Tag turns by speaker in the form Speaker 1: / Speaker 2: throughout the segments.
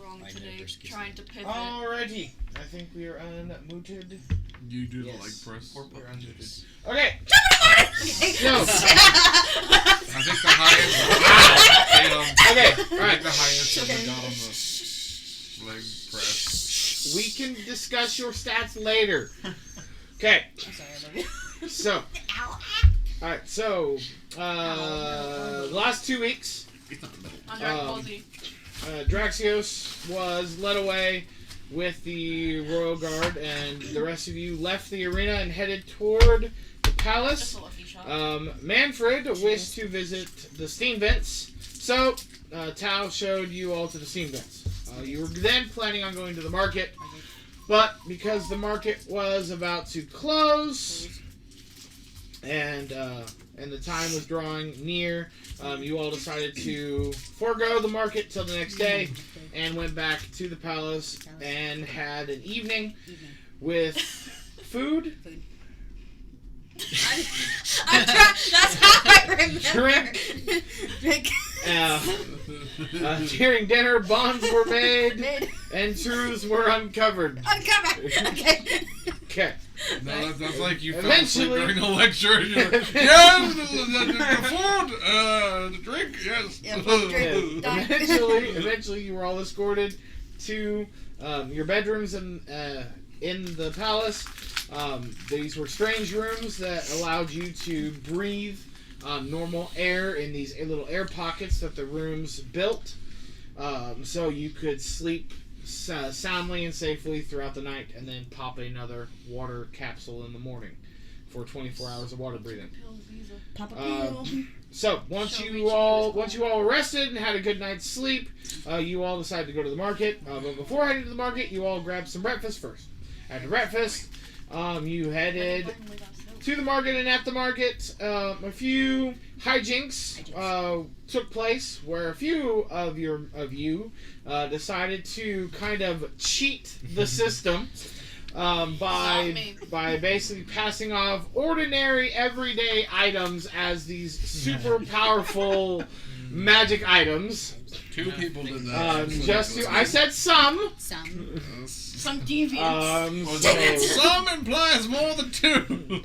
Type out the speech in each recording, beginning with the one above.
Speaker 1: wrong today, trying to pivot.
Speaker 2: Alrighty. I think we are unmuted.
Speaker 3: You do the leg press.
Speaker 2: We're unmuted. Okay.
Speaker 3: I think the highest.
Speaker 2: Okay. All
Speaker 3: I
Speaker 2: right.
Speaker 3: think the highest ever got on the leg press.
Speaker 2: We can discuss your stats later. Okay.
Speaker 1: I'm sorry, I love you.
Speaker 2: So. Alright, so. The last 2 weeks. Draxios was led away with the Royal Guard, and the rest of you left the arena and headed toward the palace. Manfred wished to visit the steam vents, so Tao showed you all to the steam vents. You were then planning on going to the market, but because the market was about to close and the time was drawing near, you all decided to forego the market till the next day and went back to the palace and had an evening with food.
Speaker 1: That's how I remember.
Speaker 2: Drink. During dinner, bonds were made and truths were uncovered.
Speaker 1: Okay.
Speaker 2: Okay.
Speaker 3: No, that's like you fell
Speaker 2: Eventually-
Speaker 3: asleep during a lecture. And you're like, yes, the food, the drink, yes.
Speaker 1: Yeah, drink.
Speaker 2: Eventually, you were all escorted to your bedrooms in the palace. These were strange rooms that allowed you to breathe normal air in these little air pockets that the rooms built, so you could sleep soundly and safely throughout the night, and then pop another water capsule in the morning for 24 hours of water breathing. So once you all rested and had a good night's sleep, you all decided to go to the market. But before heading to the market, you all grabbed some breakfast first. After breakfast, you headed to the market, and at the market, a few hijinks took place where a few of you decided to kind of cheat the system by basically passing off ordinary, everyday items as these super powerful magic items.
Speaker 3: 2 people did that.
Speaker 2: I said some.
Speaker 1: Some deviants.
Speaker 3: Some implies more than 2.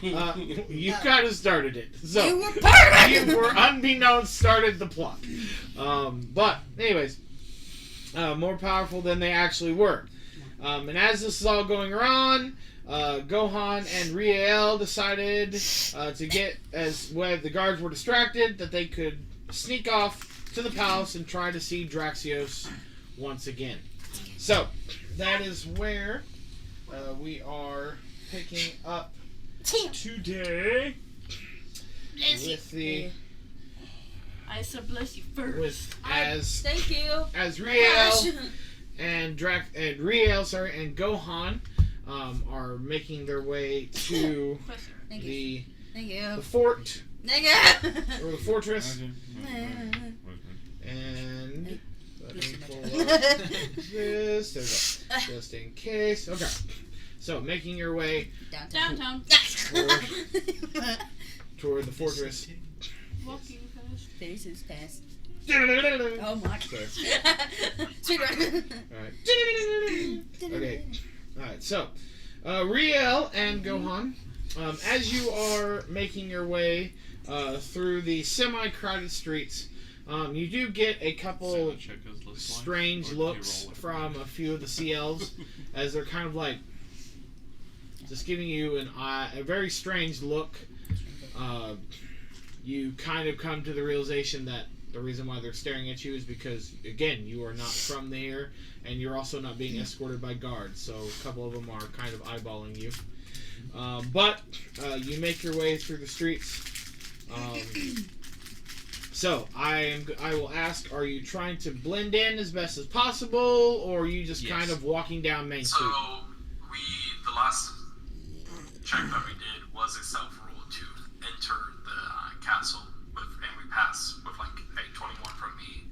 Speaker 2: You kind of started it. So
Speaker 1: You were part of it.
Speaker 2: you were unbeknownst started the plot. But anyways, more powerful than they actually were. And as this is all going on, Gohan and Riel decided to get, the guards were distracted, that they could sneak off to the palace and try to see Draxios once again. So that is where we are picking up today with the.
Speaker 1: I said bless you first.
Speaker 2: As
Speaker 1: Thank you.
Speaker 2: Riel and Gohan are making their way to the fort or the fortress. And let me pull up this. There's just in case. Okay. So making your way
Speaker 1: Downtown.
Speaker 2: toward the fortress.
Speaker 1: Walking fast.
Speaker 4: Faces fast.
Speaker 2: Oh
Speaker 4: Oh my.
Speaker 1: Sweet run.
Speaker 2: Alright. Okay. Alright, so Riel and Gohan, as you are making your way through the semi-crowded streets, you do get a couple strange looks from a few of the CLs, as they're kind of like just giving you a very strange look. You kind of come to the realization that the reason why they're staring at you is because, again, you are not from there, and you're also not being escorted by guards, so a couple of them are kind of eyeballing you. But you make your way through the streets. So I will ask: are you trying to blend in as best as possible, or are you just kind of walking down Main Street?
Speaker 5: So the last check that we did was a self-rule to enter the castle, and we passed with like a 21 from me,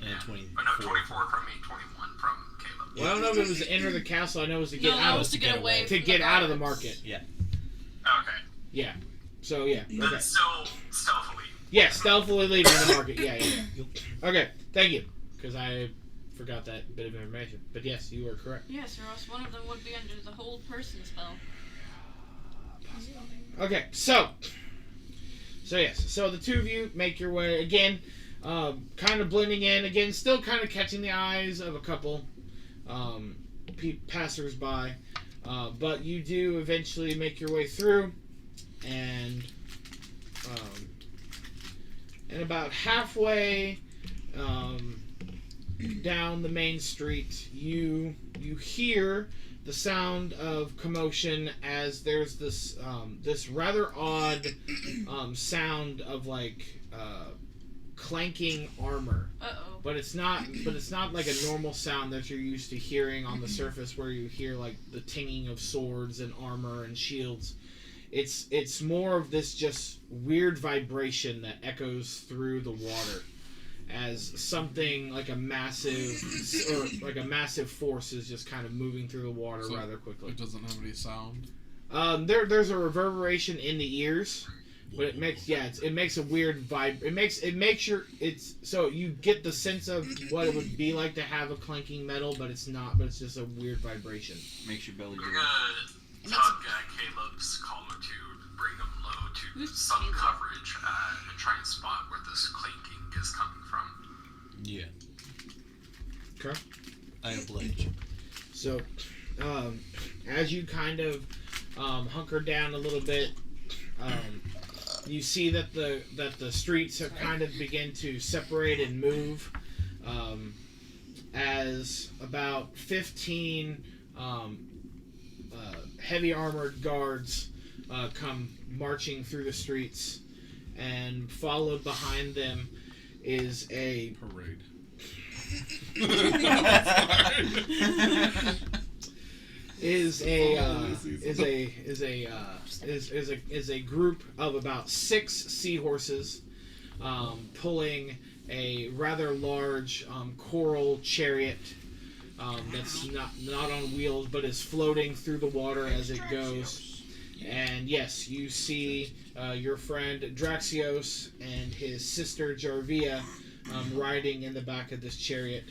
Speaker 5: and 24 from me, 21 from Caleb.
Speaker 2: Well, I don't know if it was to enter the castle. I know it was to get out.
Speaker 1: To get away.
Speaker 2: To get out of the market.
Speaker 6: Yeah.
Speaker 5: Okay.
Speaker 2: Yeah. So yeah. Okay.
Speaker 5: Then still stealthily.
Speaker 2: Yeah, stealthily leaving the market. Yeah. Okay. Thank you, because I forgot that bit of information. But yes, you are correct.
Speaker 1: Yes, or else one of them would be under the hold person spell.
Speaker 2: Okay, so yes, so the two of you make your way again, kind of blending in again, still kind of catching the eyes of a couple passers-by, but you do eventually make your way through, and about halfway down the main street, you hear the sound of commotion as there's this this rather odd sound of like clanking armor.
Speaker 1: Uh-oh.
Speaker 2: But it's not like a normal sound that you're used to hearing on the surface, where you hear like the tinging of swords and armor and shields. It's more of this just weird vibration that echoes through the water, as something like a massive force is just kind of moving through the water rather quickly.
Speaker 3: It doesn't have any sound.
Speaker 2: There's a reverberation in the ears, but it makes a weird vibe. It makes so you get the sense of what it would be like to have a clanking metal, but it's not. But it's just a weird vibration.
Speaker 4: Makes your belly
Speaker 5: We're
Speaker 4: dance.
Speaker 5: gonna tug Caleb's collar to bring him low to some coverage and try and spot where this clanking is coming from.
Speaker 4: Yeah.
Speaker 2: Okay.
Speaker 4: I oblige.
Speaker 2: So, as you kind of hunker down a little bit, you see that the streets have kind of begin to separate and move, as about 15 heavy armored guards come marching through the streets, and followed behind them is a
Speaker 3: Parade.
Speaker 2: is a group of about 6 seahorses pulling a rather large coral chariot that's not on wheels, but is floating through the water as it goes. And yes, you see your friend Draxios and his sister Jarvia riding in the back of this chariot.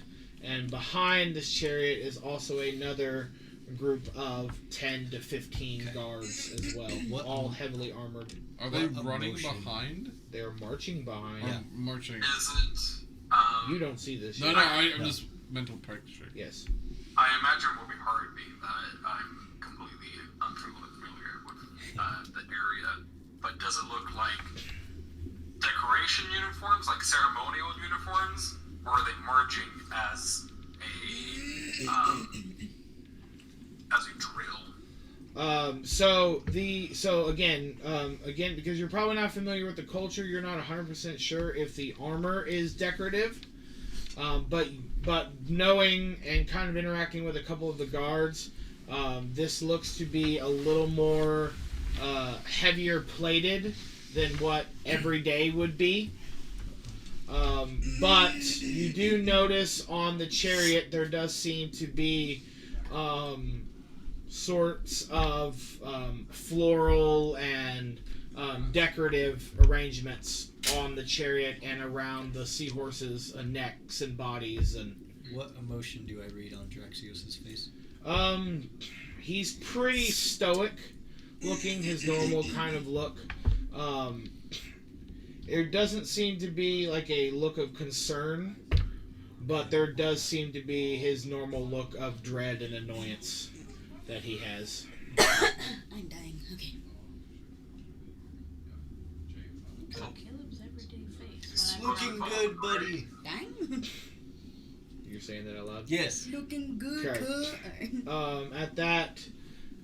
Speaker 2: And behind this chariot is also another group of 10 to 15 guards as well, all heavily armored.
Speaker 3: Are they
Speaker 4: What
Speaker 3: running
Speaker 4: emotion?
Speaker 3: behind?
Speaker 2: They're marching behind.
Speaker 4: Yeah.
Speaker 3: Marching.
Speaker 5: Is it?
Speaker 2: You don't see this
Speaker 3: No,
Speaker 2: yet.
Speaker 3: no, I'm just mental practicing.
Speaker 2: Yes.
Speaker 5: I imagine it will be hard being that I'm completely unfamiliar with the area. But does it look like decoration uniforms, like ceremonial uniforms, or are they marching as a drill? Again, because you're probably not familiar with the culture, you're not 100% sure if the armor is decorative. But knowing and kind of interacting with a couple of the guards, this looks to be a little more heavier plated than what every day would be. But you do notice on the chariot there does seem to be sorts of floral and decorative arrangements on the chariot and around the seahorses' necks and bodies. And
Speaker 4: What emotion do I read on Draxios' face?
Speaker 2: he's pretty stoic looking, his normal kind of look. There doesn't seem to be like a look of concern, but there does seem to be his normal look of dread and annoyance that he has.
Speaker 6: I'm dying. Okay.
Speaker 1: Caleb's everyday face.
Speaker 4: It's
Speaker 1: when I
Speaker 4: looking good, buddy.
Speaker 6: Dying?
Speaker 2: You're saying that out loud?
Speaker 4: Yes.
Speaker 6: Looking good,
Speaker 2: Okay.
Speaker 6: good.
Speaker 2: At that,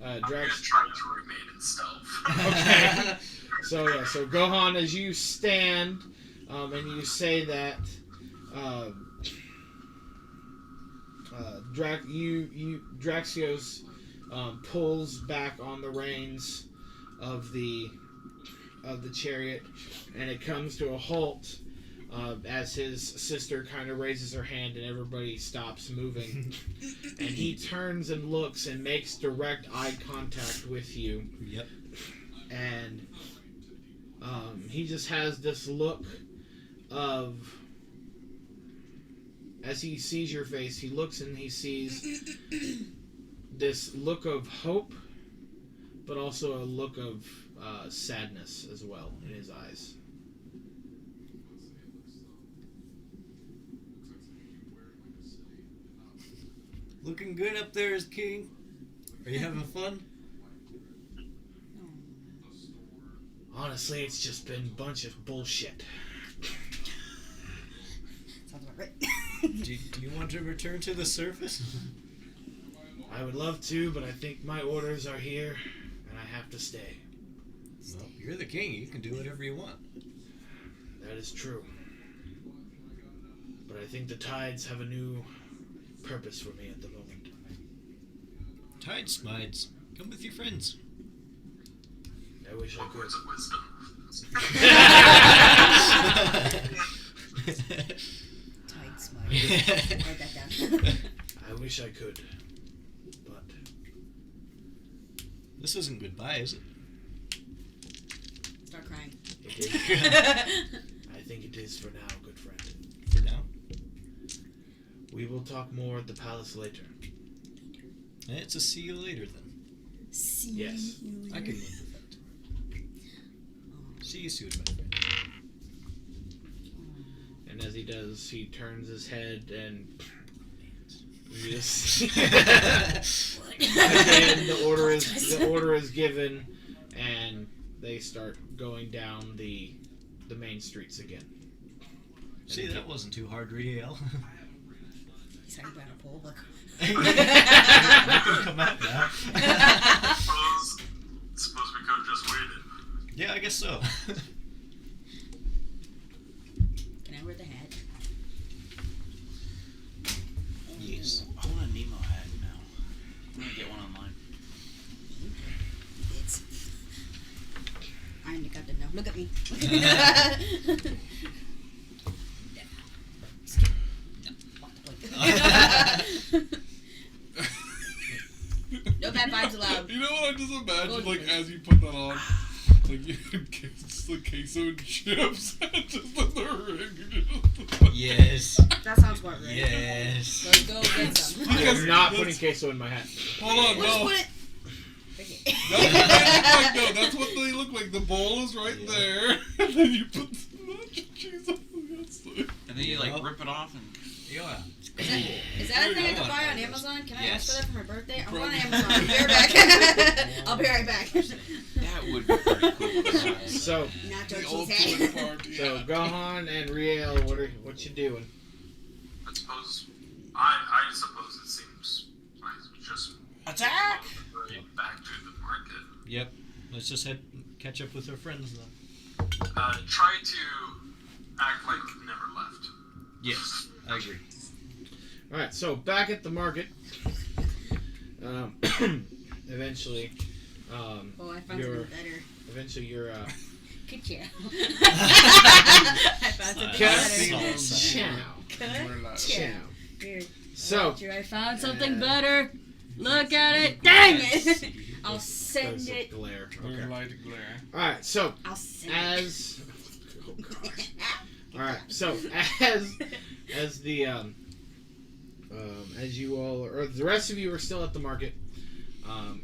Speaker 5: I'm just
Speaker 2: Drax.
Speaker 5: trying to remain in stealth.
Speaker 2: Okay. So Gohan, as you stand, and you say that, Draxios pulls back on the reins of the chariot, and it comes to a halt as his sister kind of raises her hand and everybody stops moving. And he turns and looks and makes direct eye contact with you.
Speaker 4: Yep.
Speaker 2: And he just has this look of as he sees your face, he looks and he sees this look of hope, but also a look of sadness as well in his eyes.
Speaker 4: Looking good up there, King. Are you having fun?
Speaker 2: Honestly, it's just been a bunch of bullshit.
Speaker 6: Sounds about right.
Speaker 4: Do you want to return to the surface?
Speaker 2: I would love to, but I think my orders are here, and I have to stay.
Speaker 4: Well, you're the king. You can do whatever you want.
Speaker 2: That is true. But I think the tides have a new purpose for me at the moment.
Speaker 4: Tide Smides. Come with your friends.
Speaker 2: I wish I could.
Speaker 5: Words of wisdom.
Speaker 6: Tight smile. Write that down.
Speaker 2: I wish I could. But
Speaker 4: This isn't goodbye, is it?
Speaker 6: Start crying.
Speaker 2: it is. I think it is for now, good friend.
Speaker 4: For now.
Speaker 2: We will talk more at the palace later.
Speaker 4: It's a see you later then.
Speaker 6: See
Speaker 2: Yes.
Speaker 6: you
Speaker 4: I can
Speaker 6: later.
Speaker 4: live with that. See you soon, my friend.
Speaker 2: And as he does, he turns his head and just again the order is given, and they start going down the main streets again.
Speaker 4: See, that wasn't too hard, Riel.
Speaker 6: He's hiding behind a pole, but
Speaker 4: You can come out now.
Speaker 5: Suppose we could have just waited.
Speaker 4: Yeah, I guess so.
Speaker 6: can I wear the hat?
Speaker 4: Yes.
Speaker 7: I want a Nemo hat now. I'm gonna get one online.
Speaker 6: It's. I'm the captain now. Look at me. No bad vibes allowed.
Speaker 3: You know what I just imagine,
Speaker 6: Good.
Speaker 3: like, as you put that on, like, you it's the queso and chips, just in the ring.
Speaker 4: Yes.
Speaker 6: That sounds about right.
Speaker 4: Yes.
Speaker 6: Let's go get some.
Speaker 2: I am not putting queso in my hat.
Speaker 3: Hold on,
Speaker 6: We'll just
Speaker 3: no.
Speaker 6: put it.
Speaker 3: That's what they look like. The bowl is right there, and then you put some nacho cheese on the outside.
Speaker 7: And then you like rip it off and
Speaker 4: Yeah.
Speaker 6: Is that a thing I can buy on Amazon? Can I
Speaker 4: Yes.
Speaker 6: ask for that for my birthday? I'm on
Speaker 3: Probably.
Speaker 6: Amazon. I'll be right back. I'll be right back.
Speaker 7: that would be pretty cool.
Speaker 2: So
Speaker 6: Nacho
Speaker 3: The
Speaker 6: cheese
Speaker 3: ultimate
Speaker 6: head.
Speaker 3: party.
Speaker 2: so Gohan and Riel, what you doing?
Speaker 5: I suppose it seems nice to just
Speaker 7: Attack!
Speaker 5: back to the market.
Speaker 4: Yep. Let's just catch up with our friends then.
Speaker 5: Try to act like you never left.
Speaker 4: Yes, I agree.
Speaker 2: All right, so back at the market. Eventually,
Speaker 6: Oh, I found
Speaker 2: You're-
Speaker 6: something better.
Speaker 2: eventually you're
Speaker 6: Ka-chow. I found something better.
Speaker 2: Ka-chow.
Speaker 6: Here.
Speaker 2: So
Speaker 6: Roger, I found something better. Look at it. Dang it. I'll send
Speaker 2: there's a
Speaker 6: it.
Speaker 2: glare.
Speaker 3: Very
Speaker 2: Okay.
Speaker 3: light glare.
Speaker 2: All right, so
Speaker 6: I'll send it.
Speaker 2: as oh gosh. All right, so as the as you all or the rest of you are still at the market,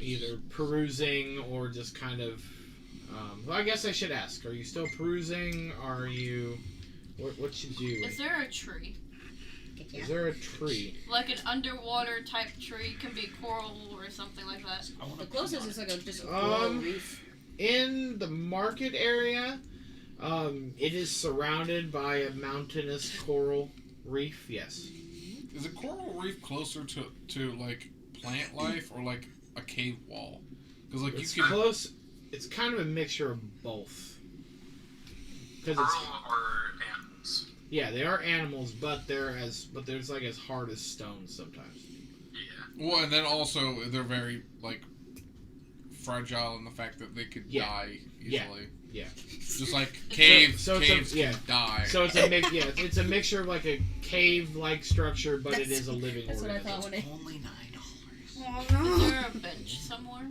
Speaker 2: either perusing or just kind of. Well, I guess I should ask: are you still perusing? Are you? What you do?
Speaker 1: Is there a tree?
Speaker 2: Is there a tree?
Speaker 1: Like an underwater type tree, can be coral or something like that.
Speaker 6: The closest is like just a coral
Speaker 2: Um,
Speaker 6: reef.
Speaker 2: In the market area, it is surrounded by a mountainous coral reef. Yes.
Speaker 3: Is a coral reef closer to like plant life or like a cave wall? Because like
Speaker 2: It's
Speaker 3: you can.
Speaker 2: close. It's kind of a mixture of both. Because
Speaker 5: Pearl
Speaker 2: it's
Speaker 5: or animals.
Speaker 2: yeah, they are animals, but there's like as hard as stones sometimes.
Speaker 5: Yeah.
Speaker 3: Well, and then also they're very like fragile in the fact that they could
Speaker 2: Yeah.
Speaker 3: die
Speaker 2: Yeah.
Speaker 3: easily.
Speaker 2: Yeah.
Speaker 3: Just like caves
Speaker 2: So it's
Speaker 3: can
Speaker 2: yeah.
Speaker 3: die.
Speaker 2: So it's a mix. Yeah, it's a mixture of like a cave-like structure, but it is a living
Speaker 6: That's what I
Speaker 2: organism.
Speaker 6: thought when I.
Speaker 7: Only $9.
Speaker 6: Oh
Speaker 1: Is
Speaker 6: no.
Speaker 1: there a bench somewhere?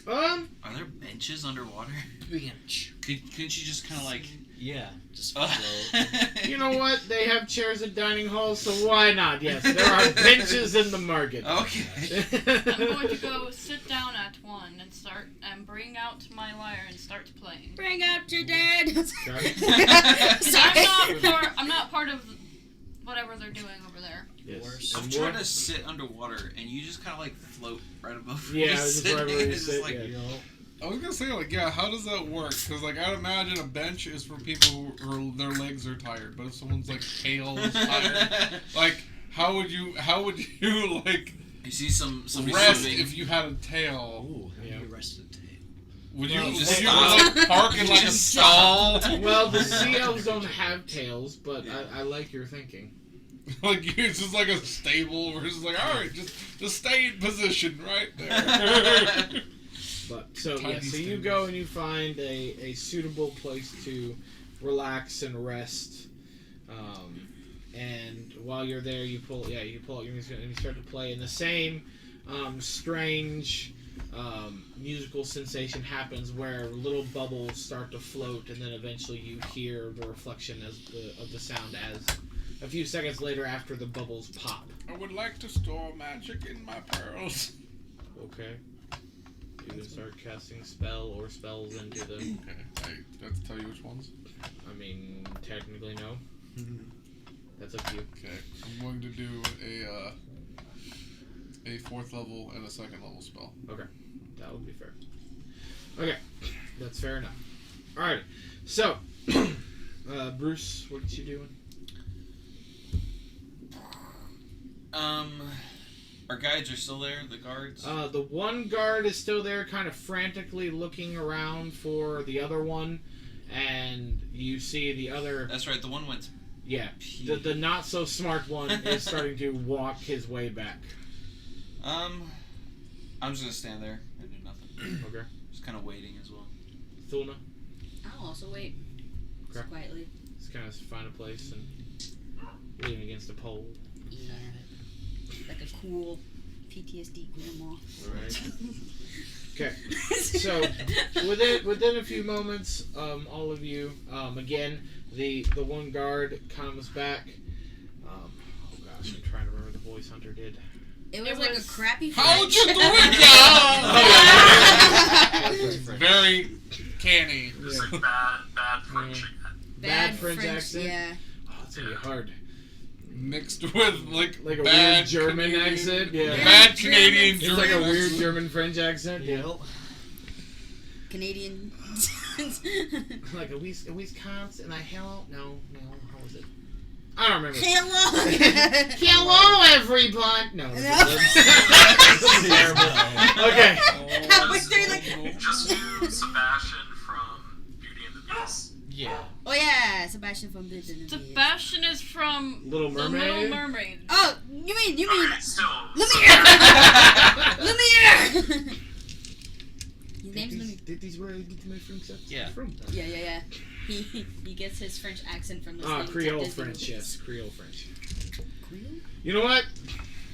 Speaker 7: Are there benches underwater?
Speaker 4: Bench.
Speaker 7: Couldn't you just kind of like
Speaker 8: Yeah, just float.
Speaker 2: You know what? They have chairs at dining halls, so why not? Yes, there are benches in the market.
Speaker 7: Okay.
Speaker 1: I'm going to go sit down at one and bring out my lyre and start playing.
Speaker 6: Bring out your dad.
Speaker 2: Okay.
Speaker 6: Sorry.
Speaker 1: I'm not part of whatever they're doing over there.
Speaker 2: Yes.
Speaker 7: I'm trying to sit underwater, and you just kind of like float right above me.
Speaker 2: Yeah, just right where you
Speaker 7: It's
Speaker 2: sit.
Speaker 7: like,
Speaker 2: Yeah.
Speaker 3: I was gonna say, like, yeah, how does that work? Because, like, I'd imagine a bench is for people who their legs are tired, but if someone's like tail is tired, like, how would you like
Speaker 7: You see some
Speaker 3: rest
Speaker 7: swimming.
Speaker 3: if you had a tail?
Speaker 8: Ooh, how
Speaker 2: Yeah.
Speaker 8: do you rest a tail?
Speaker 3: Would you
Speaker 2: Well,
Speaker 3: would
Speaker 7: just
Speaker 3: you
Speaker 7: stop.
Speaker 3: like park in like a
Speaker 7: Just
Speaker 3: stall?
Speaker 2: Well, the sea elves don't have tails, but I like your thinking.
Speaker 3: Like it's just like a stable where it's like, all right, just stay in position right there.
Speaker 2: But so
Speaker 3: Tiny
Speaker 2: yeah, so you
Speaker 3: stings.
Speaker 2: go and you find a suitable place to relax and rest. And while you're there, you pull out your music and you start to play. And the same strange musical sensation happens where little bubbles start to float, and then eventually you hear the reflection of the sound as a few seconds later after the bubbles pop.
Speaker 3: I would like to store magic in my pearls.
Speaker 2: Okay. You can start casting spells into them.
Speaker 3: Okay, I have to tell you which ones.
Speaker 2: I mean, technically no. That's up to you.
Speaker 3: Okay, I'm going to do a 4th level and a 2nd level spell.
Speaker 2: That would be fair. Okay, that's fair enough. Alright, so, Bruce, what you doing?
Speaker 7: Our guides are still there, the guards?
Speaker 2: The one guard is still there, kind of frantically looking around for the other one, and you see the other...
Speaker 7: That's right, the one went to
Speaker 2: Yeah,
Speaker 7: pee.
Speaker 2: the not-so-smart one is starting to walk his way back.
Speaker 7: I'm just gonna stand there and do nothing.
Speaker 2: Okay.
Speaker 7: Just kind of waiting as well.
Speaker 2: Thulna,
Speaker 6: I'll also wait.
Speaker 2: Okay.
Speaker 6: Just quietly.
Speaker 2: just kind of find a place and lean against a pole.
Speaker 6: Yeah. Like a cool PTSD grandma.
Speaker 2: Alright. Okay. So within a few moments, all of you, again, the one guard comes back. Oh gosh, I'm trying to remember the voice Hunter did.
Speaker 6: It was like a crappy
Speaker 3: How'd
Speaker 6: French.
Speaker 3: you do it, guys? Very canny.
Speaker 5: It's like bad French.
Speaker 2: Bad French accent?
Speaker 6: Yeah.
Speaker 2: Oh, it's gonna be hard.
Speaker 3: Mixed with like
Speaker 2: a
Speaker 3: bad
Speaker 2: weird German
Speaker 3: Canadian,
Speaker 2: accent. Yeah.
Speaker 3: Bad Canadian
Speaker 2: It's
Speaker 3: German.
Speaker 2: like a weird
Speaker 3: accent.
Speaker 2: German French accent. Yeah.
Speaker 6: Canadian.
Speaker 2: Like a Wisconsin and a hello. No. How was it? I don't remember.
Speaker 6: Hello.
Speaker 2: Hello, everyone. No. That's terrible. Okay.
Speaker 6: Halfway through, like.
Speaker 5: Just do Sebastian from Beauty and the Beast.
Speaker 8: Yeah.
Speaker 6: Oh yeah, Sebastian from Beauty and the Beast.
Speaker 1: Sebastian is from
Speaker 2: Little
Speaker 1: The
Speaker 2: Mermaid.
Speaker 1: Little Mermaid.
Speaker 6: Oh, you mean?
Speaker 5: Okay, still.
Speaker 6: Lumiere. His name's Lumiere.
Speaker 2: Did these words get to my French accent?
Speaker 8: Yeah.
Speaker 2: From?
Speaker 6: Yeah. He gets his French accent from listening to
Speaker 2: Creole
Speaker 6: Disney
Speaker 2: French.
Speaker 6: movies.
Speaker 2: Yes, Creole French.
Speaker 6: Creole?
Speaker 2: You know what?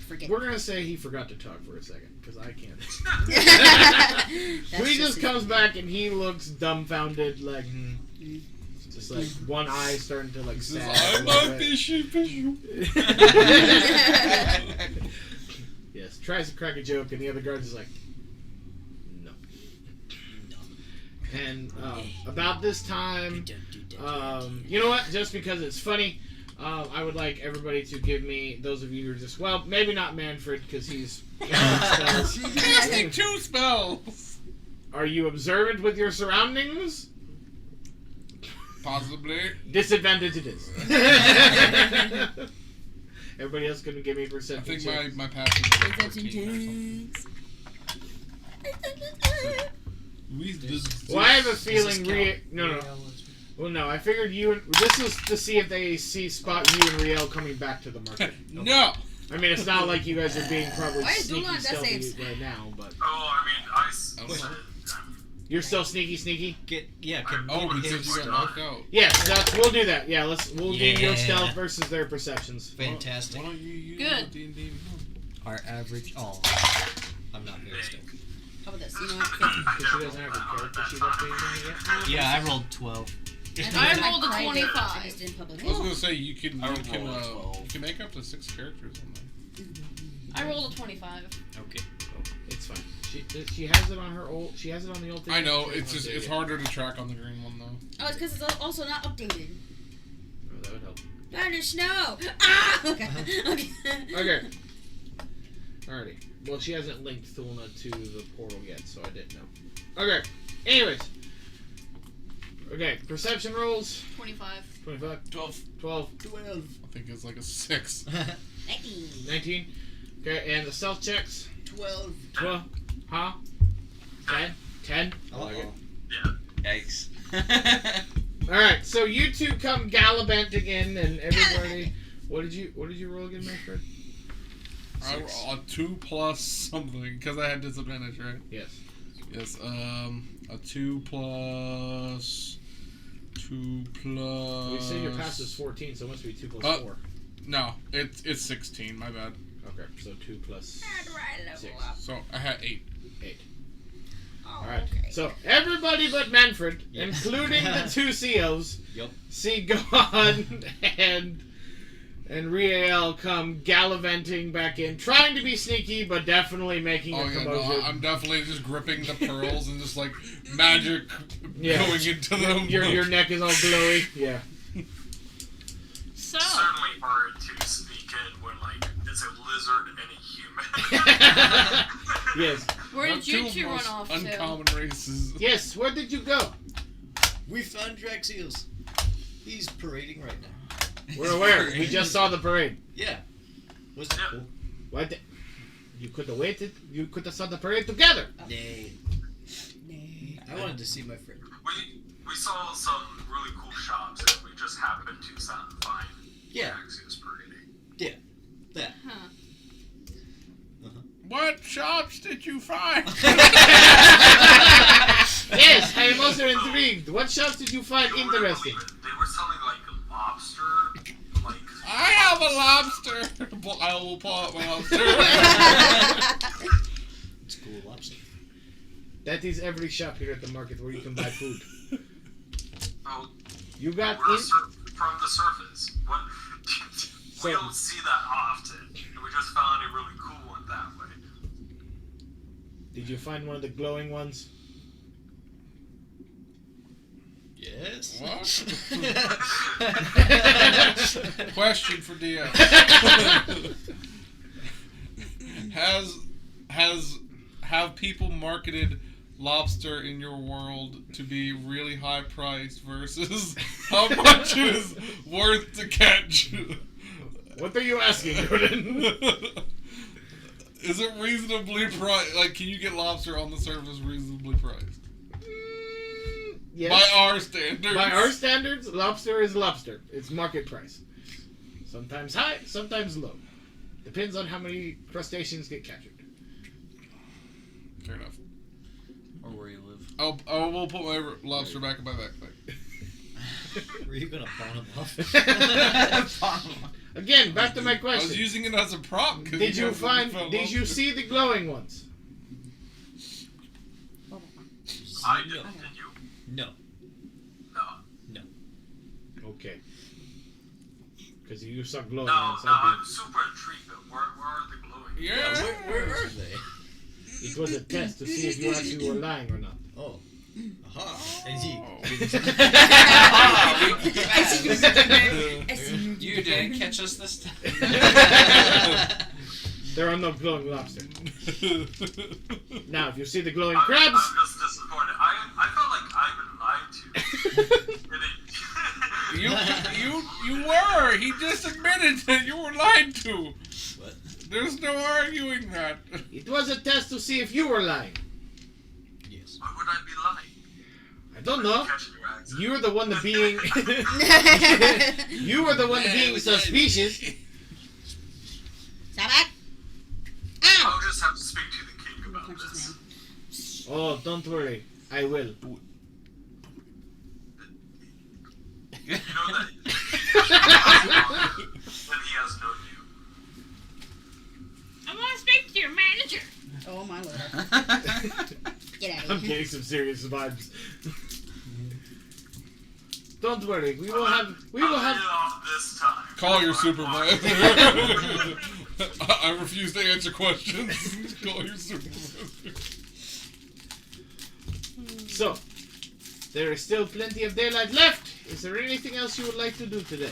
Speaker 6: Forget.
Speaker 2: We're gonna say he forgot to talk for a second because I can't.
Speaker 6: That's
Speaker 2: He just
Speaker 6: his
Speaker 2: comes
Speaker 6: name.
Speaker 2: back and he looks dumbfounded, like
Speaker 6: Mm.
Speaker 2: just like one eye starting to like
Speaker 3: He says,
Speaker 2: sag.
Speaker 3: I'm a fishy fishy.
Speaker 2: Yes, tries to crack a joke, and the other guard's just like, no. And about this time, you know what? Just because it's funny, I would like everybody to give me, those of you who are just, well, maybe not Manfred, because he's
Speaker 3: Casting 2 spells.
Speaker 2: Are you observant with your surroundings?
Speaker 3: Possibly.
Speaker 2: Disadvantage it is. Everybody else gonna give me a
Speaker 3: I
Speaker 2: perception
Speaker 3: think
Speaker 2: check.
Speaker 3: my passing is like
Speaker 6: Perception
Speaker 3: 14 or something.
Speaker 6: checks.
Speaker 2: Well, I have a feeling No. Well, no, I figured this is to see if they spot you and Riel coming back to the market.
Speaker 3: No.
Speaker 2: I mean, it's not like you guys are being probably
Speaker 6: Why is
Speaker 2: sneaky
Speaker 6: Dulon that
Speaker 2: stealthy
Speaker 6: saves?
Speaker 2: right now, but
Speaker 5: Oh, I mean, I said.
Speaker 2: you're still sneaky.
Speaker 8: Can
Speaker 3: Oh,
Speaker 8: hit
Speaker 3: because you got
Speaker 8: stealth?
Speaker 3: knocked out.
Speaker 2: Yes, we'll do that. Yeah, we'll do your
Speaker 8: Yeah.
Speaker 2: stealth versus their perceptions.
Speaker 8: Fantastic.
Speaker 3: Why don't you use
Speaker 1: Good.
Speaker 3: D&D?
Speaker 8: Our average. Oh, I'm not very stealthy.
Speaker 6: How about this? You know what?
Speaker 2: Because she doesn't have her character sheet updated yet.
Speaker 8: Yeah, I rolled 12.
Speaker 1: I rolled a
Speaker 6: Private,
Speaker 1: 25.
Speaker 6: just in public.
Speaker 3: I was gonna say you can
Speaker 7: I
Speaker 3: you
Speaker 7: rolled
Speaker 3: can,
Speaker 7: a
Speaker 3: you
Speaker 7: 12.
Speaker 3: can make up to 6 characters on there.
Speaker 1: I rolled a 25.
Speaker 8: Okay.
Speaker 2: It's fine. She has it on her old. She has it on the old thing.
Speaker 3: I know
Speaker 2: She
Speaker 3: it's
Speaker 2: hasn't
Speaker 3: just
Speaker 2: updated
Speaker 3: it's
Speaker 2: it.
Speaker 3: harder to track on the green one though.
Speaker 6: Oh, it's because it's also not updated.
Speaker 2: Oh, that would help.
Speaker 6: Thunder, snow. Ah. Okay. Okay.
Speaker 2: Okay. Alrighty. Well, she hasn't linked Thulna to the portal yet, so I didn't know. Okay. Anyways. Okay. Perception rolls.
Speaker 1: 25.
Speaker 2: 25.
Speaker 7: 12.
Speaker 2: 12.
Speaker 4: 12.
Speaker 3: I think it's like a 6.
Speaker 2: 19. Okay. And the stealth checks.
Speaker 4: 12.
Speaker 2: 12. Huh? 10. 10.
Speaker 8: I like it.
Speaker 5: Yeah.
Speaker 7: Yikes.
Speaker 2: Alright. So you two come gallivanting in, and everybody. What did you roll again, Manfred?
Speaker 3: I roll a 2 plus something because I had disadvantage, right?
Speaker 2: Yes.
Speaker 3: Yes. A 2 plus 2 plus.
Speaker 2: We say your pass is 14, so it must be 2 plus 4.
Speaker 3: No, it's 16. My bad.
Speaker 2: Okay, so 2 plus
Speaker 6: How do I
Speaker 2: 6.
Speaker 3: So I had 8.
Speaker 2: 8.
Speaker 6: Oh,
Speaker 2: Alright,
Speaker 6: okay.
Speaker 2: so everybody but Manfred,
Speaker 8: Yeah.
Speaker 2: including the 2 COs,
Speaker 8: Yup.
Speaker 2: see Gohan and Riel come gallivanting back in, trying to be sneaky, but definitely making
Speaker 3: Oh
Speaker 2: a
Speaker 3: yeah,
Speaker 2: commotion.
Speaker 3: no, I'm definitely just gripping the pearls and just like magic
Speaker 2: Yeah.
Speaker 3: going into them.
Speaker 2: Your neck is all glowy. Yeah.
Speaker 1: So,
Speaker 5: It's certainly hard to sneak in when like it's a lizard and a human.
Speaker 2: Yes.
Speaker 1: where
Speaker 3: Not
Speaker 1: did you
Speaker 3: two
Speaker 1: two run
Speaker 3: most
Speaker 1: off to?
Speaker 3: uncommon races.
Speaker 2: Yes, where did you go?
Speaker 4: We found Draxios. He's parading right now.
Speaker 2: We're aware. We just saw the parade.
Speaker 4: Yeah. Wasn't it
Speaker 5: Yeah.
Speaker 4: cool?
Speaker 2: What? You could have waited. You could have saw the parade together.
Speaker 4: Nay. I wanted to see my friend.
Speaker 5: We saw some really cool shops and we just happened to find
Speaker 4: Yeah.
Speaker 5: Draxios parading.
Speaker 4: That.
Speaker 1: Huh.
Speaker 3: What shops did you find?
Speaker 2: Yes, I am also intrigued. What shops did you find
Speaker 5: You wouldn't
Speaker 2: interesting?
Speaker 5: believe it. They were selling like lobster, like
Speaker 3: I have a lobster. I will pull out my lobster.
Speaker 4: It's cool lobster.
Speaker 2: That is every shop here at the market where you can buy food.
Speaker 5: oh,
Speaker 2: You got
Speaker 5: we're
Speaker 2: in.
Speaker 5: from the surface. What?
Speaker 2: So-
Speaker 5: We don't see that often. And we just found a really cool one that way.
Speaker 2: Did you find one of the glowing ones?
Speaker 4: Yes.
Speaker 3: What? Question for DM. Have people marketed lobster in your world to be really high priced versus how much is worth to catch?
Speaker 2: What are you asking, Jordan?
Speaker 3: Is it reasonably priced? Like, can you get lobster on the surface reasonably priced?
Speaker 2: Yes.
Speaker 3: By our standards.
Speaker 2: By our standards, lobster is lobster. It's market price. Sometimes high, sometimes low. Depends on how many crustaceans get captured.
Speaker 3: Fair enough.
Speaker 7: Or where you live.
Speaker 3: I will put my lobster back in my backpack.
Speaker 4: Were you gonna pawn him off?
Speaker 2: Again, back to my
Speaker 3: I was
Speaker 2: question.
Speaker 3: using it as a prop. 'Cause
Speaker 2: Did you
Speaker 3: guys
Speaker 2: find?
Speaker 3: fell
Speaker 2: Did you
Speaker 3: lobster.
Speaker 2: see the glowing ones?
Speaker 5: I did. Did you?
Speaker 4: No.
Speaker 5: No.
Speaker 2: Okay. Because you saw glowing
Speaker 5: No,
Speaker 2: ones.
Speaker 5: I'm super intrigued. But where are the glowing?
Speaker 3: Yeah.
Speaker 4: Where are they?
Speaker 2: It was a test to see if you actually were lying or not.
Speaker 4: Oh. Aha. And he.
Speaker 7: You didn't catch us this time.
Speaker 2: There are no glowing lobster. Now, if you see the glowing
Speaker 5: I'm
Speaker 2: crabs,
Speaker 5: just disappointed. I felt like I've been lied to.
Speaker 3: You were. He just admitted that you were lied to.
Speaker 4: What?
Speaker 3: There's no arguing that.
Speaker 2: it was a test to see if you were lying.
Speaker 4: Yes.
Speaker 5: Why would I be lying?
Speaker 2: I don't know.
Speaker 5: Catching your accent.
Speaker 2: You were the one being. You were the one being suspicious.
Speaker 6: Sabak.
Speaker 5: I'll just have to speak to the king about
Speaker 6: Punch his
Speaker 5: this.
Speaker 2: Oh, don't worry. I will.
Speaker 5: You know that. When he has known you.
Speaker 1: I want to speak to your manager.
Speaker 6: Oh my lord. Get out
Speaker 2: I'm
Speaker 6: of here.
Speaker 2: getting some serious vibes. Don't worry. We will
Speaker 5: I'll
Speaker 2: have.
Speaker 5: get off this time.
Speaker 3: Call your supervisor. I refuse to answer questions. Call your supervisor.
Speaker 2: So, there is still plenty of daylight left. Is there anything else you would like to do today?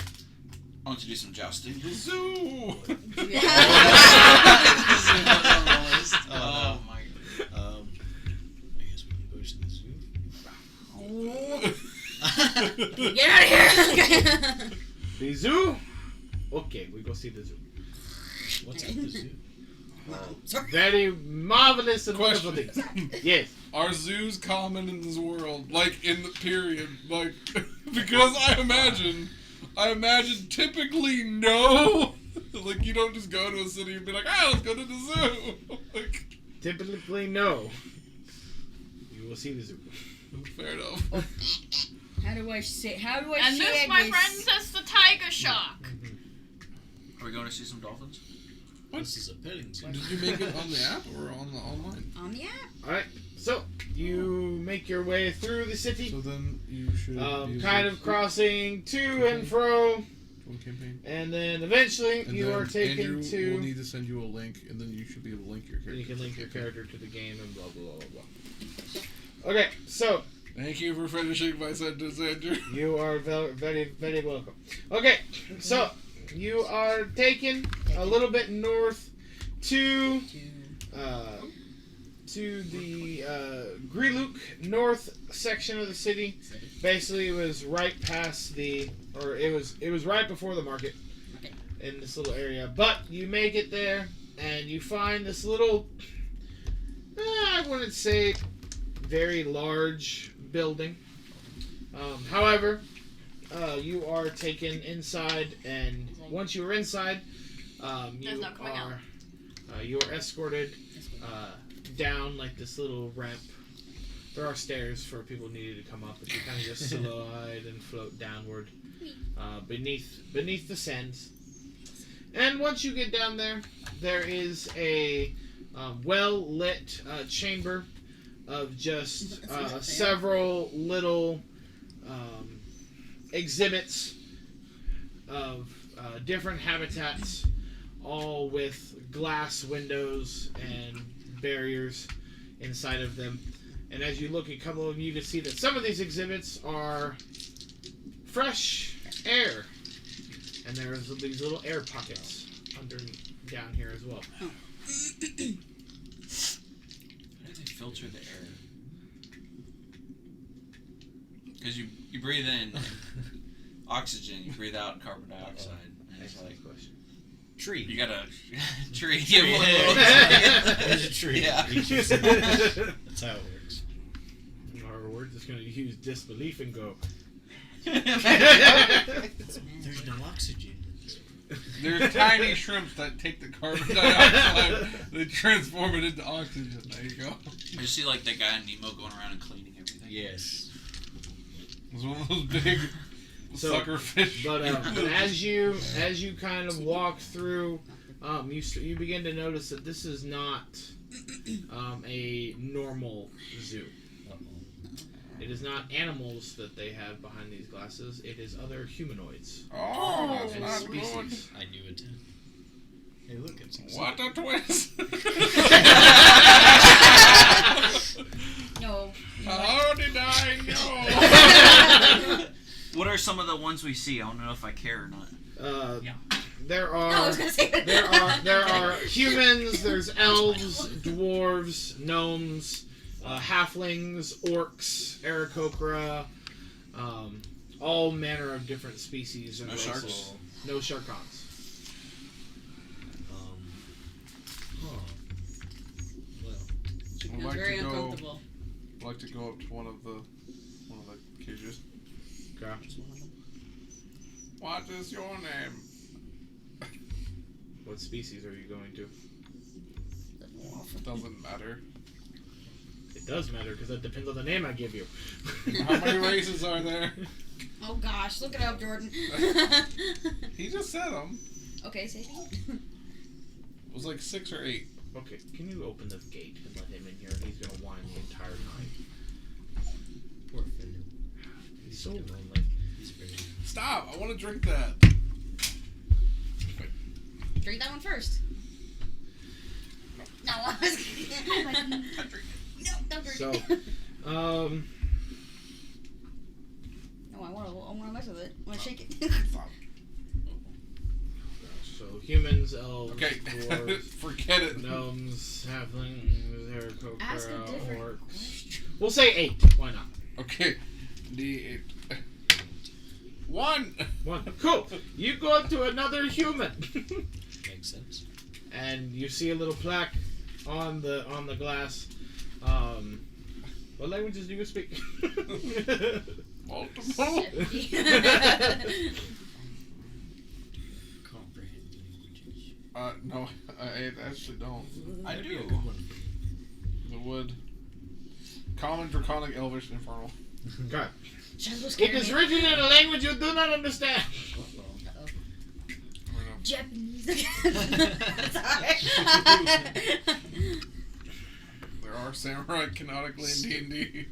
Speaker 7: I want to do some jousting.
Speaker 3: The zoo.
Speaker 7: Oh my
Speaker 8: I guess we can go to the zoo.
Speaker 6: Get out of here!
Speaker 2: The zoo? Okay, we go see the zoo.
Speaker 8: What's at the zoo?
Speaker 2: Very marvelous and wonderful things. Yes.
Speaker 3: Are zoos common in this world? Like, in the period? Like, because I imagine typically no. Like, you don't just go to a city and be like, let's go to the zoo. Like,
Speaker 2: Typically, no. You will see the zoo.
Speaker 3: fair enough.
Speaker 6: How do I say
Speaker 1: And this, my friends, is the tiger shark.
Speaker 7: Are we going to see some dolphins?
Speaker 8: This is a petting zoo.
Speaker 3: Did you make it on the app or on the online?
Speaker 6: On the app.
Speaker 2: Alright, so you make your way through the city,
Speaker 3: So then you should
Speaker 2: kind of crossing to and fro,
Speaker 3: one campaign.
Speaker 2: and then eventually
Speaker 3: And
Speaker 2: you
Speaker 3: then
Speaker 2: are taken
Speaker 3: Andrew
Speaker 2: to.
Speaker 3: will need to send you a link, and then you should be able to link your character.
Speaker 2: And you can link your character to the game and blah blah blah blah. Okay, so
Speaker 3: Thank you for finishing my sentence, Andrew.
Speaker 2: you are very very welcome. Okay, so you are taken a little bit north to the Griluk north section of the city. Basically, it was right past it was right before the market in this little area. But you make it there, and you find this little, I wouldn't say very large building. However, you are taken inside, and once you are inside, you are escorted down like this little ramp. There are stairs for people needing to come up, but you kind of just slide and float downward beneath the sands. And once you get down there, there is a well-lit chamber of just several little exhibits of different habitats, all with glass windows and barriers inside of them. And as you look at a couple of them, you can see that some of these exhibits are fresh air, and there's these little air pockets down here as well.
Speaker 7: How do they filter the air? Because you breathe in oxygen, you breathe out carbon dioxide. And it's like,
Speaker 2: question.
Speaker 8: Tree.
Speaker 7: you got a tree.
Speaker 8: There's a tree.
Speaker 7: Yeah.
Speaker 8: That's how it works.
Speaker 2: Or we're just going to use disbelief and go.
Speaker 8: There's no oxygen.
Speaker 3: There's tiny shrimps that take the carbon dioxide, they transform it into oxygen. There you go.
Speaker 7: You see like that guy in Nemo going around and cleaning everything.
Speaker 8: Yes.
Speaker 3: It's one of those big sucker fish.
Speaker 2: But as you kind of walk through, you begin to notice that this is not a normal zoo. It is not animals that they have behind these glasses. It is other humanoids
Speaker 3: Oh, that's
Speaker 2: and
Speaker 3: not
Speaker 2: species.
Speaker 8: I knew it. Hey, look, it's
Speaker 3: good. What a twist!
Speaker 6: No.
Speaker 3: How did I know?
Speaker 7: What are some of the ones we see? I don't know if I care or not.
Speaker 2: There
Speaker 6: No, I
Speaker 2: are
Speaker 6: was gonna say
Speaker 2: there are humans. There's elves, dwarves, gnomes, halflings, orcs, aarakocra, all manner of different species and
Speaker 7: No
Speaker 2: races.
Speaker 7: sharks?
Speaker 2: No sharkons.
Speaker 8: Well,
Speaker 3: I'd
Speaker 6: Feels
Speaker 3: like
Speaker 6: very
Speaker 3: to go.
Speaker 6: uncomfortable.
Speaker 3: I'd like to go up to one of the cages.
Speaker 2: Okay.
Speaker 3: What is your name?
Speaker 2: What species are you going to?
Speaker 3: Doesn't matter.
Speaker 2: It does matter because that depends on the name I give you.
Speaker 3: How many races are there?
Speaker 6: Oh gosh, look it up, Jordan.
Speaker 3: He just said them.
Speaker 6: Okay, say it.
Speaker 3: It was like 6 or 8.
Speaker 2: Okay, can you open the gate and let him in here? He's gonna whine the entire time.
Speaker 8: poor Fender.
Speaker 2: He's so lonely.
Speaker 3: Stop! I want to drink that.
Speaker 6: Drink that one first. No, I was kidding. No, don't drink
Speaker 2: So,
Speaker 6: it.
Speaker 2: um,
Speaker 6: No, I want to mess with it. I want to shake it.
Speaker 2: so humans, elves,
Speaker 3: Okay,
Speaker 2: dwarves,
Speaker 3: forget it.
Speaker 2: gnomes, halflings,
Speaker 6: Ask a
Speaker 2: Aarakocra,
Speaker 6: different
Speaker 2: orcs.
Speaker 6: question.
Speaker 2: We'll say 8. Why not?
Speaker 3: Okay, D8. 1.
Speaker 2: 1. Cool. You go up to another human,
Speaker 8: Makes sense.
Speaker 2: and you see a little plaque on the glass. What languages do you speak?
Speaker 3: Multiple.
Speaker 6: 70.
Speaker 4: Comprehend languages.
Speaker 3: No, I actually don't.
Speaker 7: I
Speaker 8: That'd be a
Speaker 7: do.
Speaker 8: good one for you.
Speaker 3: The wood. Common, Draconic, Elvish, Infernal.
Speaker 2: God.
Speaker 6: Shadows
Speaker 2: It
Speaker 6: scare
Speaker 2: is
Speaker 6: me.
Speaker 2: written in a language you do not understand.
Speaker 6: Uh-oh.
Speaker 3: I don't know.
Speaker 6: Japanese. Sorry.
Speaker 3: There are samurai canonically in D&D.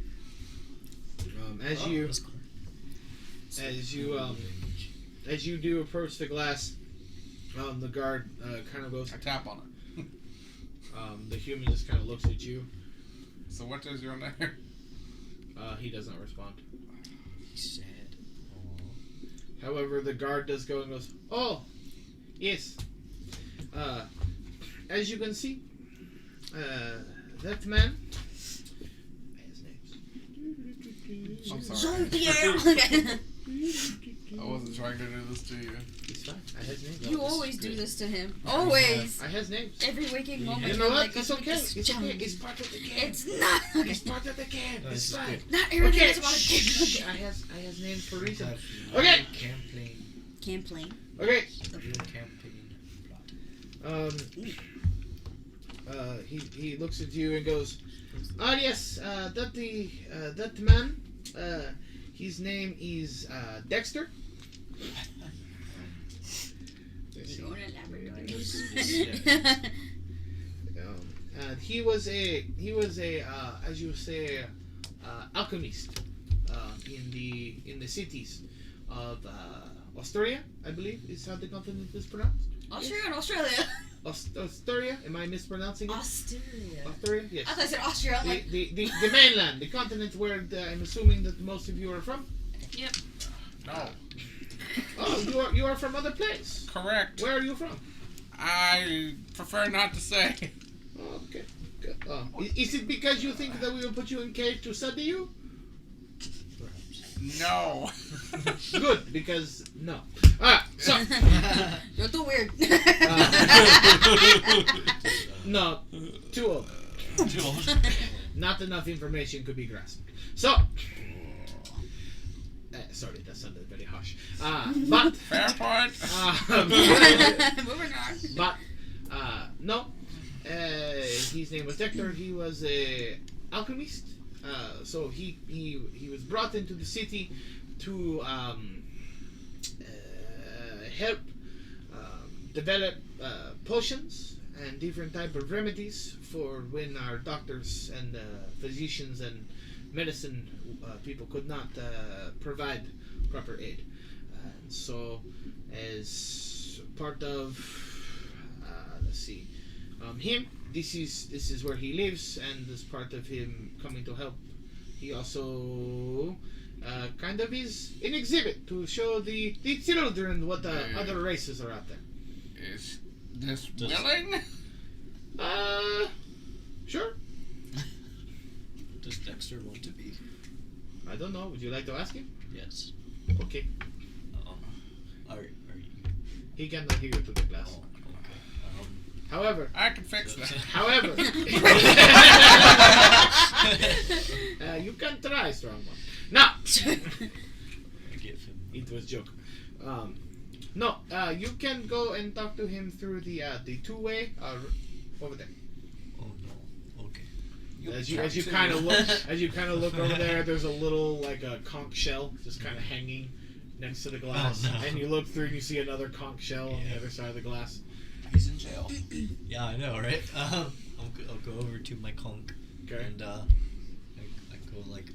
Speaker 2: As
Speaker 8: Oh,
Speaker 2: you
Speaker 8: that's cool.
Speaker 2: as you do approach the glass, the guard kind of goes.
Speaker 3: I tap on it.
Speaker 2: The human just kind of looks at you.
Speaker 3: So what is your name?
Speaker 2: He does not respond.
Speaker 8: He's sad. Aw.
Speaker 2: However, the guard does go and goes, "Oh, yes. As you can see, that man." His name's.
Speaker 3: I'm sorry.
Speaker 6: Jean-Pierre.
Speaker 3: I wasn't trying to do this to you.
Speaker 2: It's fine. I has names.
Speaker 6: You always do this to him. Always.
Speaker 2: I has names.
Speaker 6: Every waking moment.
Speaker 2: You
Speaker 6: you're
Speaker 2: know what?
Speaker 6: like,
Speaker 2: It's okay. It's okay.
Speaker 6: challenge.
Speaker 2: It's part of the game.
Speaker 6: It's not.
Speaker 2: It's part of the game.
Speaker 8: No,
Speaker 2: It's
Speaker 8: this is
Speaker 2: fine.
Speaker 8: good.
Speaker 6: Not everything
Speaker 2: Okay.
Speaker 6: is about a
Speaker 2: Shh.
Speaker 6: game.
Speaker 2: I has names for a reason.
Speaker 8: Have
Speaker 2: Okay.
Speaker 8: Campaign.
Speaker 6: Campaign.
Speaker 2: Okay.
Speaker 8: Real campaign plot.
Speaker 2: He looks at you and goes, "Ah, yes. That man. His name is Dexter."
Speaker 6: You wanna elaborate on
Speaker 8: This
Speaker 6: this?
Speaker 8: is-
Speaker 2: And he was a as you say alchemist in the cities of Astoria, I believe is how the continent is pronounced.
Speaker 6: Austria and Australia.
Speaker 2: Astoria? Am I mispronouncing it?
Speaker 6: Astoria.
Speaker 2: Astoria? Yes.
Speaker 6: I thought I said Austria. I'm like,
Speaker 2: The mainland, the continent where I'm assuming that most of you are from.
Speaker 1: Yep.
Speaker 3: No.
Speaker 2: Oh, you are from other place.
Speaker 3: Correct.
Speaker 2: Where are you from?
Speaker 3: I prefer not to say.
Speaker 2: Oh, okay. Good. Is it because you think that we will put you in cage to study you?
Speaker 3: No.
Speaker 2: Good, because no. So
Speaker 6: you're too weird.
Speaker 2: no, too old.
Speaker 7: Too old.
Speaker 2: Not enough information could be grasped. So, sorry, that sounded very harsh. But,
Speaker 3: Fair point.
Speaker 6: Moving on.
Speaker 2: but, no. His name was Dexter. He was a alchemist. So he was brought into the city to help develop potions and different type of remedies for when our doctors and physicians and medicine people could not provide proper aid. So as part of let's see, him, this is where he lives, and as part of him coming to help, he also kind of is an exhibit to show the children what other races are out there.
Speaker 3: Is this willing?
Speaker 2: Sure.
Speaker 8: Does Dexter want to be?
Speaker 2: I don't know. Would you like to ask him?
Speaker 8: Yes.
Speaker 2: Okay.
Speaker 8: Are you?
Speaker 2: He cannot hear you through the glass.
Speaker 8: Oh, okay.
Speaker 2: However,
Speaker 3: I can fix that.
Speaker 2: however, you can try, strong one. Now,
Speaker 8: I give him.
Speaker 2: it was joke. No, you can go and talk to him through the two-way over there.
Speaker 8: Oh no. Okay.
Speaker 2: As you kind of look over there, there's a little like a conch shell just kind of hanging next to the glass,
Speaker 8: Oh, no.
Speaker 2: and you look through and you see another conch shell on the
Speaker 8: Yeah.
Speaker 2: other side of the glass.
Speaker 7: He's in jail.
Speaker 8: Yeah, I know, right? I'll go over to my conch
Speaker 2: Okay.
Speaker 8: and I go like.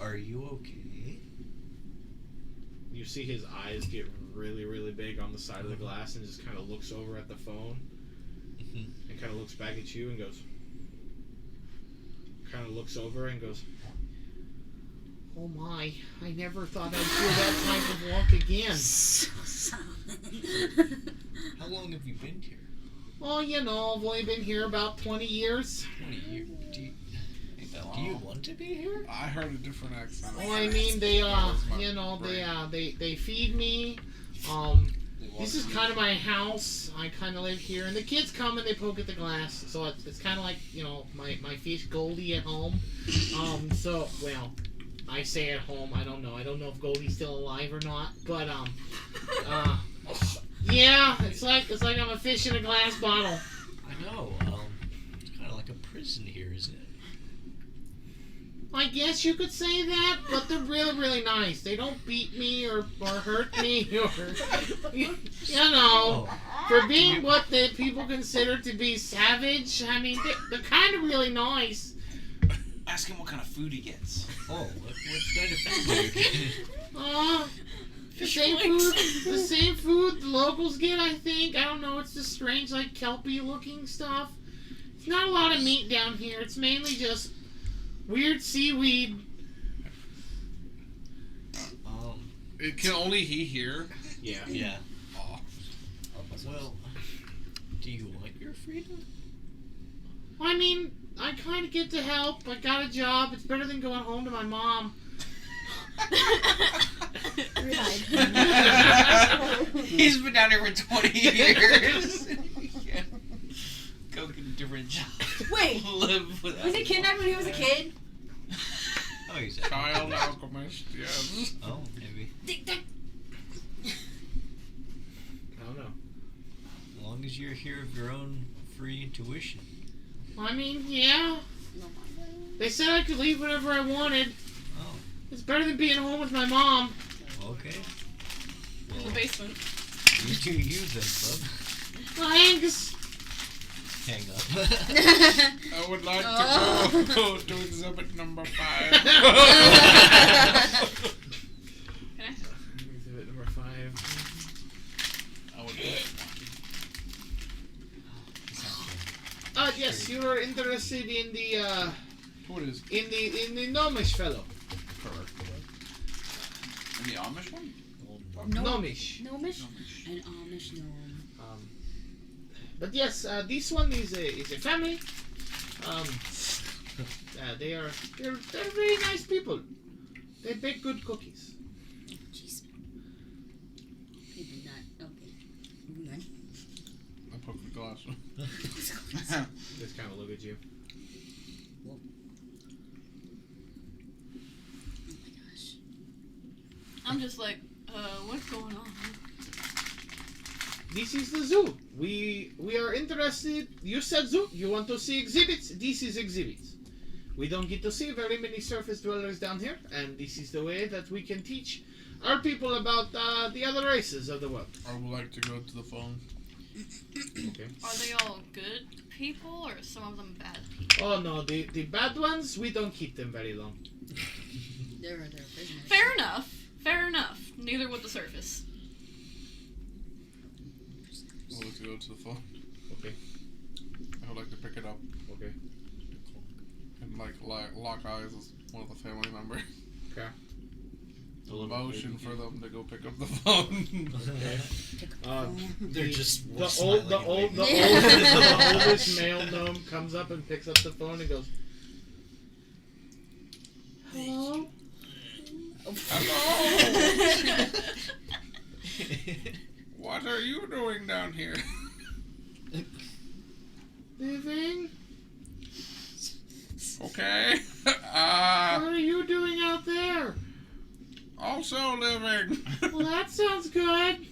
Speaker 8: Are you okay?
Speaker 2: You see his eyes get really, really big on the side of the glass and just kind of looks over at the phone and kind of looks back at you and goes, kind of looks over and goes, oh my, I never thought I'd feel that type of walk again.
Speaker 8: How long have you been here?
Speaker 2: Oh, you know, I've only been here about 20 years.
Speaker 8: 20 years.
Speaker 7: Ain't that
Speaker 8: Do you
Speaker 7: long.
Speaker 8: want to be here?
Speaker 3: I heard a different accent.
Speaker 2: Oh, I mean, they, you know, they feed me. This is kind of my house. I kind of live here, and the kids come and they poke at the glass, so it's kind of like, you know, my fish Goldie at home. So, well, I say at home. I don't know if Goldie's still alive or not, but yeah, it's like I'm a fish in a glass bottle.
Speaker 8: I know. It's kind of like a prison here, isn't it?
Speaker 2: I guess you could say that, but they're really, really nice. They don't beat me or hurt me or, you know, for being what the people consider to be savage. I mean, they're kind of really nice.
Speaker 7: Ask him what kind of food he gets.
Speaker 8: Oh, what kind of food do you get?
Speaker 2: The same food the locals get, I think. I don't know, it's just strange, like, kelpie looking stuff. It's not a lot of meat down here. It's mainly just weird seaweed.
Speaker 3: Can only he hear?
Speaker 2: Yeah.
Speaker 8: Yeah.
Speaker 3: Oh.
Speaker 8: Well, do you want your freedom?
Speaker 2: I mean, I kind of get to help. I got a job. It's better than going home to my mom.
Speaker 7: He's been down here for 20 years. Go get a different job.
Speaker 6: Wait,
Speaker 7: Live without
Speaker 6: was he kidnapped when he was a kid?
Speaker 8: Oh, he's a
Speaker 3: Child alchemist, yes.
Speaker 8: Oh, maybe.
Speaker 2: I don't know.
Speaker 8: As long as you're here of your own free intuition.
Speaker 2: I mean, yeah. They said I could leave whenever I wanted.
Speaker 8: Oh,
Speaker 2: It's better than being home with my mom.
Speaker 8: okay.
Speaker 1: In the basement.
Speaker 8: You do you then,
Speaker 2: Thanks.
Speaker 8: bub. Hang up.
Speaker 3: I would like to go to exhibit number 5.
Speaker 1: Can I?
Speaker 2: Exhibit number 5.
Speaker 3: I would like
Speaker 2: Yes, you are interested in the
Speaker 3: What is?
Speaker 2: in the gnomish fellow.
Speaker 7: And the Amish one?
Speaker 2: Gnomish.
Speaker 6: Gnomish? An Amish gnome.
Speaker 2: But yes, this one is a family. They're very nice people. They bake good cookies.
Speaker 6: Jeez. Maybe not. Okay. Moving on.
Speaker 3: I poked the glass.
Speaker 2: Just kind of look at you.
Speaker 6: Oh my gosh.
Speaker 1: I'm just like, what's going on?
Speaker 2: This is the zoo. We are interested. You said zoo. You want to see exhibits. This is exhibits. We don't get to see very many surface dwellers down here, and this is the way that we can teach our people about the other races of the world.
Speaker 3: I would like to go to the phone.
Speaker 2: Okay.
Speaker 1: Are they all good people or some of them bad people?
Speaker 2: Oh no, the bad ones, we don't keep them very long.
Speaker 6: They're prisoners.
Speaker 1: Fair enough. Fair enough. Neither would the surface.
Speaker 3: I would like to go to the phone.
Speaker 2: Okay.
Speaker 3: I would like to pick it up
Speaker 2: Okay.
Speaker 3: and lock eyes with one of the family members.
Speaker 2: Okay.
Speaker 3: Motion for them to go pick up the phone.
Speaker 8: They're just
Speaker 2: the
Speaker 8: smiling away.
Speaker 2: oldest male gnome comes up and picks up the phone and goes, "Hello."
Speaker 3: What are you doing down here?
Speaker 2: Living.
Speaker 3: Okay.
Speaker 2: What are you doing out there?
Speaker 3: Also living.
Speaker 2: Well, that sounds good.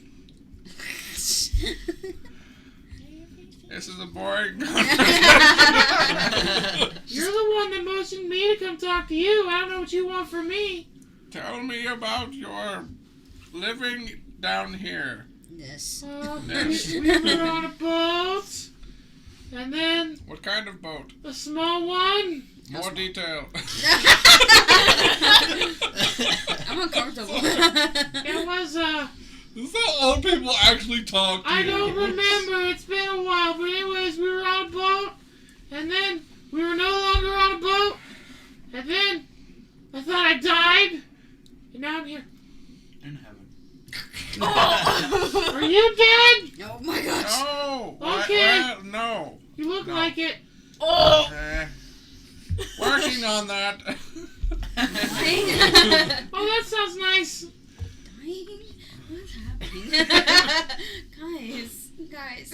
Speaker 3: This is a boring
Speaker 2: You're the one that motioned me to come talk to you. I don't know what you want from me.
Speaker 3: Tell me about your living down here.
Speaker 6: Yes.
Speaker 2: We were on a boat, and then
Speaker 3: What kind of boat?
Speaker 2: a small one.
Speaker 3: More detail.
Speaker 6: I'm uncomfortable.
Speaker 2: It was,
Speaker 3: Is that all people actually talk to?
Speaker 2: I don't remember. It's been a while. But anyways, we were on a boat. And then we were no longer on a boat. And then I thought I died. And now I'm here.
Speaker 7: In heaven.
Speaker 6: Oh.
Speaker 2: Are you dead?
Speaker 6: Oh my gosh.
Speaker 3: No.
Speaker 2: Okay.
Speaker 3: No.
Speaker 2: You look
Speaker 3: No.
Speaker 2: like it.
Speaker 6: Oh.
Speaker 3: Working on that.
Speaker 6: Dying?
Speaker 2: Oh, that sounds nice.
Speaker 6: Dying? What's happening? Guys.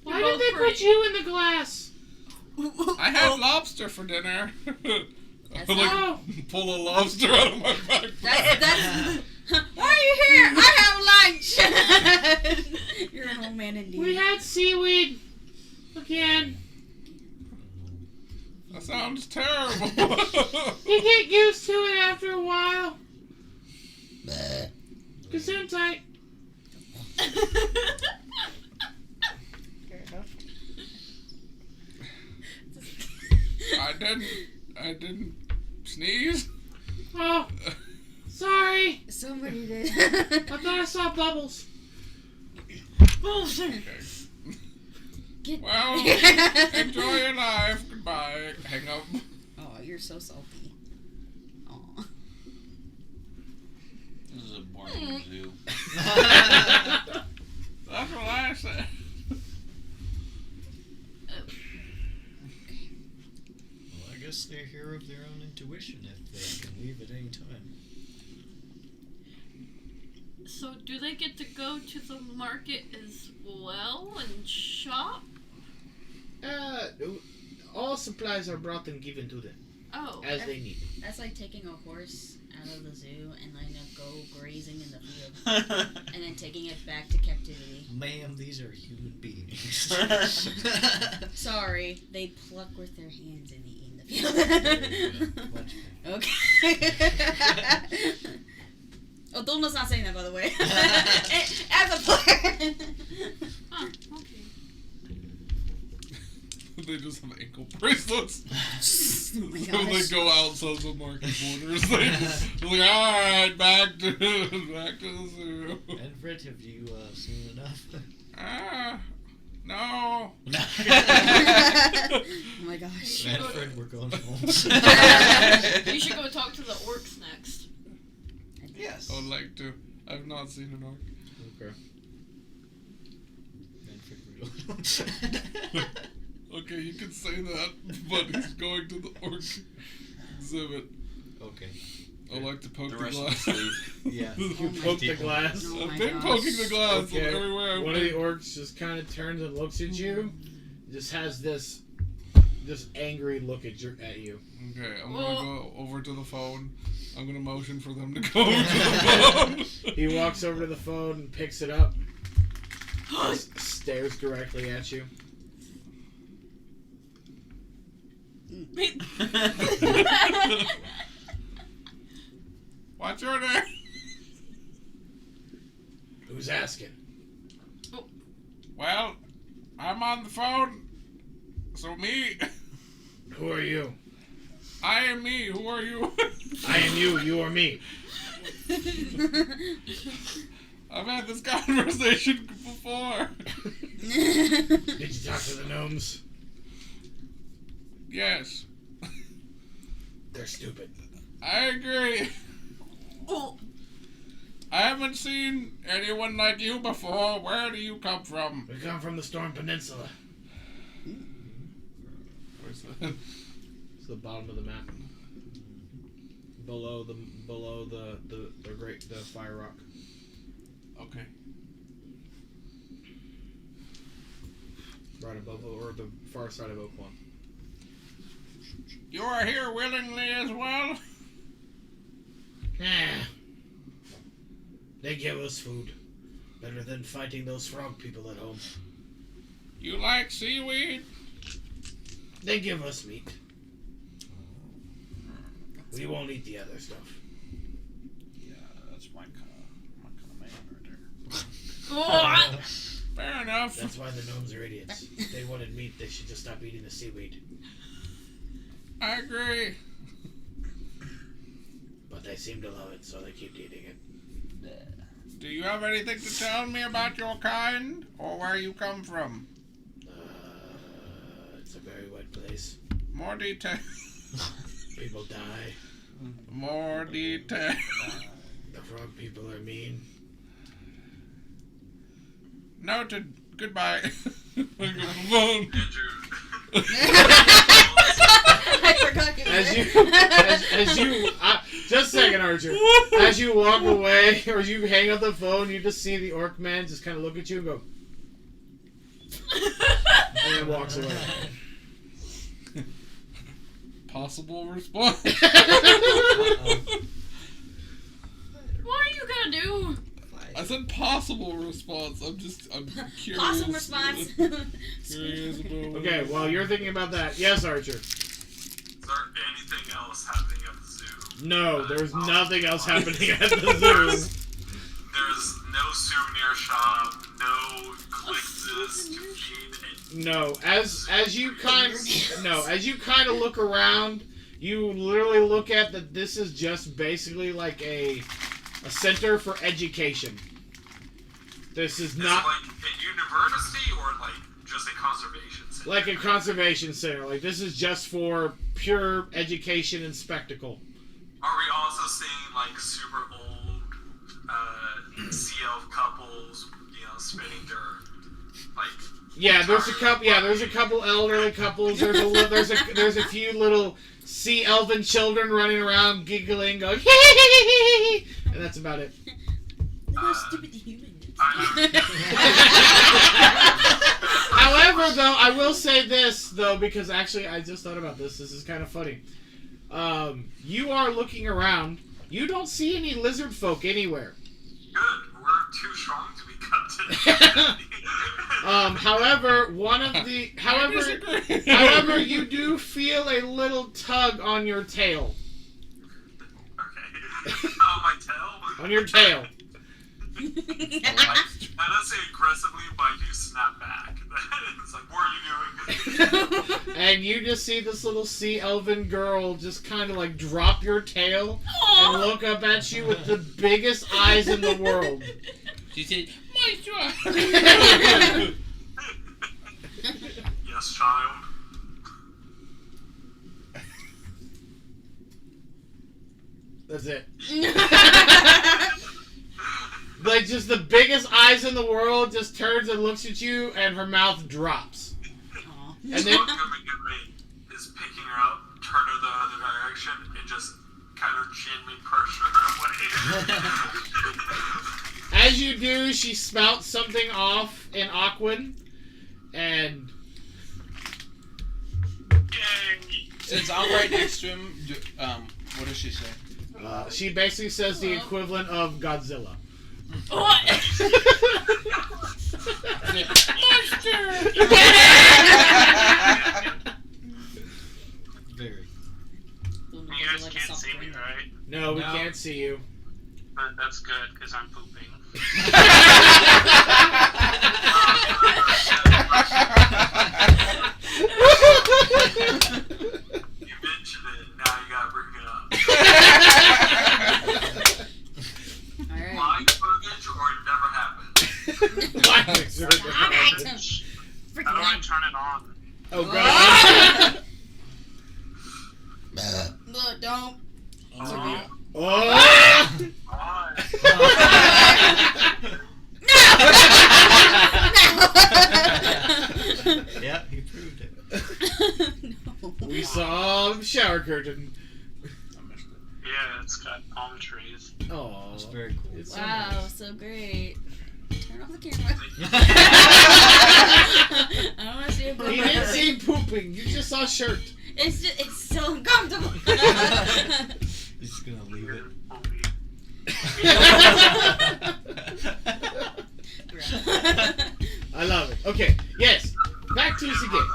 Speaker 2: Why did they put you in the glass?
Speaker 3: I had lobster for dinner.
Speaker 6: That's
Speaker 3: Like,
Speaker 2: Oh,
Speaker 3: pull a lobster out of my backpack.
Speaker 6: That's why are you here? I have lunch. You're an old man indeed.
Speaker 2: we had seaweed. Again.
Speaker 3: That sounds terrible.
Speaker 2: You get used to it after a while. Gesundheit.
Speaker 3: I didn't sneeze.
Speaker 2: Oh, sorry.
Speaker 6: Somebody did.
Speaker 2: I thought I saw bubbles.
Speaker 6: Bullshit.
Speaker 3: Okay.
Speaker 6: Get
Speaker 3: Well, enjoy your life. Goodbye. Hang up.
Speaker 6: Oh, you're so salty. Aw.
Speaker 7: This is a boring zoo.
Speaker 3: That's what I said.
Speaker 8: Well, I guess they're here of their own intuition if they can leave at any time.
Speaker 1: So do they get to go to the market as well and shop?
Speaker 2: All supplies are brought and given to them
Speaker 1: Oh.
Speaker 2: as they need.
Speaker 6: That's like taking a horse out of the zoo and letting it go grazing in the field, and then taking it back to captivity.
Speaker 8: Ma'am, these are human beings.
Speaker 6: Sorry, they pluck with their hands and eat in the
Speaker 8: There you
Speaker 6: field.
Speaker 8: go. Much better.
Speaker 6: Okay. Oh, Donna's not saying that, by the way. As a player.
Speaker 1: Oh, okay.
Speaker 3: They just have ankle bracelets.
Speaker 6: Oh my
Speaker 3: So they
Speaker 6: gosh.
Speaker 3: go outside the market borders. They're like, alright, back to the zoo.
Speaker 8: Manfred, have you seen enough?
Speaker 3: No.
Speaker 6: Oh my gosh.
Speaker 8: Manfred, we're going home.
Speaker 1: You should go talk to the orcs next.
Speaker 7: Yes.
Speaker 3: I would like to. I've not seen an orc.
Speaker 2: Okay.
Speaker 8: Manfred, we're going home.
Speaker 3: Okay, you can say that, but he's going to the orc exhibit.
Speaker 8: Okay.
Speaker 3: I like to poke
Speaker 7: The
Speaker 3: the
Speaker 7: rest of
Speaker 3: glass.
Speaker 7: us leave.
Speaker 8: Yeah.
Speaker 2: You
Speaker 6: Oh my
Speaker 2: poke the
Speaker 8: God.
Speaker 2: glass.
Speaker 6: Oh my
Speaker 3: I've been
Speaker 6: gosh.
Speaker 3: poking the glass
Speaker 2: Okay.
Speaker 3: everywhere.
Speaker 2: One of the orcs just kind of turns and looks at you. Just has this angry look at you.
Speaker 3: Okay, I'm
Speaker 1: Well-
Speaker 3: gonna go over to the phone. I'm gonna motion for them to go over to the phone.
Speaker 2: He walks over to the phone and picks it up. Just stares directly at you.
Speaker 3: What's your name?
Speaker 2: Who's asking?
Speaker 3: Well, I'm on the phone. So me.
Speaker 2: Who are you?
Speaker 3: I am me. Who are you?
Speaker 2: I am you. You are me.
Speaker 3: I've had this conversation before.
Speaker 2: Did you talk to the gnomes?
Speaker 3: Yes,
Speaker 2: They're stupid.
Speaker 3: I agree.
Speaker 1: Oh,
Speaker 3: I haven't seen anyone like you before. Where do you come from?
Speaker 2: We come from the Storm Peninsula.
Speaker 3: Where's that?
Speaker 2: It's the bottom of the map. Below the fire rock.
Speaker 3: Okay.
Speaker 2: Right above or the far side of Oaklawn.
Speaker 3: You are here willingly as well?
Speaker 2: They give us food. Better than fighting those frog people at home.
Speaker 3: You like seaweed?
Speaker 2: They give us meat. We won't eat the other stuff.
Speaker 7: Yeah, that's my kind of man right there.
Speaker 1: oh,
Speaker 3: Fair enough.
Speaker 2: That's why the gnomes are idiots. If they wanted meat, they should just stop eating the seaweed.
Speaker 3: I agree.
Speaker 2: they seem to love it, so they keep eating it.
Speaker 3: Do you have anything to tell me about your kind, or where you come from?
Speaker 2: It's a very wet place.
Speaker 3: More detail.
Speaker 2: People die.
Speaker 3: More detail.
Speaker 2: The frog people are mean.
Speaker 3: Noted. Goodbye.
Speaker 5: Andrew.
Speaker 6: I forgot you.
Speaker 2: As you, just a second, Archer. As you walk away, or you hang up the phone, you just see the orc man just kind of look at you and go, and then walks away.
Speaker 3: Possible response.
Speaker 1: What are you gonna do?
Speaker 3: I said possible response. I'm curious.
Speaker 6: Awesome response.
Speaker 3: Curious about
Speaker 2: Okay, while you're thinking about that, yes, Archer.
Speaker 5: Is there anything else happening at the zoo?
Speaker 2: No, there's nothing else happening at the zoo.
Speaker 5: There's no souvenir shop, no glimpses to feed.
Speaker 2: No, as you kind of look around, you literally look at that. This is just basically like a center for education. This is not
Speaker 5: like a university or like just a conservation center.
Speaker 2: like a conservation center. Like this is just for pure education and spectacle.
Speaker 5: Are we also seeing like super old sea elf couples, spinning their like?
Speaker 2: Yeah, there's a couple. Yeah, there's a couple elderly couples. There's a few little sea elven children running around, giggling, going, and that's about it.
Speaker 6: Little stupid human.
Speaker 2: However, though, I will say this though, because actually I just thought about this. This is kind of funny. You are looking around. You don't see any lizard folk anywhere.
Speaker 5: Good. We're too strong to be cut today.
Speaker 2: However, you do feel a little tug on your tail.
Speaker 5: Okay. On my tail?
Speaker 2: On your tail.
Speaker 5: I don't say aggressively, but I do snap back. It's like, what are you doing?
Speaker 2: And you just see this little sea elven girl just kind of like drop your tail and look up at you with the biggest eyes in the world.
Speaker 7: She said,
Speaker 5: Yes, child.
Speaker 2: That's it. Like, just the biggest eyes in the world just turns and looks at you, and her mouth drops.
Speaker 6: Aww.
Speaker 2: And then,
Speaker 5: Is picking her up, turn her the other direction, and just kind of gently push her away.
Speaker 2: as you do, she spouts something off in Aquan, and
Speaker 5: Yay!
Speaker 7: since I'm right next to him, what does she say?
Speaker 2: she basically says the equivalent of Godzilla.
Speaker 1: What?
Speaker 8: Very.
Speaker 5: You guys can't see me, right?
Speaker 2: No, we can't see you.
Speaker 5: But that's good, because I'm pooping. You mentioned it, now you gotta bring it up.
Speaker 6: Alright.
Speaker 5: Live footage or it never happened? How do I turn it on?
Speaker 2: Oh god.
Speaker 6: Look, don't.
Speaker 2: Oh!
Speaker 8: Yeah, he proved it.
Speaker 6: No.
Speaker 2: We saw a shower curtain.
Speaker 5: Yeah, it's got palm trees.
Speaker 2: Oh,
Speaker 8: That's very cool.
Speaker 2: It's so
Speaker 6: Wow,
Speaker 2: nice.
Speaker 6: so great. Turn off the camera. I don't want to see it.
Speaker 2: He didn't see pooping. You just saw shirt.
Speaker 6: It's so uncomfortable.
Speaker 8: He's just gonna leave it.
Speaker 2: I love it. Okay, yes. Back to us again.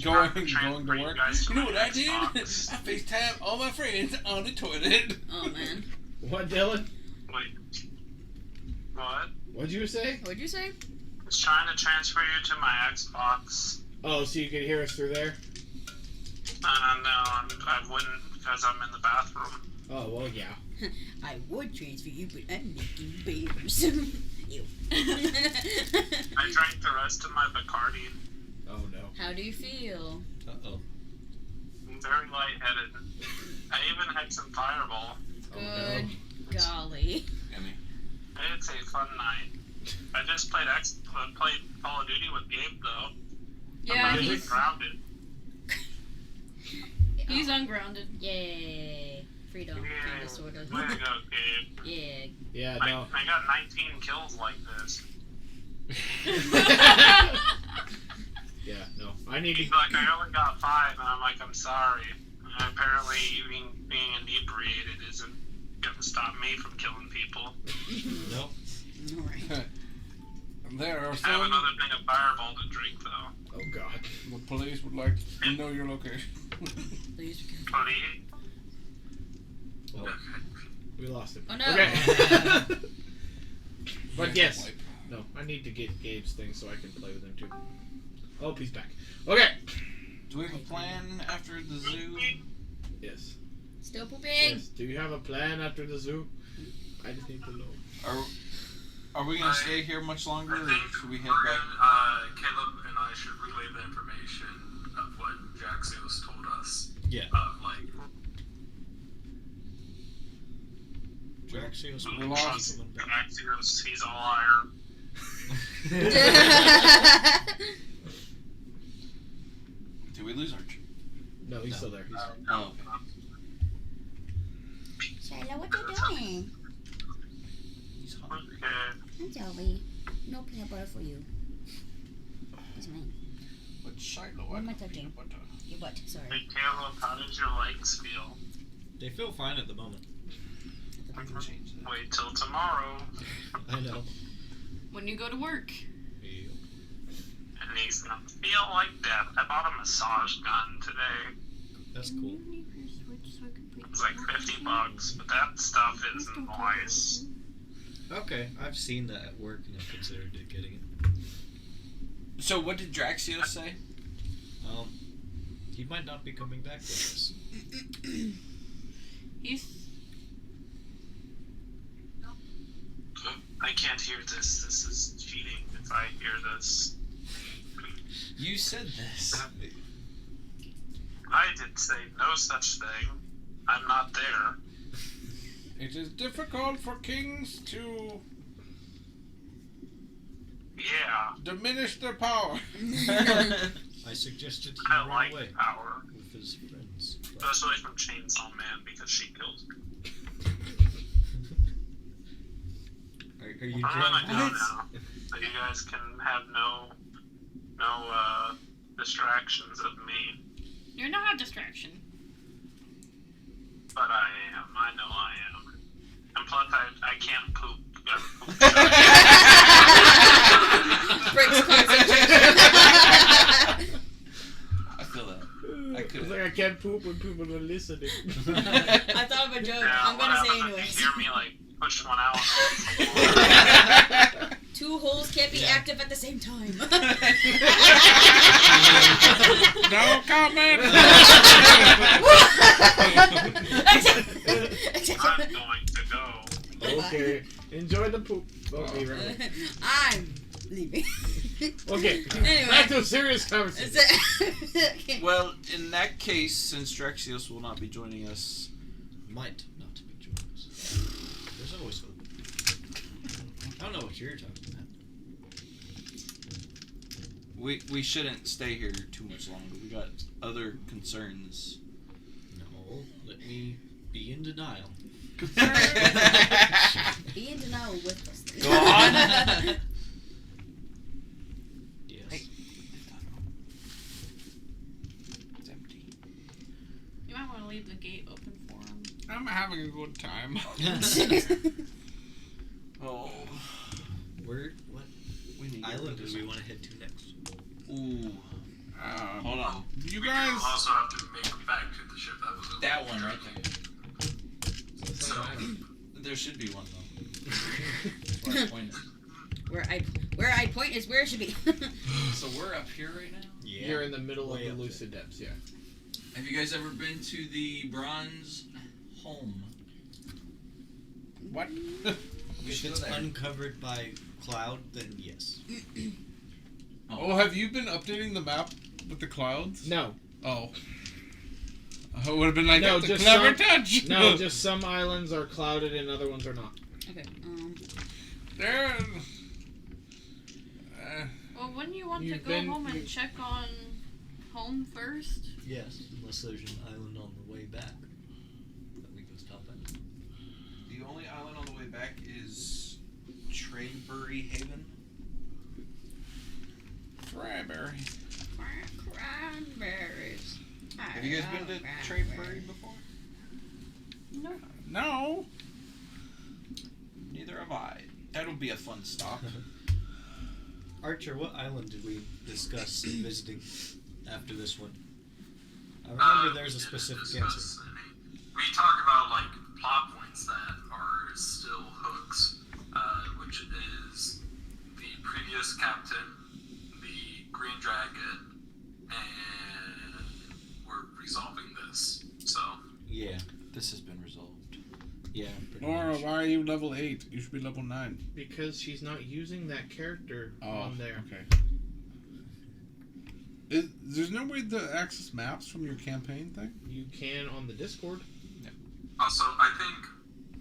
Speaker 3: going to work. You know what I did? I FaceTime all my friends on the toilet.
Speaker 6: Oh man.
Speaker 2: What, Dylan?
Speaker 5: Wait. What?
Speaker 2: What'd you say?
Speaker 6: What'd you say?
Speaker 5: I was trying to transfer you to my Xbox.
Speaker 2: Oh, so you could hear us through there?
Speaker 5: No, I wouldn't because I'm in the bathroom.
Speaker 2: Oh, well, yeah.
Speaker 6: I would transfer you, but I'm making beers. Ew.
Speaker 5: I drank the rest of my Bacardi.
Speaker 2: Oh, no.
Speaker 6: How do you feel?
Speaker 4: Uh-oh.
Speaker 5: I'm very lightheaded. I even had some Fireball.
Speaker 6: Good
Speaker 2: Oh,
Speaker 6: golly.
Speaker 7: Yummy.
Speaker 5: It's a fun night. I just played Call of Duty with Gabe, though.
Speaker 1: Yeah,
Speaker 5: I'm
Speaker 1: he's
Speaker 5: grounded.
Speaker 1: ungrounded.
Speaker 6: Yay. Freedom,
Speaker 5: Yeah.
Speaker 6: kinda, sorta.
Speaker 5: Way to go, Gabe.
Speaker 6: Yeah.
Speaker 2: Yeah,
Speaker 5: I
Speaker 2: no.
Speaker 5: got 19 kills like this.
Speaker 2: Yeah, no. I need
Speaker 5: He's
Speaker 2: to...
Speaker 5: like, I only got 5, and I'm like, I'm sorry. And apparently, being inebriated isn't gonna stop me from killing people.
Speaker 4: Nope.
Speaker 6: Alright.
Speaker 3: There are
Speaker 5: I have
Speaker 3: some.
Speaker 5: another thing of Fireball to drink, though.
Speaker 2: Oh, God.
Speaker 3: The police would like to know your location.
Speaker 6: Please be careful.
Speaker 5: Funny.
Speaker 2: Oh, we lost him.
Speaker 6: Oh, no.
Speaker 2: Okay. But
Speaker 3: Yeah,
Speaker 2: yes.
Speaker 3: wipe.
Speaker 2: No, I need to get Gabe's thing so I can play with him, too. Oh, he's back. Okay.
Speaker 7: Do we have a plan after the zoo?
Speaker 2: Yes.
Speaker 6: Still pooping?
Speaker 2: Yes. Do you have a plan after the zoo? I just need to know.
Speaker 7: Are we gonna stay here much longer,
Speaker 5: I
Speaker 7: or
Speaker 5: think
Speaker 7: should we head
Speaker 5: we're
Speaker 7: back?
Speaker 5: gonna, Caleb and I should relay the information of what Draxios told us.
Speaker 4: Yeah.
Speaker 5: Like,
Speaker 4: Draxios
Speaker 3: We
Speaker 4: will
Speaker 3: lost.
Speaker 4: be coming back.
Speaker 5: Draxios, he's a liar.
Speaker 7: Did we lose Archer?
Speaker 2: No, he's
Speaker 4: No.
Speaker 2: still there. He's...
Speaker 7: Oh,
Speaker 6: Shiloh, what you doing?
Speaker 7: he's hot.
Speaker 5: Okay.
Speaker 6: I'm Joey. No peanut butter for you. It's mine.
Speaker 7: What Shiloh?
Speaker 6: What am I touching? Your butt, sorry.
Speaker 5: Hey, Caleb, how does your legs feel?
Speaker 4: They feel fine at the moment.
Speaker 7: I can change that.
Speaker 5: Wait till tomorrow.
Speaker 4: I know.
Speaker 1: When you go to work.
Speaker 5: And he's gonna feel like death. I bought a massage gun today.
Speaker 4: That's cool.
Speaker 5: It's like $50, but that stuff is nice.
Speaker 4: Okay, I've seen that at work and I've considered getting it.
Speaker 7: So what did Draxios say?
Speaker 4: He might not be coming back with us.
Speaker 1: He's
Speaker 5: I can't hear this. This is cheating if I hear this.
Speaker 7: You said this.
Speaker 5: I did say no such thing. I'm not there.
Speaker 3: It is difficult for kings to
Speaker 5: Yeah,
Speaker 3: diminish their power.
Speaker 4: I suggested he
Speaker 5: I
Speaker 4: run
Speaker 5: like
Speaker 4: away
Speaker 5: power.
Speaker 4: with his friends. but-
Speaker 5: Especially from Chainsaw Man because she kills me.
Speaker 4: Are you
Speaker 5: I'm gonna
Speaker 4: joking?
Speaker 5: go now. So you guys can have no distractions of me.
Speaker 1: you're not a distraction.
Speaker 5: But I am. I know I am. And plus, I can't poop.
Speaker 6: Breaks concentration.
Speaker 7: I feel that. I
Speaker 2: It's
Speaker 7: could.
Speaker 2: like I can't poop when people are listening.
Speaker 6: I thought of a joke.
Speaker 5: Yeah,
Speaker 6: I'm gonna say
Speaker 5: what
Speaker 6: anyways.
Speaker 5: happens if you hear me like push one out?
Speaker 6: 2 holes can't be active at the same time.
Speaker 3: No comment.
Speaker 5: I'm going to go.
Speaker 2: Okay. Enjoy the poop. Okay, right.
Speaker 6: I'm leaving.
Speaker 2: Okay.
Speaker 6: Anyway.
Speaker 2: Back to a serious conversation.
Speaker 7: Well, in that case, since Draxios will not be joining us,
Speaker 4: Might not be joining us. There's always hope. I don't know what you're talking about.
Speaker 7: we shouldn't stay here too much longer. We got other concerns.
Speaker 4: No, let me be in denial.
Speaker 6: Be in denial with us.
Speaker 7: Go on.
Speaker 4: Yes.
Speaker 7: Hey. It's empty.
Speaker 1: You might want to leave the gate open for him.
Speaker 3: I'm having a good time.
Speaker 7: Oh,
Speaker 4: Where? What
Speaker 7: we need
Speaker 4: island do we want to head to next?
Speaker 7: Ooh, hold on.
Speaker 3: You
Speaker 5: We
Speaker 3: guys.
Speaker 5: also have to make it back to the ship that was
Speaker 7: That one right there.
Speaker 5: So,
Speaker 7: There should be one though. Where I pointed.
Speaker 6: Where I point is where it should be.
Speaker 7: So we're up here right now.
Speaker 4: Yeah.
Speaker 2: You're in the middle of
Speaker 4: Way
Speaker 2: the
Speaker 4: up
Speaker 2: lucid depths, yeah.
Speaker 7: Have you guys ever been to the Bronze Home?
Speaker 3: What?
Speaker 8: If it's uncovered by cloud, then yes.
Speaker 3: Oh, have you been updating the map with the clouds?
Speaker 2: No.
Speaker 3: Oh. It would have been like,
Speaker 2: No,
Speaker 3: that's a
Speaker 2: just
Speaker 3: clever
Speaker 2: some-
Speaker 3: touch.
Speaker 2: No, just some islands are clouded and other ones are not.
Speaker 6: Okay.
Speaker 3: There.
Speaker 1: Well, wouldn't you want to
Speaker 2: You've
Speaker 1: go
Speaker 2: been-
Speaker 1: home and check on home first?
Speaker 8: Yes, unless there's an island on the way back that we can stop at.
Speaker 7: The only island on the way back is Tradebury Haven.
Speaker 3: Cranberry.
Speaker 6: Cranberries.
Speaker 7: Have you guys been to Tradebury before?
Speaker 1: No.
Speaker 3: No.
Speaker 7: Neither have I. That'll be a fun stop.
Speaker 8: Archer, what island did we discuss visiting after this one? I remember there's a specific answer.
Speaker 5: We talk about like plot points that are still hooks, which is the previous captain, the Green Dragon, and we're resolving this. So
Speaker 8: Yeah,
Speaker 7: This has been resolved.
Speaker 8: yeah, pretty
Speaker 3: Nora,
Speaker 8: much.
Speaker 3: why are you level 8? You should be level 9.
Speaker 2: Because she's not using that character on there.
Speaker 3: Okay. There's no way to access maps from your campaign thing?
Speaker 2: You can on the Discord.
Speaker 5: also, I think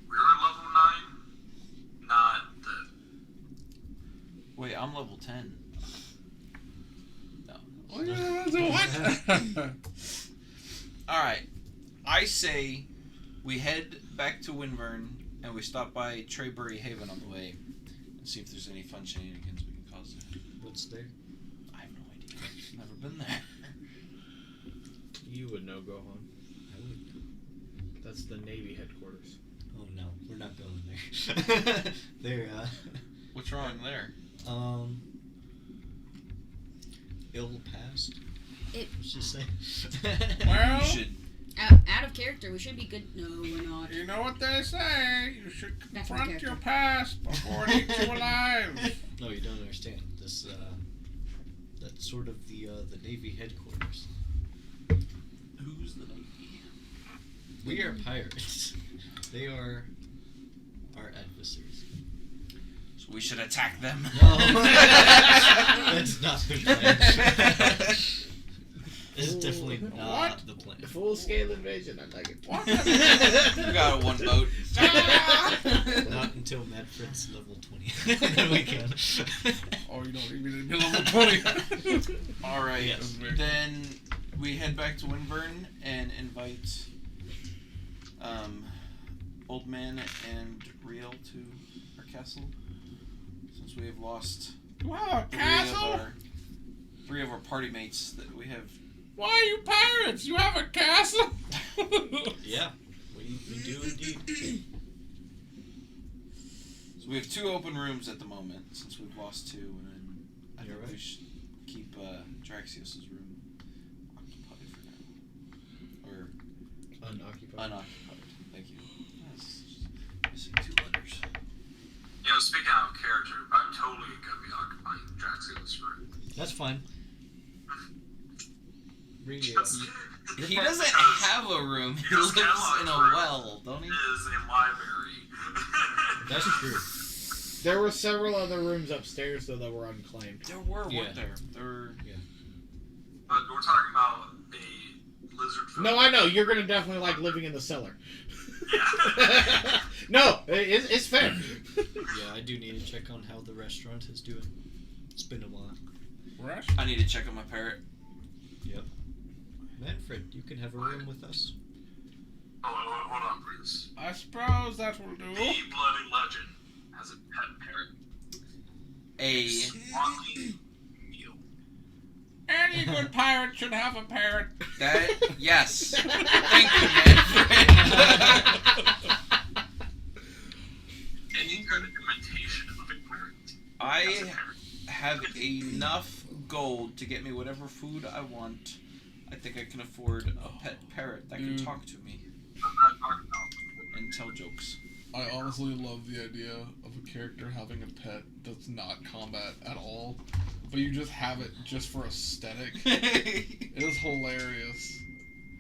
Speaker 5: we're level 9, not the.
Speaker 7: Wait, I'm level 10. No.
Speaker 3: What?
Speaker 7: Alright. I say we head back to Winburn and we stop by Tradebury Haven on the way and see if there's any fun shenanigans we can cause there.
Speaker 8: What's there?
Speaker 7: I have no idea. I've never been there.
Speaker 2: You would know, Gohan.
Speaker 8: I would.
Speaker 2: That's the Navy headquarters.
Speaker 8: Oh no, we're not going there. They're
Speaker 7: What's wrong there?
Speaker 8: ill past. Let's just say.
Speaker 3: Well,
Speaker 7: You should.
Speaker 6: Out of character, we should be good. No, we're not.
Speaker 3: you know what they say. You should
Speaker 6: That's my
Speaker 3: confront
Speaker 6: character.
Speaker 3: your past before it eats you alive.
Speaker 8: No, you don't understand. This that's sort of the Navy headquarters.
Speaker 7: Who's the Navy?
Speaker 8: We are pirates. They are our adversaries.
Speaker 7: So we should attack them.
Speaker 8: No, that's not the plan. It's definitely not the plan.
Speaker 2: Full scale invasion, I like it.
Speaker 3: What?
Speaker 7: We got a one boat.
Speaker 8: Not until Manfred's level 20. Then we can.
Speaker 3: Oh, you don't even be level 20.
Speaker 7: Alright,
Speaker 8: Yes.
Speaker 7: then we head back to Winburn and invite Old Man and Riel to our castle. Since we have lost
Speaker 3: Wow,
Speaker 7: three
Speaker 3: castle?
Speaker 7: three of our party mates that we have.
Speaker 3: Why are you pirates? You have a castle?
Speaker 8: Yeah, we do indeed.
Speaker 7: So we have 2 open rooms at the moment since we've lost 2, and I
Speaker 8: You're
Speaker 7: think we
Speaker 8: right.
Speaker 7: should keep Draxios' room occupied for now. Or
Speaker 2: Unoccupied.
Speaker 7: unoccupied. Thank you. That's missing 2 letters.
Speaker 5: You know, speaking out of character, I'm totally gonna be occupying Draxios' room.
Speaker 8: That's fine.
Speaker 7: He doesn't have a room. He
Speaker 5: because
Speaker 7: lives in a
Speaker 5: Kellogg's
Speaker 7: well, don't he?
Speaker 5: Is a library.
Speaker 8: That's true.
Speaker 2: There were several other rooms upstairs, though, that were unclaimed.
Speaker 7: There were,
Speaker 8: Yeah.
Speaker 7: weren't there? There were.
Speaker 5: But we're talking about a lizard folk.
Speaker 2: No, I know. You're going to definitely like living in the cellar.
Speaker 5: Yeah.
Speaker 2: No, it's fair.
Speaker 8: Yeah, I do need to check on how the restaurant is doing. It's been a while.
Speaker 3: Rush?
Speaker 7: I need to check on my parrot.
Speaker 8: Yep. Manfred, you can have a room with us.
Speaker 5: Oh, hold on, please.
Speaker 3: I suppose that will do.
Speaker 5: The Bloody Legend has a pet parrot.
Speaker 7: A.
Speaker 5: Squawky Meal.
Speaker 3: Any good pirate should have a parrot.
Speaker 7: That. Yes. Thank you, Manfred.
Speaker 5: Any good imitation of a parrot.
Speaker 7: I
Speaker 5: has a parrot.
Speaker 7: have enough gold to get me whatever food I want. I think I can afford a pet parrot that can talk to me
Speaker 5: I'm not talking about.
Speaker 7: and tell jokes.
Speaker 3: I honestly love the idea of a character having a pet that's not combat at all, but you just have it just for aesthetic. It is hilarious.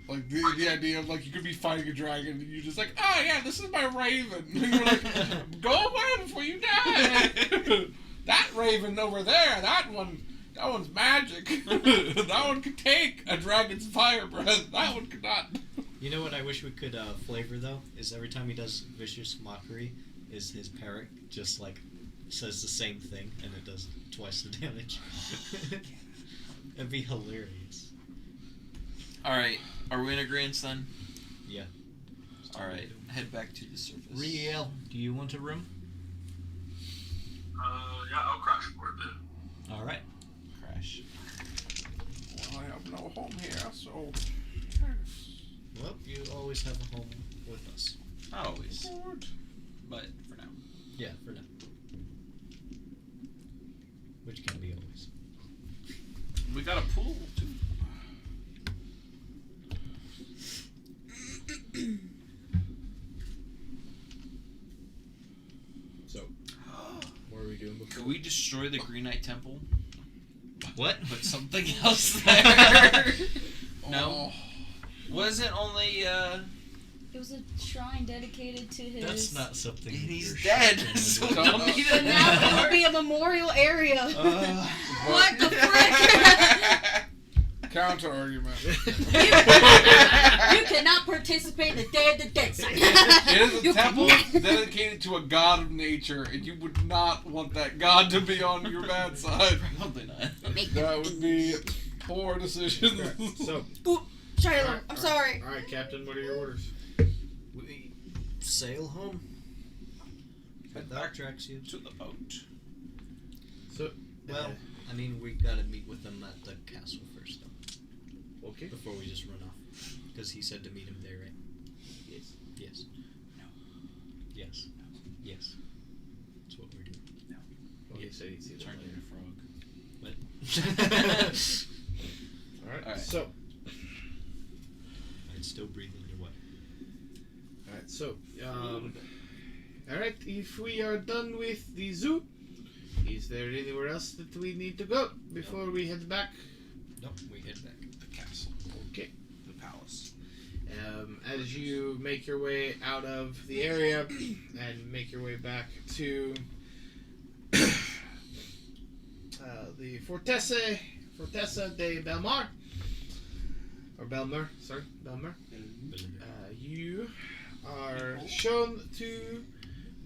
Speaker 3: Like the idea of like you could be fighting a dragon and you're just like, oh yeah, this is my raven. And you're like, go away before you die. That raven over there, that one's magic. That one could take a dragon's fire breath. That one could not.
Speaker 8: You know what I wish we could flavor though? Is every time he does vicious mockery, is his parrot just like says the same thing and it does twice the damage. It'd be hilarious.
Speaker 7: Alright, are we in agreement then?
Speaker 8: Yeah.
Speaker 7: Alright, head back to the surface.
Speaker 8: Riel, do you want a room?
Speaker 5: Yeah, I'll crash for a bit.
Speaker 8: Alright.
Speaker 7: Crash.
Speaker 3: Well, I have no home here, so.
Speaker 8: Well, you always have a home with us.
Speaker 7: Not always. But for now.
Speaker 8: Yeah, for now. Which can be always.
Speaker 7: We got a pool too.
Speaker 2: So, what are we doing before?
Speaker 7: Could we destroy the Green Knight Temple?
Speaker 8: What?
Speaker 7: Put something else there?
Speaker 3: Oh.
Speaker 7: No? Wasn't only,
Speaker 6: It was a shrine dedicated to his.
Speaker 8: That's not something.
Speaker 7: and he's
Speaker 8: you're
Speaker 7: dead,
Speaker 8: shocking
Speaker 7: so
Speaker 8: with.
Speaker 7: we don't need
Speaker 6: But
Speaker 7: it
Speaker 6: now it
Speaker 7: anymore.
Speaker 6: will be a memorial area.
Speaker 7: What
Speaker 6: the frick?
Speaker 3: Counter argument.
Speaker 6: You cannot participate in the Day of the Dead sign.
Speaker 3: It is a
Speaker 6: You
Speaker 3: temple
Speaker 6: cannot.
Speaker 3: dedicated to a god of nature, and you would not want that god to be on your bad side.
Speaker 7: Probably not.
Speaker 6: Make
Speaker 3: That would be poor decision.
Speaker 2: Okay, so,
Speaker 6: Ooh, Shiloh,
Speaker 2: Alright,
Speaker 6: I'm sorry.
Speaker 2: alright, Captain, what are your orders?
Speaker 8: We sail home.
Speaker 7: Head
Speaker 8: Without
Speaker 7: back
Speaker 8: Draxios.
Speaker 7: to the boat.
Speaker 2: So,
Speaker 8: Well, I mean, we gotta meet with them at the castle first, though,
Speaker 2: okay.
Speaker 8: before we just run off. Because he said to meet him there, right?
Speaker 2: Yes.
Speaker 8: Yes.
Speaker 7: No.
Speaker 8: Yes. Yes. That's what we're doing.
Speaker 2: Well, he said he'd see
Speaker 7: Turn
Speaker 2: them
Speaker 7: into a frog.
Speaker 8: What?
Speaker 2: Alright,
Speaker 7: Alright.
Speaker 2: so,
Speaker 8: I'd still breathe underwater.
Speaker 2: alright, so, alright, if we are done with the zoo, is there anywhere else that we need to go before we head back?
Speaker 8: Nope, we head back.
Speaker 7: The castle.
Speaker 2: Okay.
Speaker 7: The palace.
Speaker 2: As you make your way out of the area and make your way back to the Fortessa de Belmar, or Belmer, sorry, Belmer, you are shown to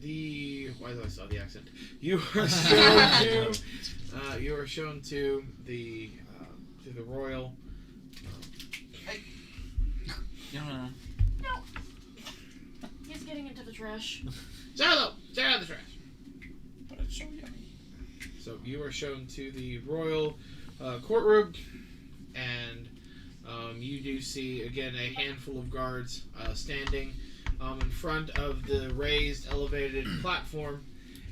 Speaker 2: the. Why do I saw the accent? You are shown to. You are shown to the royal.
Speaker 7: No.
Speaker 1: He's getting into the trash.
Speaker 2: Shiloh, stay out of the trash.
Speaker 7: But it's so yummy.
Speaker 2: So you are shown to the royal courtroom, and you do see again a handful of guards standing in front of the raised, elevated platform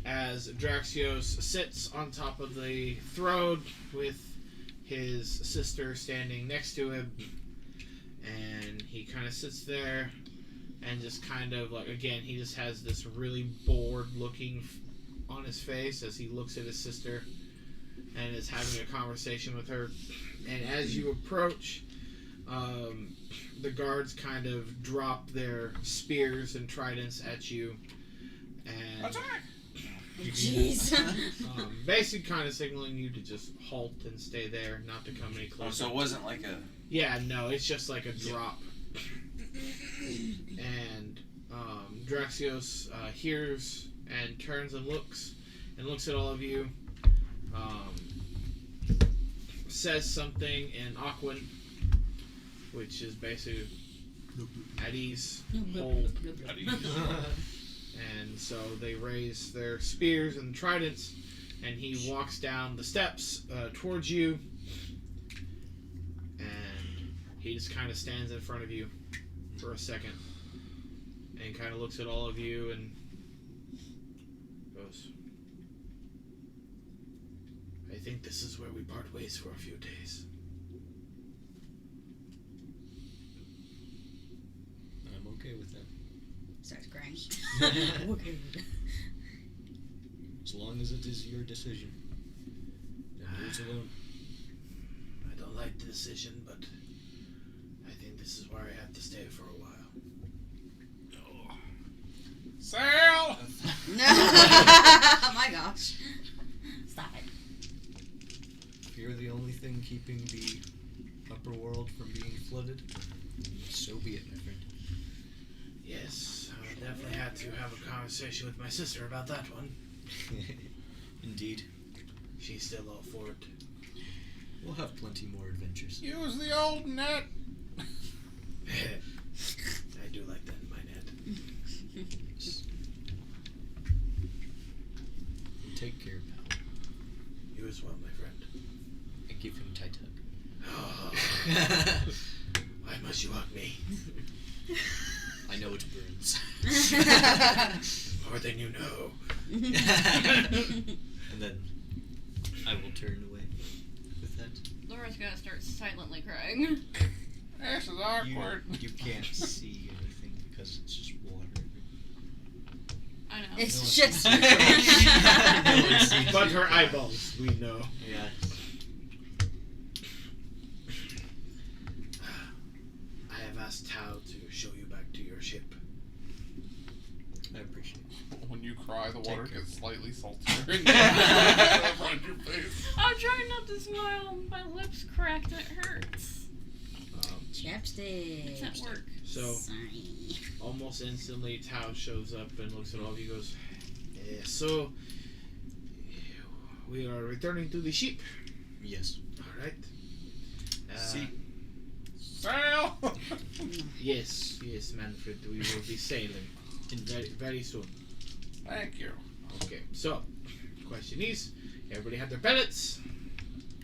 Speaker 2: as Draxios sits on top of the throne with his sister standing next to him, and he kind of sits there and just kind of like, again, he just has this really bored looking on his face as he looks at his sister and is having a conversation with her. And as you approach, the guards kind of drop their spears and tridents at you, and
Speaker 6: Jeez.
Speaker 2: basically kind of signaling you to just halt and stay there, not to come any
Speaker 7: Oh,
Speaker 2: closer.
Speaker 7: so it wasn't like a.
Speaker 2: Yeah, no, it's just like a drop. And Draxios hears and turns and looks at all of you. Says something in Aquan, which is basically at ease, hold. And so they raise their spears and tridents, and he walks down the steps towards you, and he just kind of stands in front of you for a second and kind of looks at all of you and goes, I think this is where we part ways for a few days.
Speaker 8: I'm okay with that.
Speaker 6: Starts crying.
Speaker 8: Okay. As long as it is your decision. Yours alone.
Speaker 2: I don't like the decision, but I think this This is where I have to stay for a while.
Speaker 3: Sail!
Speaker 6: Oh my gosh. Stop it.
Speaker 8: If you're the only thing keeping the upper world from being flooded, so be it, my friend.
Speaker 2: Yes, I definitely had to have a conversation with my sister about that one.
Speaker 8: Indeed.
Speaker 2: She's still all for it.
Speaker 8: We'll have plenty more adventures.
Speaker 3: Use the old net.
Speaker 2: I do like that in my net.
Speaker 8: Take care, pal.
Speaker 2: You as well, my friend.
Speaker 8: I give him a tight hug.
Speaker 2: Why must you hug me?
Speaker 8: I know it burns.
Speaker 2: More than you know.
Speaker 8: And then I will turn away with that.
Speaker 1: Laura's gonna start silently crying.
Speaker 3: This is awkward.
Speaker 8: You can't see anything because it's just water.
Speaker 1: I know.
Speaker 6: It's
Speaker 8: No,
Speaker 6: just.
Speaker 2: But her eyeballs, we know.
Speaker 8: Yeah.
Speaker 2: I have asked Tao to show you back to your ship.
Speaker 8: I appreciate it.
Speaker 3: When you cry, the water
Speaker 8: Take care.
Speaker 3: gets slightly saltier. Around your face.
Speaker 1: I'm trying not to smile. My lips cracked and it hurts.
Speaker 6: Chapstick.
Speaker 1: It's at work.
Speaker 2: So,
Speaker 6: Sorry.
Speaker 2: almost instantly, Tao shows up and looks at all of you and goes, so, we are returning to the ship.
Speaker 8: Yes.
Speaker 2: Alright.
Speaker 7: See.
Speaker 3: Sail!
Speaker 2: Yes, Manfred, we will be sailing very, very soon.
Speaker 3: Thank you.
Speaker 2: Okay, so, question is, everybody have their pellets?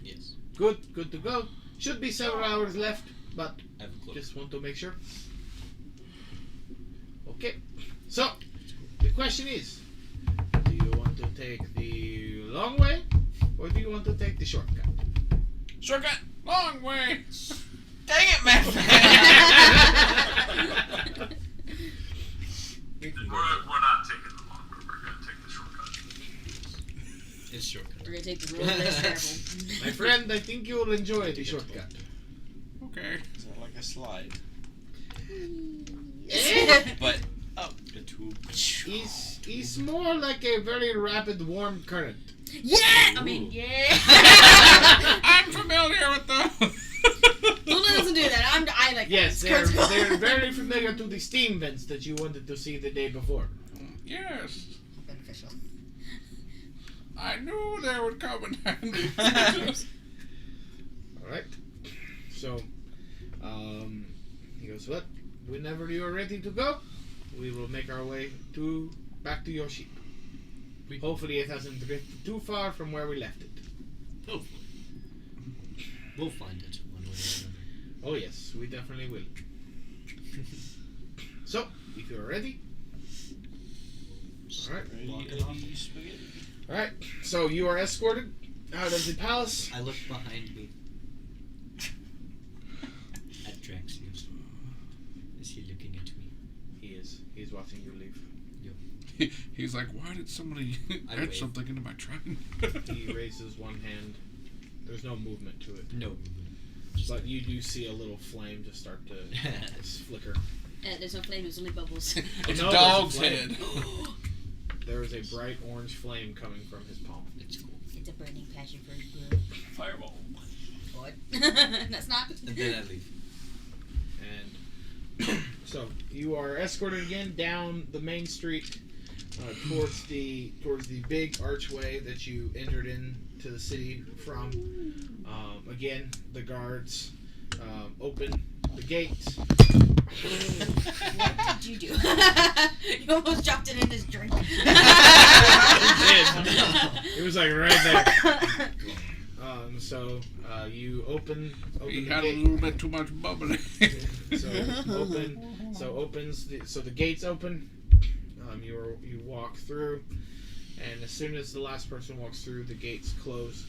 Speaker 8: Yes.
Speaker 2: Good to go. Should be several hours left, but
Speaker 8: I have a cloak.
Speaker 2: just want to make sure. Okay, so, the question is, do you want to take the long way, or do you want to take the shortcut?
Speaker 7: Shortcut!
Speaker 3: Long way!
Speaker 7: Dang it, man!
Speaker 5: We're not taking the long road. We're going to take the shortcut.
Speaker 8: It's shortcut.
Speaker 6: We're gonna take the road less traveled.
Speaker 2: My friend, I think you will enjoy the shortcut.
Speaker 3: Okay.
Speaker 7: Is that like a slide?
Speaker 2: Eh?
Speaker 7: But
Speaker 8: A tube.
Speaker 2: It's more like a very rapid warm current.
Speaker 6: Yeah! I mean, yeah!
Speaker 3: I'm familiar with those.
Speaker 6: Luna doesn't do that. I like
Speaker 2: Yes,
Speaker 6: that.
Speaker 2: they're very familiar to the steam vents that you wanted to see the day before.
Speaker 3: Yes.
Speaker 6: beneficial.
Speaker 3: I knew they would come in handy.
Speaker 2: Alright. So, he goes, what? Whenever you are ready to go, we will make our way back to your ship. Hopefully it hasn't drifted too far from where we left it.
Speaker 8: Hopefully. We'll find it one way or another.
Speaker 2: Oh yes, we definitely will. So, if you're ready. Alright.
Speaker 8: Lock it off.
Speaker 2: Alright, so you are escorted out of the palace.
Speaker 8: I look behind me at Draxios. Is he looking at me?
Speaker 2: He is. He's watching you leave.
Speaker 3: He's like, why did somebody
Speaker 8: I
Speaker 3: add
Speaker 8: wave.
Speaker 3: something into my trident?
Speaker 2: He raises one hand. There's no movement to it.
Speaker 8: No.
Speaker 2: But you do see a little flame just start to flicker.
Speaker 6: There's no flame, there's only bubbles.
Speaker 3: It's
Speaker 2: No,
Speaker 3: a
Speaker 2: there's a
Speaker 3: dog's
Speaker 2: flame.
Speaker 3: head.
Speaker 2: There is a bright orange flame coming from his palm.
Speaker 8: It's cool.
Speaker 6: It's a burning passion for his blood.
Speaker 7: Fireball.
Speaker 6: What? That's not.
Speaker 8: And then I leave.
Speaker 2: And so you are escorted again down the main street towards the big archway that you entered into the city from. Again, the guards open the gate.
Speaker 6: What did you do? You almost dropped it in his drink.
Speaker 2: It was like right there. So you open
Speaker 3: He
Speaker 2: the
Speaker 3: had a
Speaker 2: gate.
Speaker 3: little bit too much bubbly.
Speaker 2: So the gates open. You walk through, and as soon as the last person walks through, the gates close.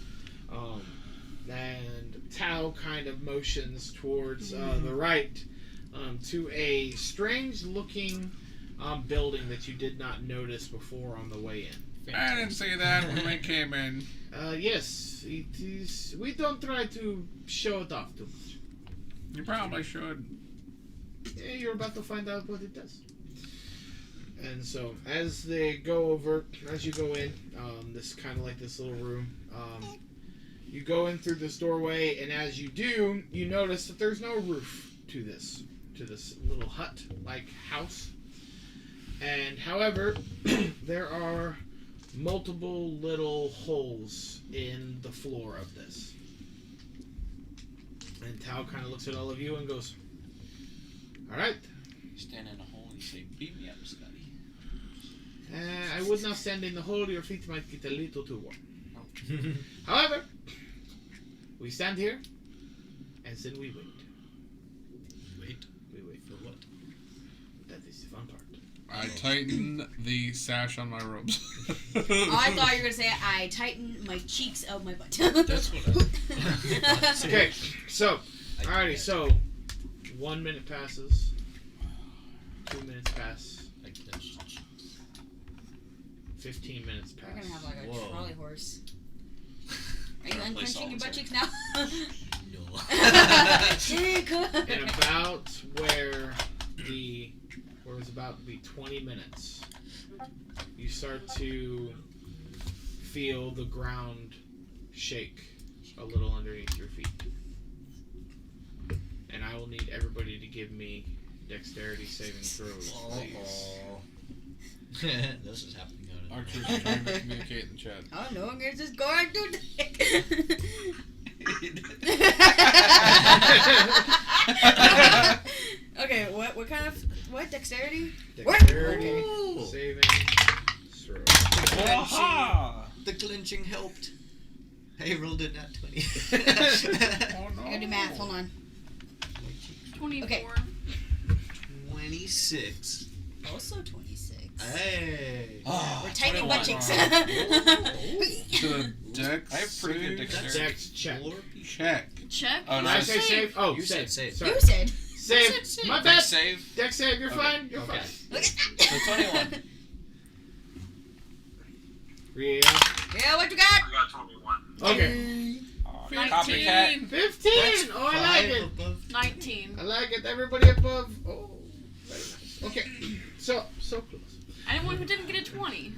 Speaker 2: And Tao kind of motions towards the right to a strange-looking building that you did not notice before on the way in.
Speaker 3: I didn't say that when we came in.
Speaker 2: Yes, it is. We don't try to show it off too much.
Speaker 3: You probably should.
Speaker 2: you're about to find out what it does. And so, as you go in, this kind of like this little room, you go in through this doorway, and as you do, you notice that there's no roof to this little hut-like house. And however, there are multiple little holes in the floor of this. And Tao kind of looks at all of you and goes, "All right."
Speaker 7: You stand in a hole and you say, "Beat me up, Scotty."
Speaker 2: I would not stand in the hole. Your feet might get a little too warm. However, we stand here, and then we wait.
Speaker 8: Wait.
Speaker 2: We wait.
Speaker 8: For what?
Speaker 2: That is the fun part.
Speaker 3: I tighten the sash on my robes.
Speaker 6: I thought you were gonna say I tighten my cheeks out my butt.
Speaker 8: That's what I.
Speaker 2: Okay, so, alrighty, so 1 minute passes, 2 minutes pass, 15 minutes pass.
Speaker 6: We're gonna have like a
Speaker 8: Whoa.
Speaker 6: trolley horse. Are you
Speaker 7: Gotta play
Speaker 6: unclenching your butt
Speaker 7: solitaire.
Speaker 6: cheeks now?
Speaker 8: No.
Speaker 2: And about where it's about to be 20 minutes, you start to feel the ground shake a little underneath your feet. And I will need everybody to give me dexterity saving throws, please.
Speaker 8: This is happening out of
Speaker 3: Archer's trying to communicate in chat.
Speaker 6: Oh no, I'm gonna just go right through Okay, what kind of dexterity?
Speaker 2: Dexterity
Speaker 8: Ooh.
Speaker 2: saving throw.
Speaker 7: Aha!
Speaker 8: The clinching helped. I rolled it at 20.
Speaker 3: Oh no.
Speaker 6: I gotta do math. Hold on.
Speaker 1: 24.
Speaker 6: Okay.
Speaker 8: 26.
Speaker 6: Also 26.
Speaker 8: Hey.
Speaker 7: Oh,
Speaker 6: We're tightening
Speaker 7: 21.
Speaker 6: butt cheeks.
Speaker 3: To the dex.
Speaker 7: I have pretty good
Speaker 3: save
Speaker 7: dexterity.
Speaker 2: Dex check.
Speaker 3: check.
Speaker 1: Check.
Speaker 7: Oh,
Speaker 2: Did
Speaker 7: no,
Speaker 2: I
Speaker 7: it's
Speaker 2: say save? Oh,
Speaker 8: You
Speaker 2: save.
Speaker 8: said save.
Speaker 2: Sorry.
Speaker 6: You said.
Speaker 2: Save.
Speaker 1: said save.
Speaker 2: My bad.
Speaker 7: Dex save.
Speaker 2: Dex save. You're
Speaker 7: Okay.
Speaker 2: fine. You're
Speaker 8: Okay.
Speaker 2: fine.
Speaker 6: Look at
Speaker 7: So 21.
Speaker 2: Real.
Speaker 6: Yeah, what you got?
Speaker 5: I got 21.
Speaker 2: Okay.
Speaker 7: Oh,
Speaker 1: 19.
Speaker 7: copycat.
Speaker 2: 15. Oh, I like it.
Speaker 8: Above.
Speaker 1: 19.
Speaker 2: I like it. Everybody above. Oh, very nice. Okay. So close.
Speaker 1: Anyone who didn't get a 20.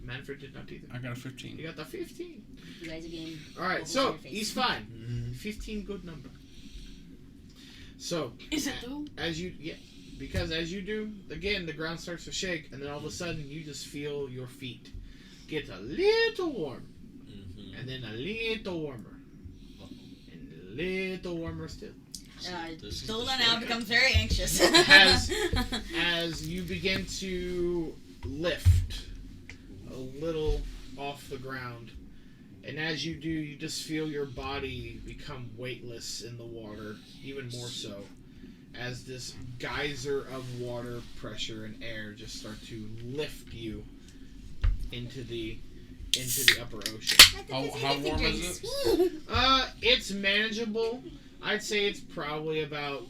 Speaker 2: Manfred did not either.
Speaker 3: I got a
Speaker 2: He
Speaker 3: 15.
Speaker 2: got the 15.
Speaker 6: You guys again.
Speaker 2: All right.
Speaker 6: Bubbles
Speaker 2: So
Speaker 6: in your face.
Speaker 2: he's fine.
Speaker 8: Mhm.
Speaker 2: 15, good number. So
Speaker 1: Is it though?
Speaker 2: because as you do, again, the ground starts to shake, and then all of a sudden, you just feel your feet get a little warm,
Speaker 8: Mhm.
Speaker 2: and then a little warmer, and a little warmer still.
Speaker 8: This is
Speaker 6: Dola
Speaker 8: the
Speaker 6: now
Speaker 8: short
Speaker 6: becomes very anxious.
Speaker 2: As you begin to lift a little off the ground, and as you do, you just feel your body become weightless in the water, even more so, as this geyser of water pressure and air just start to lift you into the upper ocean.
Speaker 3: How warm is it?
Speaker 2: It's manageable. I'd say it's probably about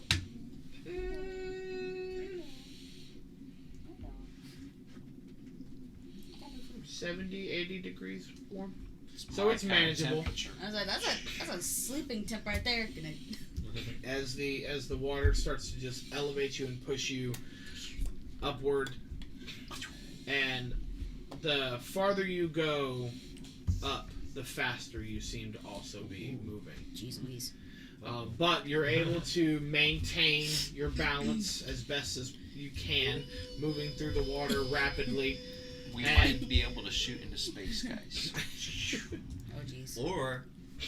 Speaker 2: 70, 80 degrees warm. So it's manageable.
Speaker 6: I was like, that's a sleeping temp right there. Gonna...
Speaker 2: As the water starts to just elevate you and push you upward, and the farther you go up, the faster you seem to also be moving.
Speaker 6: Jeez Louise.
Speaker 2: But you're able to maintain your balance as best as you can, moving through the water rapidly.
Speaker 7: We
Speaker 2: And-
Speaker 7: might be able to shoot into space, guys.
Speaker 6: Oh jeez.
Speaker 8: Or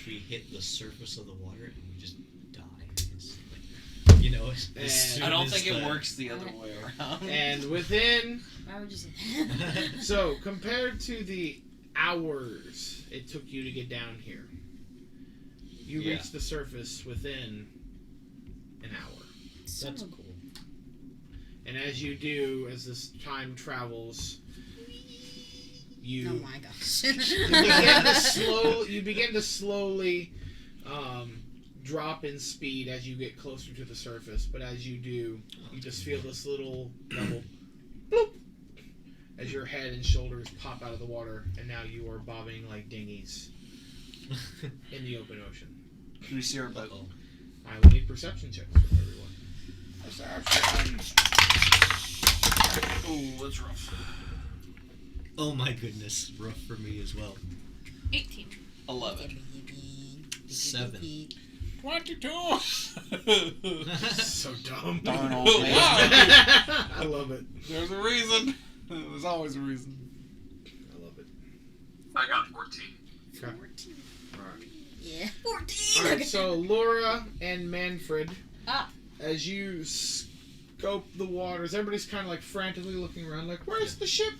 Speaker 8: we hit the surface of the water and we just die. It's like, as soon
Speaker 7: I don't
Speaker 8: as
Speaker 7: think it
Speaker 8: the-
Speaker 7: works the other way around.
Speaker 2: And within,
Speaker 6: Why would you say that?
Speaker 2: so compared to the hours it took you to get down here, you
Speaker 8: Yeah.
Speaker 2: reach the surface within an hour.
Speaker 8: That's cool.
Speaker 2: And as you do, as this time travels, you
Speaker 6: Oh my gosh.
Speaker 2: you begin to slowly drop in speed as you get closer to the surface. But as you do, you just feel this little double bloop as your head and shoulders pop out of the water, and now you are bobbing like dinghies in the open ocean.
Speaker 7: Do we see our boat?
Speaker 8: Uh-oh.
Speaker 2: I will need perception checks from everyone.
Speaker 7: Ooh, that's rough.
Speaker 8: Oh my goodness, rough for me as well.
Speaker 1: 18.
Speaker 7: 11.
Speaker 8: 7.
Speaker 3: 22.
Speaker 2: So dumb.
Speaker 7: Darn old
Speaker 3: Wow.
Speaker 7: man.
Speaker 2: I love it.
Speaker 3: There's a reason. There's always a reason.
Speaker 2: I love it.
Speaker 5: I got 14.
Speaker 2: Okay.
Speaker 6: 14.
Speaker 2: Alright.
Speaker 6: Yeah. 14.
Speaker 2: Alright, so Laura and Manfred,
Speaker 6: Ah.
Speaker 2: as you scope the waters, everybody's kind of like frantically looking around, like, where's the ship?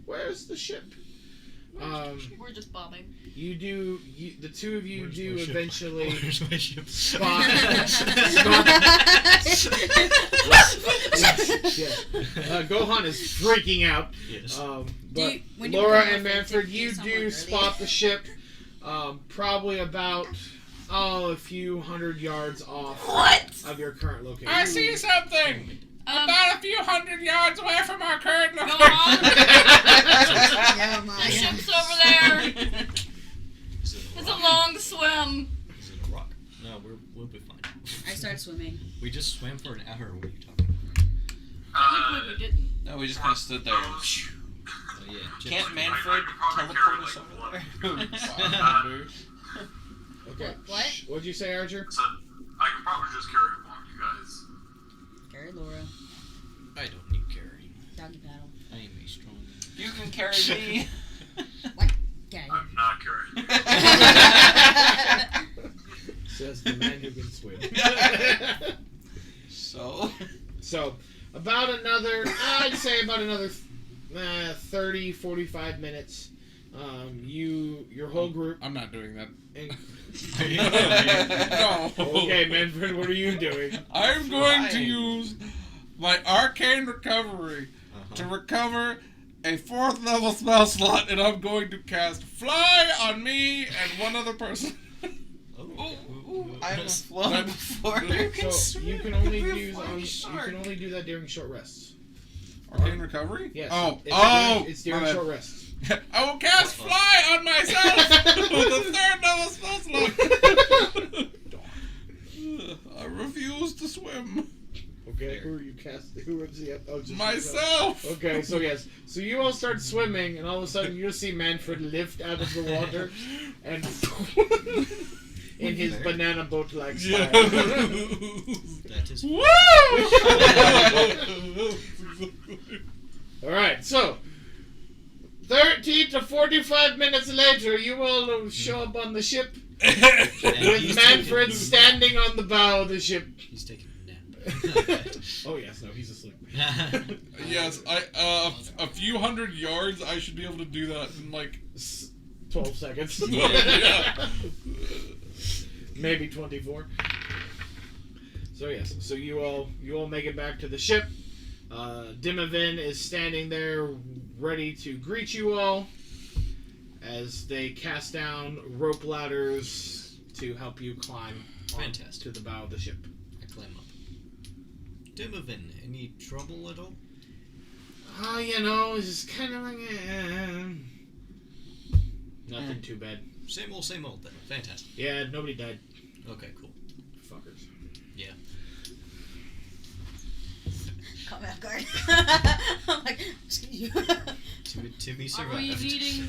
Speaker 2: Where's the ship?
Speaker 1: We're just bombing.
Speaker 2: The two of you
Speaker 8: Where's
Speaker 2: do
Speaker 8: my ship?
Speaker 2: eventually
Speaker 8: Where's my ship?
Speaker 2: spot. Gohan is freaking out.
Speaker 8: Yes.
Speaker 2: But
Speaker 6: when you
Speaker 2: Laura
Speaker 6: become
Speaker 2: and
Speaker 6: offensive,
Speaker 2: Manfred,
Speaker 6: do
Speaker 2: you
Speaker 6: someone
Speaker 2: do
Speaker 6: early.
Speaker 2: spot the ship, probably about a few hundred yards off of your current location.
Speaker 3: I see something. About a few hundred yards away from our current
Speaker 1: Go
Speaker 3: location.
Speaker 1: on.
Speaker 6: Yeah, my
Speaker 1: The ship's over there.
Speaker 8: Is it a
Speaker 1: It's a
Speaker 8: rock?
Speaker 1: long swim.
Speaker 8: Is it a rock? No, we'll be fine.
Speaker 6: I start swimming.
Speaker 8: We just swam for an hour. What are you talking about?
Speaker 1: Technically, we didn't.
Speaker 7: No, we just kind of stood there.
Speaker 8: Oh yeah.
Speaker 7: Can't Manfred teleport us over there?
Speaker 2: Okay.
Speaker 6: What?
Speaker 2: What'd you say, Archer?
Speaker 5: So I can probably just carry along you guys.
Speaker 6: Carry Laura.
Speaker 8: I don't need carrying.
Speaker 6: Doggy paddle.
Speaker 8: I am a strong.
Speaker 7: You can carry me.
Speaker 6: Carry.
Speaker 5: I'm not carrying.
Speaker 2: Says the man who can swim.
Speaker 7: So,
Speaker 2: About another, I'd say about another 30, 45 minutes. Your whole group.
Speaker 3: I'm not doing that.
Speaker 2: No.
Speaker 3: No.
Speaker 2: Okay, Manfred, what are you doing?
Speaker 3: I'm going to
Speaker 7: Flying.
Speaker 3: use my arcane recovery to recover a 4th level spell slot, and I'm going to cast Fly on me and one other person.
Speaker 7: I haven't flown before.
Speaker 2: So you can only do that during short rests.
Speaker 3: Arcane recovery?
Speaker 2: Yes.
Speaker 3: It's
Speaker 2: during
Speaker 3: my bad.
Speaker 2: short rests.
Speaker 3: I will cast Fly on myself with the 3rd level spell slot. I refuse to swim.
Speaker 2: Okay, who are you casting? Who is the? Oh, just
Speaker 3: Myself.
Speaker 2: yourself. Okay, so yes, so you all start swimming, and all of a sudden you see Manfred lift out of the water, and in his banana boat-like style.
Speaker 8: That is.
Speaker 3: Woo!
Speaker 2: All right, so 30 to 45 minutes later, you all show up on the ship with Manfred standing on the bow of the ship.
Speaker 8: He's taking a nap.
Speaker 2: Oh yes, no, he's asleep.
Speaker 3: Yes, a few hundred yards, I should be able to do that in like
Speaker 2: 12 seconds.
Speaker 3: Yeah.
Speaker 2: Maybe 24. So yes, so you all make it back to the ship. Dimavin is standing there ready to greet you all as they cast down rope ladders to help you climb
Speaker 8: Fantastic.
Speaker 2: to the bow of the ship.
Speaker 8: I climb up. Dimavin, any trouble at all?
Speaker 2: Oh, it's just kind of like nothing too bad.
Speaker 8: Same old then. Fantastic.
Speaker 2: Yeah, nobody died.
Speaker 8: Okay, cool.
Speaker 2: Fuckers.
Speaker 8: Yeah.
Speaker 6: Caught me off guard. I'm like, excuse you.
Speaker 8: To be
Speaker 1: Are
Speaker 8: survived.
Speaker 1: we needing?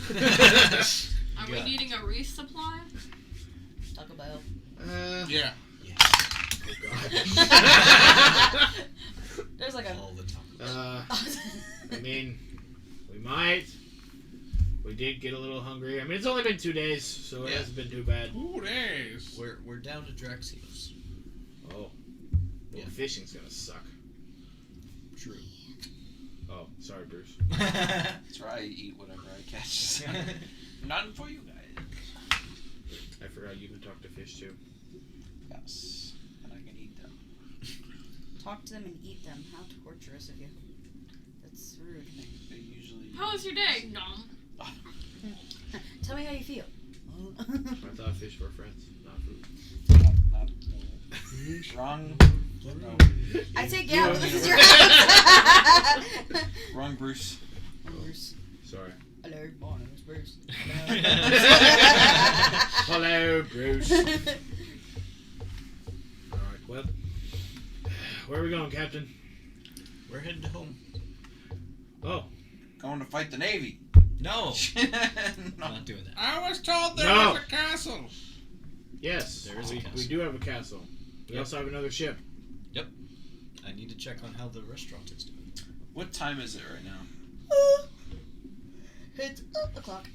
Speaker 1: Are we
Speaker 8: Yeah.
Speaker 1: needing a resupply?
Speaker 6: Talk about.
Speaker 3: Yeah.
Speaker 2: Oh god.
Speaker 6: There's like a.
Speaker 8: All the time.
Speaker 2: I mean, we might. We did get a little hungry. I mean, it's only been 2 days, so it
Speaker 8: Yeah.
Speaker 2: hasn't been too bad.
Speaker 3: 2 days.
Speaker 8: We're down to Draxios.
Speaker 2: Oh. Well,
Speaker 8: Yeah.
Speaker 2: fishing's gonna suck.
Speaker 8: True.
Speaker 2: Oh, sorry, Bruce.
Speaker 7: That's right, I eat whatever I catch. Not for you guys.
Speaker 2: I forgot you can talk to fish too.
Speaker 7: Yes, and I can eat them.
Speaker 6: Talk to them and eat them. How torturous of you. That's rude.
Speaker 7: They usually.
Speaker 1: How was your day? Nom.
Speaker 6: Tell me how you feel.
Speaker 2: I thought fish were friends, not food.
Speaker 7: Not wrong. No.
Speaker 6: I take yeah, but this is your house.
Speaker 7: Wrong, Bruce.
Speaker 6: Bruce.
Speaker 2: Sorry.
Speaker 6: Hello, my name is Bruce.
Speaker 2: Hello, Bruce. Alright, well, Where are we going, Captain?
Speaker 8: We're heading home.
Speaker 2: Oh.
Speaker 7: Going to fight the Navy.
Speaker 8: No.
Speaker 7: No.
Speaker 8: Not doing that.
Speaker 3: I was told there
Speaker 2: No.
Speaker 3: was a castle.
Speaker 2: Yes,
Speaker 8: There is a castle.
Speaker 2: we do have a castle. We
Speaker 8: Yep.
Speaker 2: also have another ship.
Speaker 8: I need to check on how the restaurant is doing.
Speaker 7: What time is it right now?
Speaker 6: It's o'clock.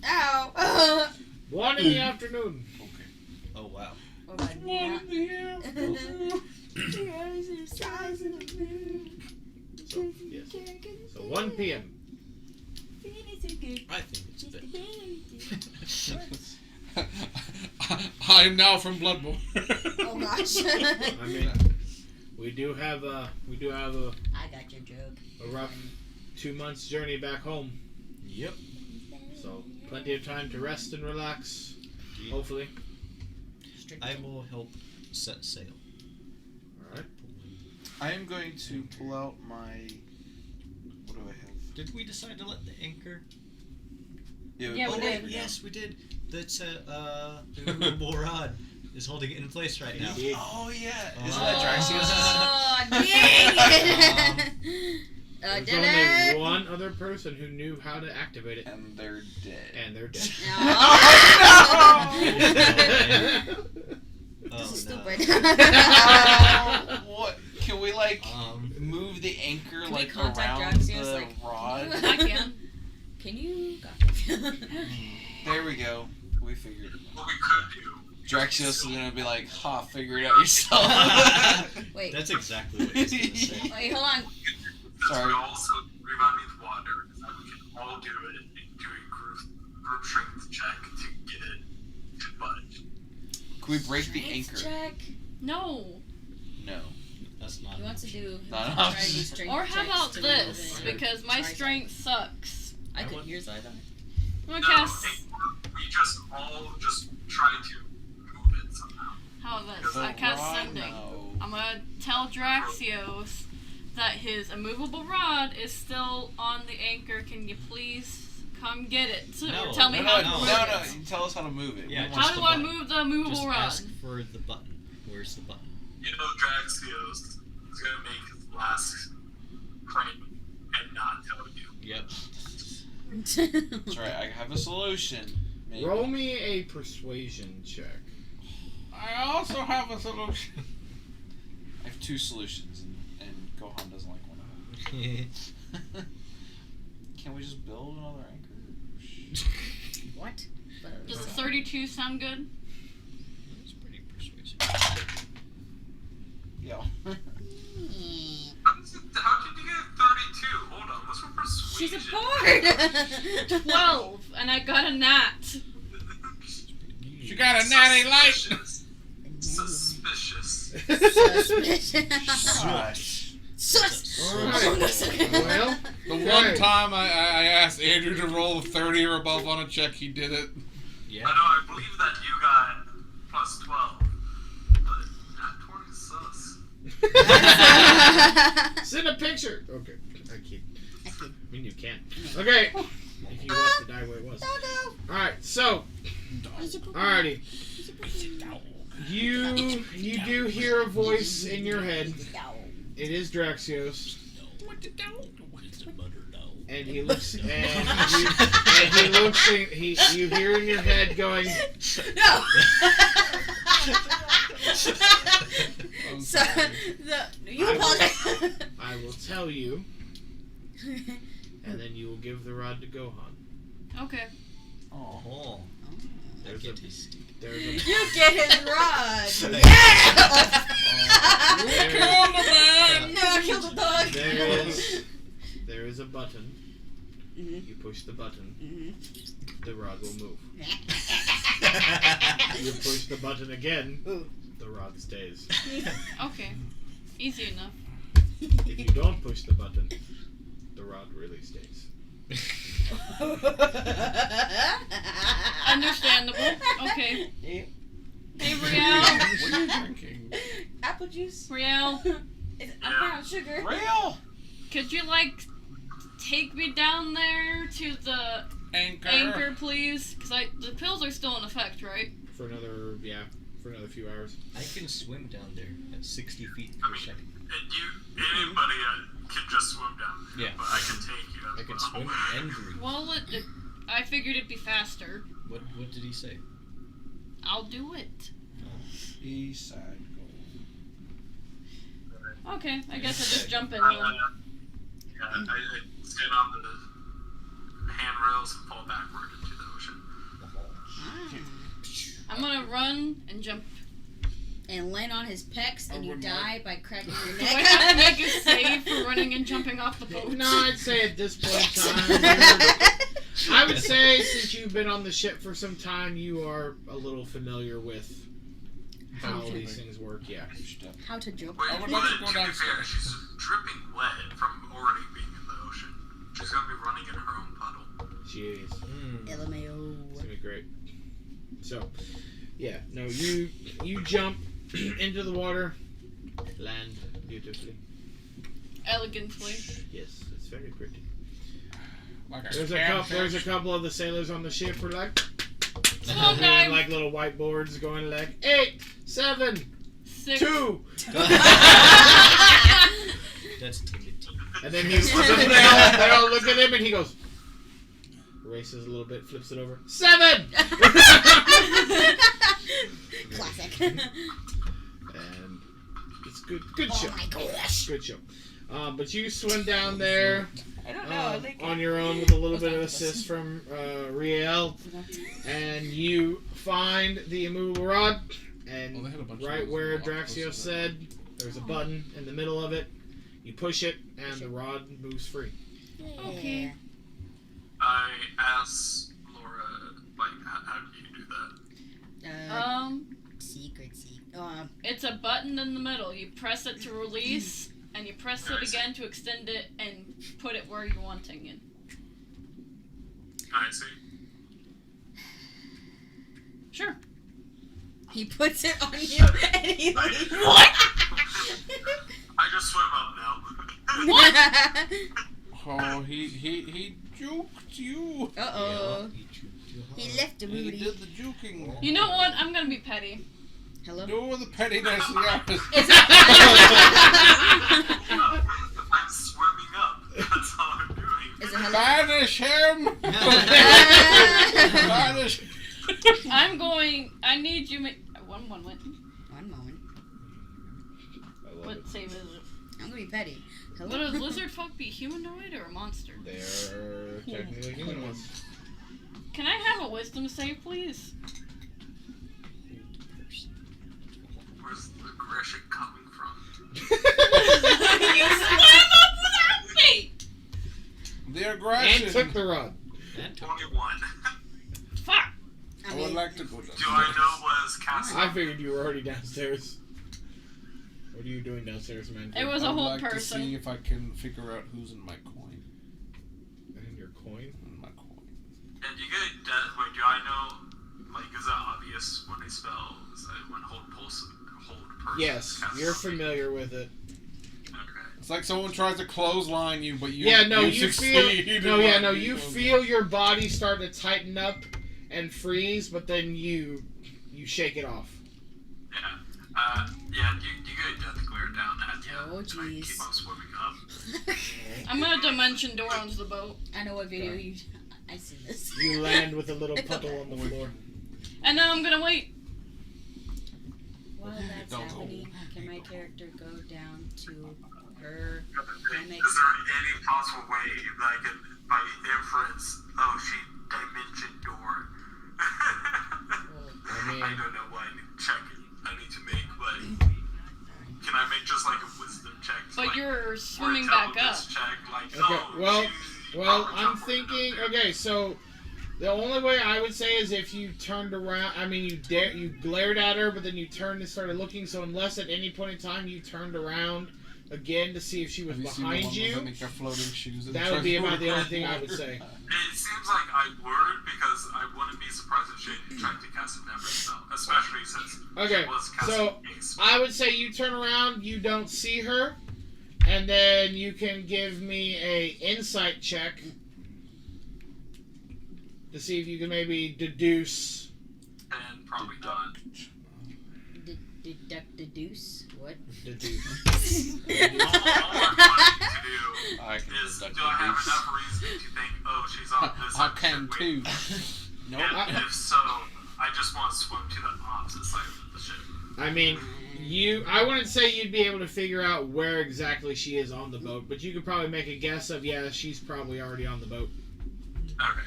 Speaker 6: Ow!
Speaker 2: 1 in the afternoon.
Speaker 7: Okay.
Speaker 8: Oh wow.
Speaker 6: Or my
Speaker 3: One in the afternoon.
Speaker 2: So, yes. So 1 p.m.
Speaker 8: I think it's a bit.
Speaker 3: I'm now from Bloodborne.
Speaker 6: Oh gosh.
Speaker 2: I mean, we do have a
Speaker 6: I got your joke.
Speaker 2: rough 2 months journey back home.
Speaker 8: Yep.
Speaker 2: So plenty of time to rest and relax. Hopefully.
Speaker 8: I will help set sail.
Speaker 2: All right.
Speaker 7: I am going to pull out my. What do I have?
Speaker 8: Did we decide to let the anchor?
Speaker 1: Yeah,
Speaker 8: Oh
Speaker 1: we
Speaker 8: wait,
Speaker 1: did.
Speaker 8: yes, we did. That's the immovable rod is holding it in place right now.
Speaker 2: Indeed.
Speaker 7: Oh yeah.
Speaker 8: Oh.
Speaker 7: Isn't that Draxios?
Speaker 6: Oh, dang it!
Speaker 2: There's
Speaker 6: Did
Speaker 2: only
Speaker 6: it?
Speaker 2: one other person who knew how to activate it,
Speaker 7: And they're dead.
Speaker 2: and they're dead.
Speaker 6: This
Speaker 8: Oh,
Speaker 6: is
Speaker 8: no.
Speaker 6: stupid.
Speaker 7: What? Can we like move the anchor
Speaker 6: Can we
Speaker 7: like
Speaker 6: contact
Speaker 7: around
Speaker 6: Draxios,
Speaker 7: the
Speaker 6: like,
Speaker 7: rod?
Speaker 1: I can.
Speaker 6: Can you?
Speaker 7: There we go. We figured it out.
Speaker 5: What we could do.
Speaker 7: Draxios is gonna be like, "Ha, figure it out yourself."
Speaker 6: Wait.
Speaker 8: That's exactly what he's gonna say.
Speaker 6: Wait, hold on.
Speaker 7: Sorry.
Speaker 5: We also remind me of water. So we can all do it and do a group strength check to get it to budge.
Speaker 7: Can we break the
Speaker 6: Strength
Speaker 7: anchor?
Speaker 6: check.
Speaker 1: No.
Speaker 7: No.
Speaker 8: That's not.
Speaker 6: He wants to do. He
Speaker 7: Not
Speaker 6: wants to
Speaker 7: enough.
Speaker 6: try to use strength
Speaker 1: Or how
Speaker 6: checks
Speaker 1: about
Speaker 6: to
Speaker 1: this?
Speaker 6: move it.
Speaker 1: Because my
Speaker 6: Sorry,
Speaker 1: strength sucks.
Speaker 6: I couldn't hear side on it.
Speaker 1: I'm gonna cast.
Speaker 5: We just all just try to move it somehow.
Speaker 1: How about this? I
Speaker 7: The
Speaker 1: cast
Speaker 7: rod?
Speaker 1: sending.
Speaker 7: No.
Speaker 1: I'm gonna tell Draxios that his immovable rod is still on the anchor. Can you please come get it?
Speaker 8: No,
Speaker 1: Or tell me
Speaker 7: No,
Speaker 1: how
Speaker 7: no,
Speaker 1: to
Speaker 7: no,
Speaker 1: move
Speaker 7: no,
Speaker 1: it.
Speaker 7: you tell us how to move it.
Speaker 8: Yeah,
Speaker 7: We
Speaker 8: just
Speaker 7: want-
Speaker 1: How do
Speaker 8: the
Speaker 1: I
Speaker 8: button.
Speaker 1: move the immovable
Speaker 8: Just
Speaker 1: rod?
Speaker 8: ask for the button. Where's the button?
Speaker 5: You know, Draxios is gonna make his last claim and not tell you.
Speaker 8: Yep.
Speaker 7: That's right. I have a solution. Maybe.
Speaker 2: Roll me a persuasion check.
Speaker 3: I also have a solution.
Speaker 7: I have 2 solutions, and Gohan doesn't like one of them. Can't we just build another anchor?
Speaker 6: What?
Speaker 1: Does a 32 sound good?
Speaker 8: That's pretty persuasive.
Speaker 7: Yeah.
Speaker 5: How did you get 32? Hold on, what's for
Speaker 6: She's
Speaker 5: persuasion?
Speaker 6: a bard.
Speaker 1: 12, and I got a nat.
Speaker 3: You got a natty light.
Speaker 5: Suspicious.
Speaker 7: Gosh.
Speaker 2: Alright. Well,
Speaker 3: The
Speaker 2: okay.
Speaker 3: one time I asked Andrew to roll a 30 or above on a check, he did it.
Speaker 8: Yeah.
Speaker 5: I know, I believe that you got plus 12, but not 20 sus.
Speaker 2: Send a picture. Okay. I mean, you can. Okay. If you want the die where it was. Alright, so. Alrighty. You do hear a voice in your head. It is Draxios. And he looks, you hear in your head going,
Speaker 6: No.
Speaker 3: I'm
Speaker 6: So,
Speaker 3: sorry.
Speaker 6: you apologize.
Speaker 2: I will tell you, and then you will give the rod to Gohan.
Speaker 1: Okay.
Speaker 8: Oh.
Speaker 2: There's
Speaker 8: There's
Speaker 2: a,
Speaker 8: a
Speaker 2: there's a,
Speaker 6: You get his rod.
Speaker 2: There-
Speaker 3: Killed a man!
Speaker 6: No, I killed a dog.
Speaker 2: there is a button.
Speaker 6: Mhm.
Speaker 2: You push the button,
Speaker 6: Mhm.
Speaker 2: the rod will move. You push the button again, the rod stays.
Speaker 1: Okay. Easy enough.
Speaker 2: If you don't push the button, the rod really stays.
Speaker 1: Understandable. Okay. Hey, Riel.
Speaker 3: What are you drinking?
Speaker 6: Apple juice.
Speaker 1: Riel,
Speaker 6: It's brown sugar.
Speaker 7: Rail!
Speaker 1: could you, like, take me down there to the
Speaker 3: Anchor.
Speaker 1: anchor, please? Because the pills are still in effect, right?
Speaker 2: For another, for another few hours.
Speaker 8: I can swim down there at 60 feet
Speaker 5: I
Speaker 8: per
Speaker 5: mean,
Speaker 8: second.
Speaker 5: anybody can just swim down there.
Speaker 8: Yeah.
Speaker 5: But I can take you as
Speaker 8: I can
Speaker 5: well.
Speaker 8: swim and breathe.
Speaker 1: Well, I figured it'd be faster.
Speaker 8: What did he say?
Speaker 1: I'll do it.
Speaker 3: East side.
Speaker 1: Okay, I guess I'll just jump in.
Speaker 5: I stand on the handrails and fall backward into the ocean.
Speaker 1: I'm gonna run and jump.
Speaker 6: And land on his pecs, and you die by cracking your
Speaker 1: Do I
Speaker 6: neck.
Speaker 1: have to make a save for running and jumping off the boat?
Speaker 2: No, I'd say at this point in time, I would say since you've been on the ship for some time, you are a little familiar with how these things work. Yeah.
Speaker 6: How to jump.
Speaker 5: Wait,
Speaker 3: I would
Speaker 5: but
Speaker 3: like to go
Speaker 5: to be fair,
Speaker 3: downstairs.
Speaker 5: she's dripping wet from already being in the ocean. She's gonna be running in her own puddle.
Speaker 2: Jeez.
Speaker 6: LMAO.
Speaker 2: It's gonna be great. So, yeah, no, you jump into the water, land beautifully.
Speaker 1: Elegantly.
Speaker 2: Yes, it's very pretty.
Speaker 3: Like
Speaker 2: There's a couple of the sailors on the ship who are like,
Speaker 1: Slow
Speaker 2: doing
Speaker 1: dive.
Speaker 2: like little whiteboards going like 8, 7,
Speaker 1: 6.
Speaker 2: 2,
Speaker 8: That's timid.
Speaker 2: and then they all look at him and he goes, races a little bit, flips it over, 7.
Speaker 6: Classic.
Speaker 2: And it's good show.
Speaker 6: Oh my gosh.
Speaker 2: Good show. But you swim down there
Speaker 6: I don't know. I think
Speaker 2: on your own with a little bit of assist from Riel, and you find the immovable rod. And
Speaker 3: Well, they had a bunch of
Speaker 2: right
Speaker 3: those
Speaker 2: where
Speaker 3: a lot closer
Speaker 2: Draxios
Speaker 3: to
Speaker 2: said, there's a button in the middle of it. You push it, and the rod moves free.
Speaker 1: Okay.
Speaker 5: I asked Laura, like, how do you do that?
Speaker 6: Secret.
Speaker 1: It's a button in the middle. You press it to release, and you press it again to extend it and put it where you're wanting it.
Speaker 5: I see.
Speaker 1: Sure.
Speaker 6: He puts it on you and he leaves.
Speaker 1: What?
Speaker 5: I just swim up now.
Speaker 3: Oh, he juked you.
Speaker 6: Uh-oh.
Speaker 8: He chewed too hard.
Speaker 6: He left the
Speaker 3: He
Speaker 6: booty.
Speaker 3: did the juking.
Speaker 1: You know what? I'm gonna be petty.
Speaker 6: Hello?
Speaker 3: Do the pettiness, yes.
Speaker 5: I'm swimming up. That's all I'm doing.
Speaker 6: Is it hello?
Speaker 3: Banish him! Banish.
Speaker 1: I need you one moment.
Speaker 6: One moment.
Speaker 1: What save is it?
Speaker 6: I'm gonna be petty. Hello?
Speaker 1: Would a lizard folk be humanoid or a monster?
Speaker 2: They're technically human ones.
Speaker 1: Can I have a wisdom save, please?
Speaker 5: Where's the aggression coming from?
Speaker 1: You swam up without me!
Speaker 3: The aggression.
Speaker 2: And took the rod.
Speaker 5: 21.
Speaker 1: Fuck!
Speaker 3: I would like to go down.
Speaker 5: Do I know was Cassie?
Speaker 2: I figured you were already downstairs. What are you doing downstairs, man?
Speaker 1: It was a
Speaker 3: I would
Speaker 1: whole
Speaker 3: like
Speaker 1: person.
Speaker 3: to see if I can figure out who's in my coin.
Speaker 2: And your coin?
Speaker 3: In my coin.
Speaker 5: And you get wait, do I know, like, is that obvious when they spell, is that when hold person?
Speaker 2: Yes, you're
Speaker 5: something?
Speaker 2: familiar with it.
Speaker 5: Okay.
Speaker 3: It's like someone tries to clothesline you, but you
Speaker 2: you
Speaker 3: succeed.
Speaker 2: feel you feel your body start to tighten up and freeze, but then you shake it off.
Speaker 5: Yeah. Yeah, you get a death glare down at you.
Speaker 6: Oh,
Speaker 5: I
Speaker 6: jeez.
Speaker 5: keep on swimming up.
Speaker 1: I'm gonna dimension door onto the boat.
Speaker 6: I know what video you... I see this.
Speaker 2: You land with a little puddle on the floor.
Speaker 1: And now I'm gonna wait.
Speaker 6: While that's
Speaker 3: Don't go.
Speaker 6: happening, can my character go down to her?
Speaker 5: Is there any possible way that I can, by inference, she dimension door?
Speaker 2: I mean,
Speaker 5: I don't know what check I need to make, but can I make just like a wisdom check?
Speaker 1: But
Speaker 5: like,
Speaker 1: you're
Speaker 5: or
Speaker 1: swimming back up.
Speaker 5: intelligence check, like,
Speaker 2: okay,
Speaker 5: oh,
Speaker 2: well, I'm thinking. Okay, so the only way I would say is if you turned around. I mean, you glared at her, but then you turned and started looking. So unless at any point in time you turned around again to see if she was behind you,
Speaker 3: That make their floating shoes and
Speaker 2: that would be about the only
Speaker 3: treasure
Speaker 2: thing I
Speaker 3: water.
Speaker 2: would say.
Speaker 5: It seems like I would, because I wouldn't be surprised if she tried to cast a memory spell, especially since
Speaker 2: Okay,
Speaker 5: she was casting
Speaker 2: so
Speaker 5: a spell.
Speaker 2: I would say you turn around, you don't see her, and then you can give me a insight check to see if you can maybe deduce.
Speaker 5: And probably not.
Speaker 6: Deduce? What?
Speaker 2: Deduce.
Speaker 5: All we're trying to do
Speaker 7: I can
Speaker 5: is, do
Speaker 7: deduct
Speaker 5: I have
Speaker 7: the
Speaker 5: enough reason to think, oh, she's on this
Speaker 3: I
Speaker 5: side of
Speaker 3: can
Speaker 5: the
Speaker 3: too.
Speaker 5: ship?
Speaker 3: Nope.
Speaker 5: And if so, I just want to swim to the opposite side of the ship.
Speaker 2: I mean, I wouldn't say you'd be able to figure out where exactly she is on the boat, but you could probably make a guess of, yeah, she's probably already on the boat.
Speaker 5: Okay.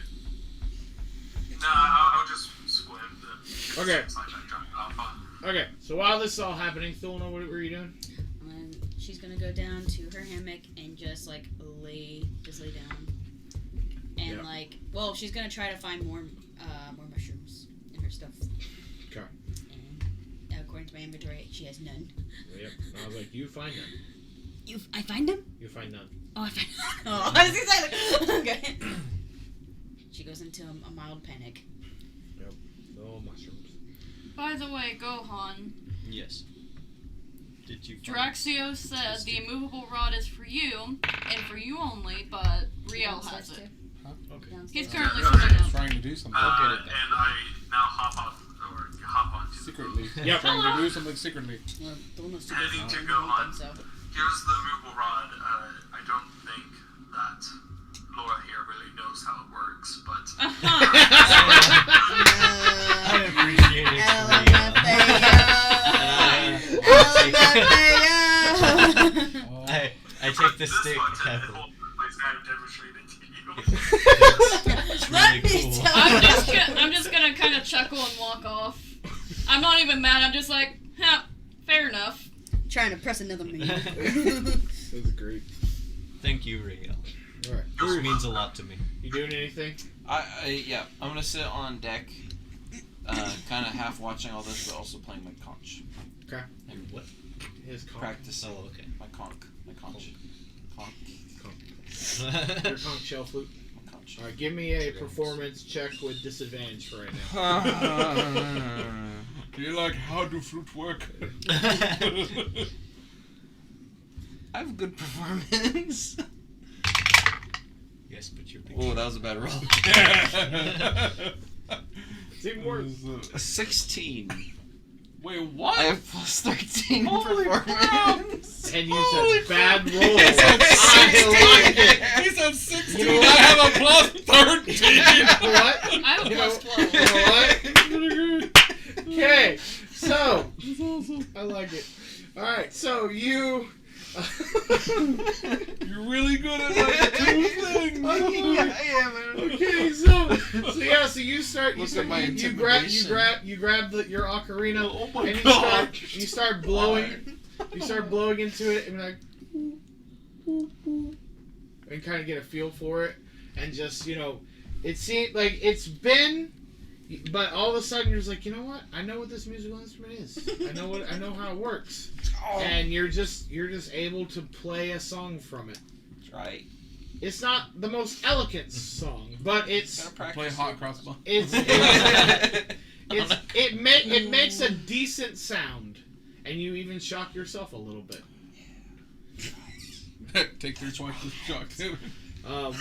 Speaker 5: No, I'll just swim the
Speaker 2: Okay.
Speaker 5: side I jumped off on.
Speaker 2: Okay, so while this is all happening, Thulna, what were you doing?
Speaker 6: She's gonna go down to her hammock and just lay down. And
Speaker 2: Yep.
Speaker 6: she's gonna try to find more mushrooms in her stuff.
Speaker 2: Okay.
Speaker 6: And according to my inventory, she has none.
Speaker 2: Yep. I was like, you find none.
Speaker 6: I find them?
Speaker 2: You find none.
Speaker 6: Oh, I find. Oh, I was excited. Okay. She goes into a mild panic.
Speaker 2: Yep. No mushrooms.
Speaker 1: By the way, Gohan,
Speaker 8: Yes. Did you?
Speaker 1: Draxios said the immovable rod is for you, and for you only, but Riel has it.
Speaker 2: Okay.
Speaker 1: He's currently
Speaker 5: Yeah,
Speaker 1: swimming
Speaker 3: He's
Speaker 1: up.
Speaker 3: trying to do something.
Speaker 5: And I now hop onto
Speaker 3: Secretly.
Speaker 2: Yep.
Speaker 3: Trying to do something secretly.
Speaker 6: Well, Thulna's too
Speaker 5: Heading
Speaker 6: busy
Speaker 5: to
Speaker 6: to
Speaker 5: go
Speaker 6: them,
Speaker 5: on.
Speaker 6: so.
Speaker 5: Here's the movable rod. I don't think that Laura here really knows how it works, but
Speaker 8: I appreciate it. I take the stick.
Speaker 5: Happily.
Speaker 8: It's really cool.
Speaker 1: I'm just gonna kind of chuckle and walk off. I'm not even mad. I'm just like, fair enough.
Speaker 6: Trying to press another menu.
Speaker 2: That's great.
Speaker 8: Thank you, Riel.
Speaker 2: Alright.
Speaker 8: This means a lot to me.
Speaker 2: You doing anything?
Speaker 7: Yeah, I'm gonna sit on deck, kind of half watching all this, but also playing my conch.
Speaker 2: Okay.
Speaker 8: And what?
Speaker 2: His conch.
Speaker 7: Practice.
Speaker 8: Oh, okay.
Speaker 7: My conch.
Speaker 2: Your conch shell flute.
Speaker 7: My conch.
Speaker 2: Alright, give me a performance check with disadvantage for right now.
Speaker 3: You're like, how do fruit work?
Speaker 7: I have good performance.
Speaker 8: Yes, but you're big.
Speaker 7: Oh, that was a bad roll.
Speaker 2: It's even worse.
Speaker 7: A 16.
Speaker 3: Wait, what?
Speaker 7: I have plus 13
Speaker 3: Holy
Speaker 7: performance.
Speaker 2: And you said bad roll.
Speaker 3: He said
Speaker 2: I like it.
Speaker 3: He said 16.
Speaker 2: You know
Speaker 3: I have a plus 13.
Speaker 2: You know what?
Speaker 1: I have a
Speaker 2: You know,
Speaker 1: plus 12.
Speaker 2: you know what? Okay, so I like it. All right, so you.
Speaker 3: You're really good at like two things.
Speaker 2: Okay, so you start.
Speaker 3: Look at my
Speaker 2: You grab your ocarina,
Speaker 3: Oh my
Speaker 2: and
Speaker 3: God.
Speaker 2: you start blowing. You start blowing into it, and like, and kind of get a feel for it, and just it seemed like it's been. But all of a sudden, you're just like, you know what? I know what this musical instrument is. I know how it works. And you're just able to play a song from it.
Speaker 7: That's right.
Speaker 2: It's not the most elegant song, but it's
Speaker 3: Play hot crossbow.
Speaker 2: it makes a decent sound, and you even shock yourself a little bit.
Speaker 3: Take your choice of shock.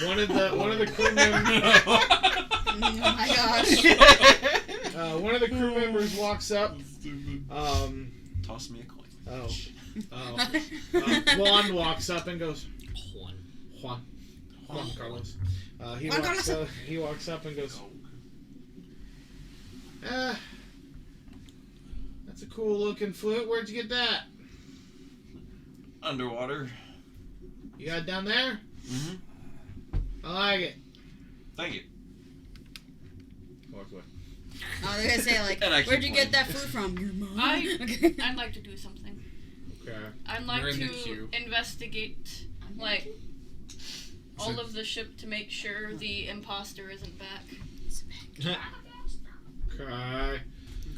Speaker 2: One of the crew members.
Speaker 6: Oh my gosh.
Speaker 2: One of the crew members walks up.
Speaker 7: Toss me a coin.
Speaker 2: Juan walks up and goes.
Speaker 8: Juan.
Speaker 2: Juan Carlos. He walks up and goes. That's a cool looking flute. Where'd you get that?
Speaker 7: Underwater.
Speaker 2: You got it down there?
Speaker 7: Mm-hmm.
Speaker 2: I like it.
Speaker 7: Thank you.
Speaker 2: Walk away.
Speaker 6: Oh, they're gonna say
Speaker 7: And I keep
Speaker 6: where'd you get
Speaker 7: playing.
Speaker 6: that fruit from? Your mom.
Speaker 1: I'd like to do something.
Speaker 2: Okay.
Speaker 1: I'd like
Speaker 3: You're in the
Speaker 1: to
Speaker 3: queue.
Speaker 1: investigate, all of the ship to make sure the imposter isn't back.
Speaker 2: Okay.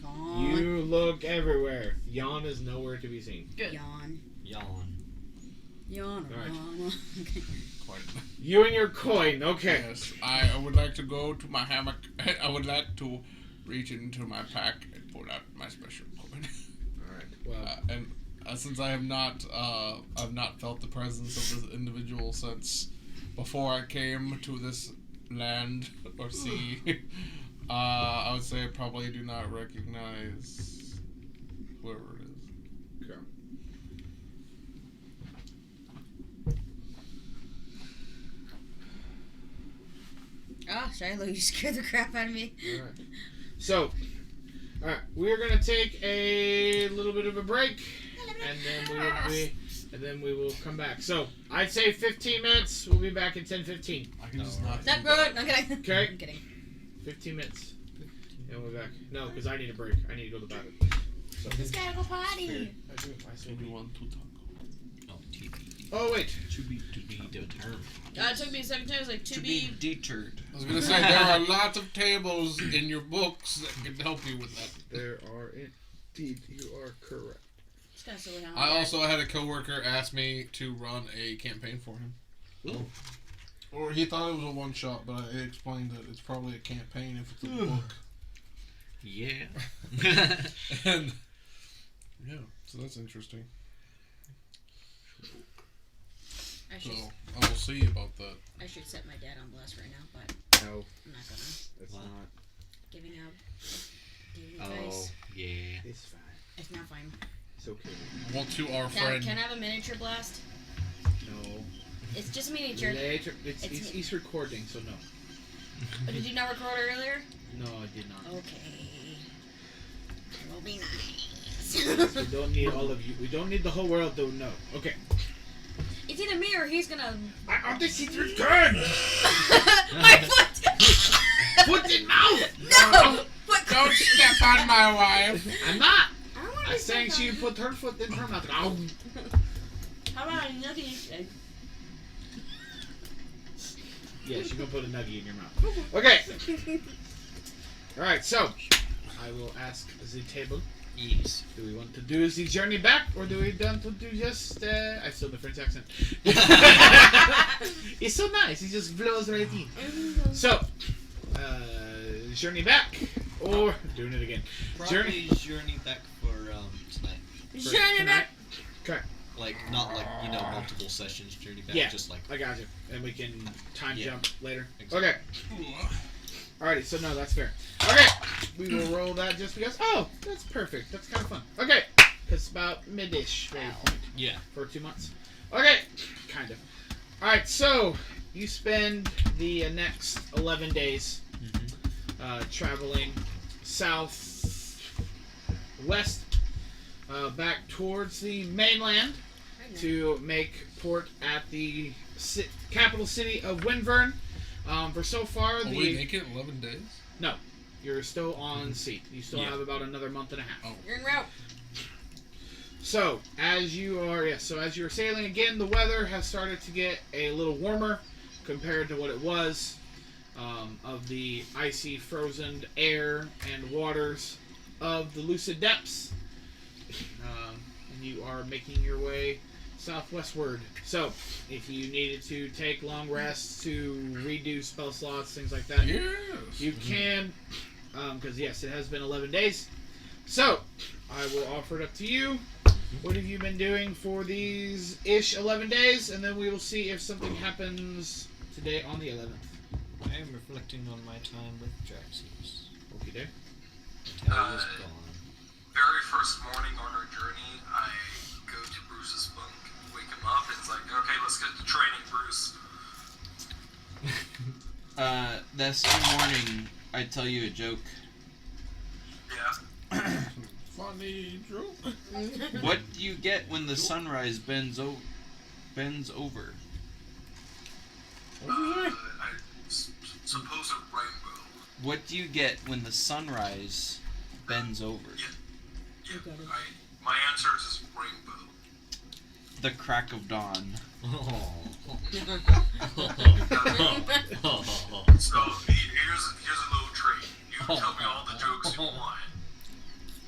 Speaker 6: Gone.
Speaker 2: You look everywhere. Yawn is nowhere to be seen.
Speaker 1: Good.
Speaker 6: Yawn.
Speaker 8: Yawn.
Speaker 6: Yawn.
Speaker 2: Alright.
Speaker 6: Yawn. Okay.
Speaker 3: Quite.
Speaker 2: You and your coin. Okay.
Speaker 3: Yes, I would like to go to my hammock. I would like to reach into my pack and pull out my special coin.
Speaker 2: All right. Well.
Speaker 3: And since I have not felt the presence of this individual since before I came to this land or sea, I would say I probably do not recognize whoever it
Speaker 6: Oh, Shiloh, you scared the crap out of me.
Speaker 2: Alright. So, alright, we're gonna take a little bit of a break, and then we will come back. So, I'd say 15 minutes. We'll be back in 10:15.
Speaker 3: I can just not.
Speaker 6: Not good. I'm kidding.
Speaker 2: Okay.
Speaker 6: I'm kidding.
Speaker 2: 15 minutes. And we're back. No, because I need a break. I need to go to the bathroom. So.
Speaker 6: Just gotta go potty.
Speaker 3: Maybe 1, 2 taco.
Speaker 8: Oh, TB.
Speaker 2: Oh, wait.
Speaker 8: To be determined.
Speaker 6: It took me a second time. It was like
Speaker 7: To be deterred.
Speaker 3: I was gonna say there are lots of tables in your books that can help you with that.
Speaker 2: There are indeed. You are correct.
Speaker 6: Just gotta slow down.
Speaker 3: I also had a coworker ask me to run a campaign for him.
Speaker 2: Ooh.
Speaker 3: Or he thought it was a one shot, but I explained that it's probably a campaign if it's a book.
Speaker 8: Yeah.
Speaker 3: And yeah, so that's interesting.
Speaker 6: I
Speaker 3: So
Speaker 6: should,
Speaker 3: I will see about that.
Speaker 6: I should set my dad on blast right now, but
Speaker 2: No,
Speaker 6: I'm not gonna.
Speaker 2: it's
Speaker 8: Wow.
Speaker 2: not.
Speaker 6: Giving out daily
Speaker 8: Oh,
Speaker 6: advice.
Speaker 8: yeah.
Speaker 2: It's fine.
Speaker 6: It's not fine.
Speaker 2: It's okay.
Speaker 3: Want to our
Speaker 6: Can
Speaker 3: friend.
Speaker 6: I have a miniature blast?
Speaker 2: No.
Speaker 6: It's just miniature.
Speaker 2: Later.
Speaker 6: It's
Speaker 2: He's recording, so no.
Speaker 6: Oh, did you not record earlier?
Speaker 2: No, I did not.
Speaker 6: Okay. It will be nice.
Speaker 2: We don't need all of you. We don't need the whole world to know. Okay.
Speaker 6: It's either me or he's gonna.
Speaker 2: I want to see the return.
Speaker 6: My foot!
Speaker 2: Foot in mouth.
Speaker 6: No! Foot!
Speaker 3: Don't step on my wife.
Speaker 2: I'm not.
Speaker 6: I don't want
Speaker 2: I'm
Speaker 6: to
Speaker 2: saying she put her foot in her mouth. Ow.
Speaker 6: How about a nugget instead?
Speaker 2: Yeah, she gonna put a nugget in your mouth. Okay. All right. So, I will ask the table.
Speaker 8: Yes.
Speaker 2: Do we want to do the journey back, or do we want to do just? I still the French accent. It's so nice. It just blows right in. So, journey back, or doing it again.
Speaker 8: Probably journey back for tonight.
Speaker 6: Journey back!
Speaker 2: Okay.
Speaker 8: Like, not like, multiple sessions journey back.
Speaker 2: Yeah.
Speaker 8: Just like.
Speaker 2: I got you. And we can time jump later.
Speaker 8: Exactly.
Speaker 2: Okay. Alrighty, so no, that's fair. Okay, we will roll that just because. Oh, that's perfect. That's kind of fun. Okay, because it's about mid-ish point
Speaker 8: Yeah.
Speaker 2: for 2 months. Okay, kind of. Alright, so you spend the next 11 days traveling south-west back towards the mainland to make port at the capital city of Windvern. For so far,
Speaker 3: Oh, we make it 11 days?
Speaker 2: No, you're still on sea. You still have about another month and a half.
Speaker 3: Oh.
Speaker 6: You're en route.
Speaker 2: So as you are sailing again, the weather has started to get a little warmer compared to what it was of the icy, frozen air and waters of the lucid depths, and you are making your way southwestward. So, if you needed to take long rests to redo spell slots, things like that,
Speaker 3: Yes.
Speaker 2: you can, because yes, it has been 11 days. So, I will offer it up to you. What have you been doing for these 11 days? And then we will see if something happens today on the 11th.
Speaker 8: I am reflecting on my time with Draxios.
Speaker 2: Okay, there.
Speaker 8: Talia is gone.
Speaker 5: Very first morning on our journey, I go to Bruce's bunk, wake him up, and it's like, okay, let's get to training, Bruce.
Speaker 7: That same morning, I tell you a joke.
Speaker 5: Yeah.
Speaker 3: Funny joke.
Speaker 7: What do you get when the sunrise bends over?
Speaker 5: I suppose a rainbow.
Speaker 7: What do you get when the sunrise bends over?
Speaker 5: Yeah, my answer is rainbow.
Speaker 7: The crack of dawn.
Speaker 5: So here's a little treat. You tell me all the jokes you want,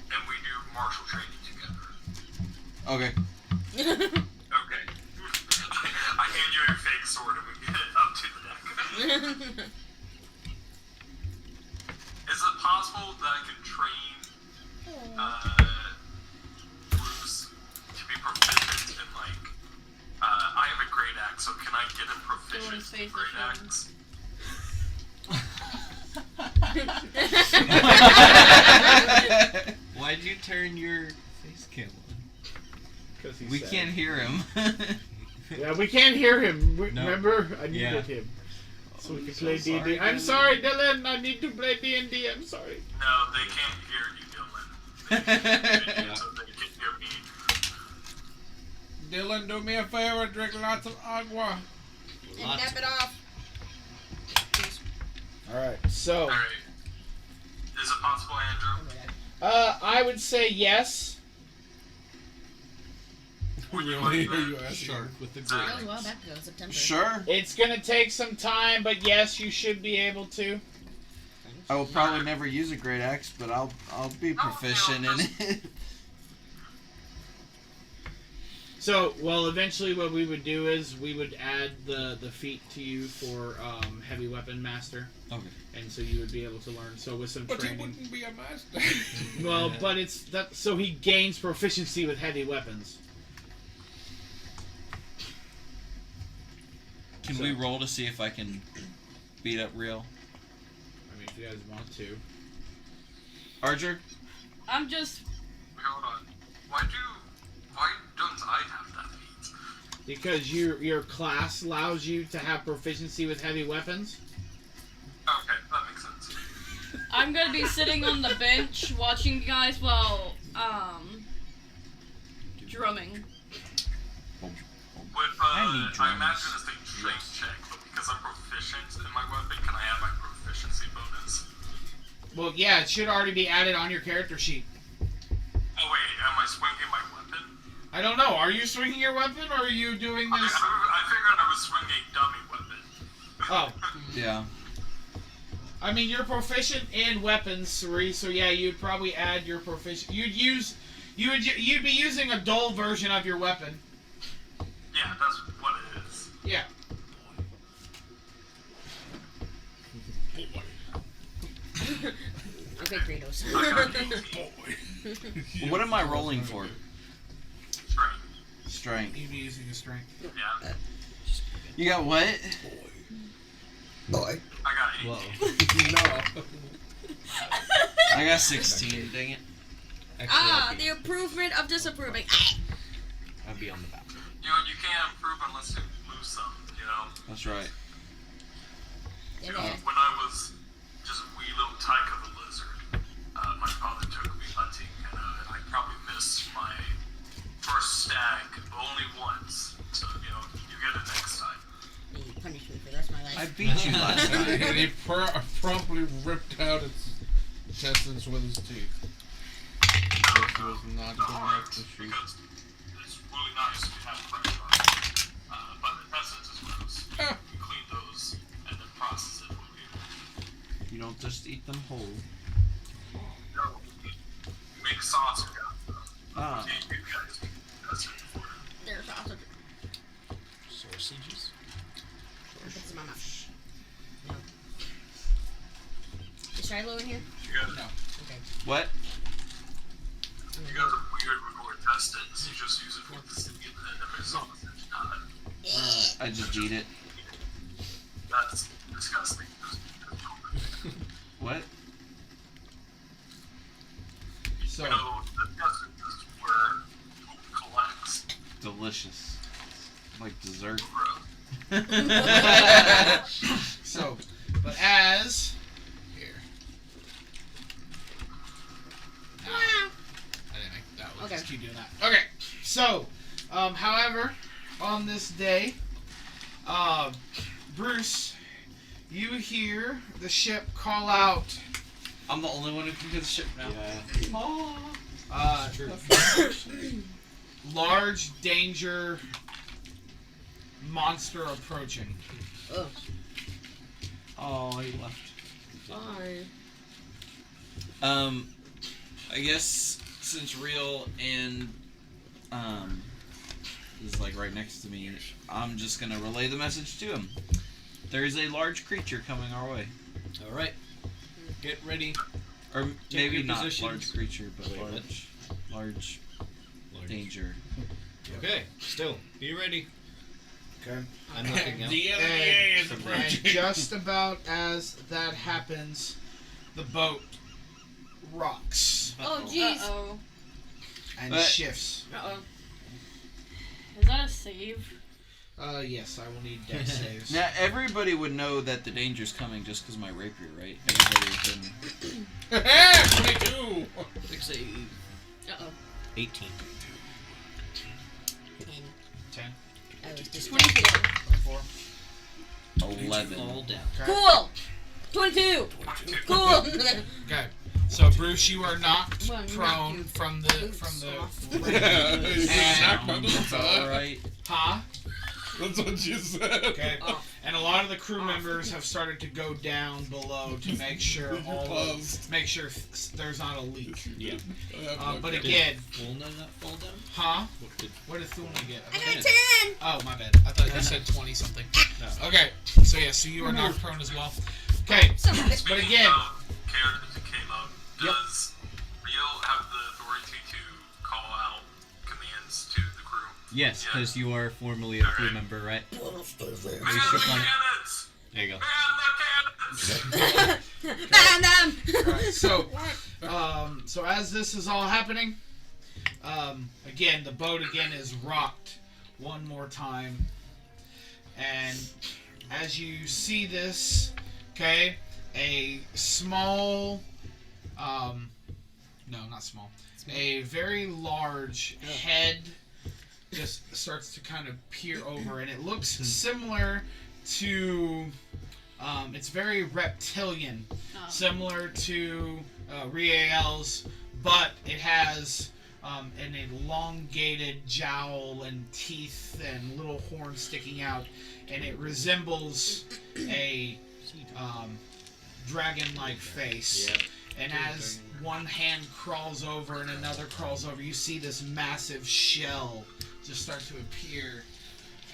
Speaker 5: and we do martial training together.
Speaker 7: Okay.
Speaker 5: Okay. I hand you a fake sword and we get it up to the deck. Is it possible that I can train Bruce to be proficient in I have a great axe, so can I get him proficient in great axe?
Speaker 8: Why'd you turn your face cam on?
Speaker 2: Because
Speaker 7: We can't hear him.
Speaker 2: Yeah, we can't hear him.
Speaker 8: No.
Speaker 2: Remember? I
Speaker 8: Yeah.
Speaker 2: muted him. So we can
Speaker 7: so
Speaker 2: play D&D.
Speaker 7: sorry,
Speaker 2: I'm
Speaker 7: Dylan.
Speaker 2: sorry, Dylan. I need to play D&D. I'm sorry.
Speaker 5: No, they can't hear you, Dylan. They can't hear you, so they can hear me.
Speaker 3: Dylan, do me a favor, drink lots of agua.
Speaker 6: And nap it off.
Speaker 2: Alright, so...
Speaker 5: Alright. Is it possible, Andrew?
Speaker 2: I would say yes.
Speaker 3: Really? Are you asking?
Speaker 4: Shark with the
Speaker 6: That was a
Speaker 4: great.
Speaker 6: while back ago, September.
Speaker 7: Sure.
Speaker 2: It's gonna take some time, but yes, you should be able to.
Speaker 7: I will probably never use a great axe, but I'll be proficient in it.
Speaker 2: So, well, eventually what we would do is we would add the feat to you for heavy weapon master.
Speaker 7: Okay.
Speaker 2: And so you would be able to learn. So with some
Speaker 3: But he
Speaker 2: training.
Speaker 3: wouldn't be a master.
Speaker 2: Well, but it's that. So he gains proficiency with heavy weapons.
Speaker 7: Can we roll to see if I can beat up Real?
Speaker 2: I mean, if you guys want to.
Speaker 7: Archer?
Speaker 1: I'm just.
Speaker 5: Hold on. Why don't I have that feat?
Speaker 2: Because your class allows you to have proficiency with heavy weapons.
Speaker 5: Okay, that makes sense.
Speaker 1: I'm gonna be sitting on the bench watching you guys while drumming.
Speaker 5: With,
Speaker 7: I need
Speaker 5: I
Speaker 7: drums.
Speaker 5: imagine it's a strength check, but because I'm proficient in my weapon, can I have my proficiency bonus?
Speaker 2: Well, yeah, it should already be added on your character sheet.
Speaker 5: Oh wait, am I swinging my weapon?
Speaker 2: I don't know. Are you swinging your weapon, or are you doing
Speaker 5: I
Speaker 2: this?
Speaker 5: figured I was swinging a dummy weapon.
Speaker 2: Oh,
Speaker 7: Yeah.
Speaker 2: I mean, you're proficient in weapons, Suri. So yeah, you'd probably add your proficient. You'd be using a dull version of your weapon.
Speaker 5: Yeah, that's what it is.
Speaker 2: Yeah.
Speaker 6: Okay, Kratos.
Speaker 5: I got 18.
Speaker 7: What am I rolling for?
Speaker 5: Strength.
Speaker 7: Strength.
Speaker 2: You'd be using a strength.
Speaker 5: Yeah.
Speaker 7: You got what?
Speaker 6: Boy.
Speaker 5: I got 18.
Speaker 4: Whoa.
Speaker 3: No.
Speaker 7: I got 16, dang it.
Speaker 4: Actually,
Speaker 6: The improvement of disapproving.
Speaker 4: I'll be on the back.
Speaker 5: You know, you can't improve unless you lose some, you know?
Speaker 7: That's right.
Speaker 5: You know, when I was just a wee little tyke of a lizard, my father took me hunting, and I probably missed my first stag only once. So, you know, you get it next time.
Speaker 6: He punished me for the rest of my life.
Speaker 7: I beat you last time.
Speaker 3: And he promptly ripped out its intestines with his teeth. This was not
Speaker 5: The
Speaker 3: good enough
Speaker 5: heart,
Speaker 3: to shoot.
Speaker 5: because it's really nice to have pressure on it. But the essence is gross.
Speaker 3: Ah.
Speaker 5: You clean those and then process it with you.
Speaker 7: You don't just eat them whole.
Speaker 5: No, make sauce with that.
Speaker 7: Ah.
Speaker 5: You guys, that's it for it.
Speaker 6: There's sausage.
Speaker 4: Sausages?
Speaker 6: Put this in my mouth. No. Is Shiloh in here?
Speaker 5: You guys,
Speaker 6: Okay.
Speaker 7: What?
Speaker 5: you guys are weird with your intestines. You just use it for the skin and the sausage.
Speaker 7: I just eat it.
Speaker 5: That's disgusting.
Speaker 7: What?
Speaker 2: So
Speaker 5: You know, the intestines is where poop collects.
Speaker 7: Delicious. Like dessert.
Speaker 5: Gross.
Speaker 2: so, but as here. No, I didn't make that. We'll
Speaker 6: Okay.
Speaker 2: just keep doing that. Okay. So, however, on this day, Bruce, you hear the ship call out.
Speaker 7: I'm the only one who can hear the ship now.
Speaker 2: Large danger monster approaching.
Speaker 6: Oh.
Speaker 7: Oh, he left.
Speaker 6: Fine.
Speaker 7: I guess since Real and is like right next to me, I'm just gonna relay the message to him. There is a large creature coming our way,
Speaker 4: All right. Get ready.
Speaker 7: or maybe
Speaker 4: your
Speaker 7: not
Speaker 4: positions.
Speaker 7: large creature, but
Speaker 4: Wait, what?
Speaker 7: large danger.
Speaker 4: Okay. Still, be ready.
Speaker 2: Okay.
Speaker 4: I'm looking out.
Speaker 3: The LEA is
Speaker 2: And
Speaker 3: approaching.
Speaker 2: just about as that happens, the boat rocks
Speaker 6: Oh, jeez.
Speaker 1: Uh-oh.
Speaker 2: and
Speaker 7: But-
Speaker 2: shifts.
Speaker 1: Uh-oh. Is that a save?
Speaker 2: Yes, I will need dex saves.
Speaker 7: Now, everybody would know that the danger's coming just because of my rapier, right? Everybody would
Speaker 3: 22!
Speaker 8: 6, 8,
Speaker 6: Uh-oh.
Speaker 8: 18.
Speaker 2: 10.
Speaker 6: I was just
Speaker 1: 24.
Speaker 2: 24.
Speaker 7: 11.
Speaker 8: All down.
Speaker 2: Okay.
Speaker 6: Cool! 22! Cool!
Speaker 2: Okay. So Bruce, you are knocked
Speaker 6: Well,
Speaker 2: prone
Speaker 6: knocked
Speaker 2: from the
Speaker 7: Alright.
Speaker 2: Huh?
Speaker 3: That's what you said.
Speaker 2: Okay.
Speaker 6: Oh.
Speaker 2: And a lot of the crew members have started to go down below to make sure there's not a leak.
Speaker 8: Yeah.
Speaker 2: But again,
Speaker 8: Fulna not fall down?
Speaker 2: huh?
Speaker 8: What did
Speaker 2: What did Thulna get?
Speaker 6: I got a 10!
Speaker 2: Oh, my bad. I thought you said 20 something.
Speaker 8: no.
Speaker 2: Okay. So yeah, so you are knocked prone as well. Okay. But again,
Speaker 5: Characters that came up, does Rio have the authority to call out commands to the crew?
Speaker 8: Yes, because you are formerly a crew member, right?
Speaker 5: Man the cannons!
Speaker 8: There you go.
Speaker 5: Man the cannons!
Speaker 6: Ban them!
Speaker 2: alright, so as this is all happening, again the boat again is rocked one more time, and as you see this, okay, a small, no, not small, a very large head just starts to kind of peer over, and it looks similar to, it's very reptilian, similar to Riel's, but it has an elongated jowl and teeth and little horns sticking out, and it resembles a dragon-like face.
Speaker 8: Yep.
Speaker 2: And as one hand crawls over and another crawls over, you see this massive shell just start to appear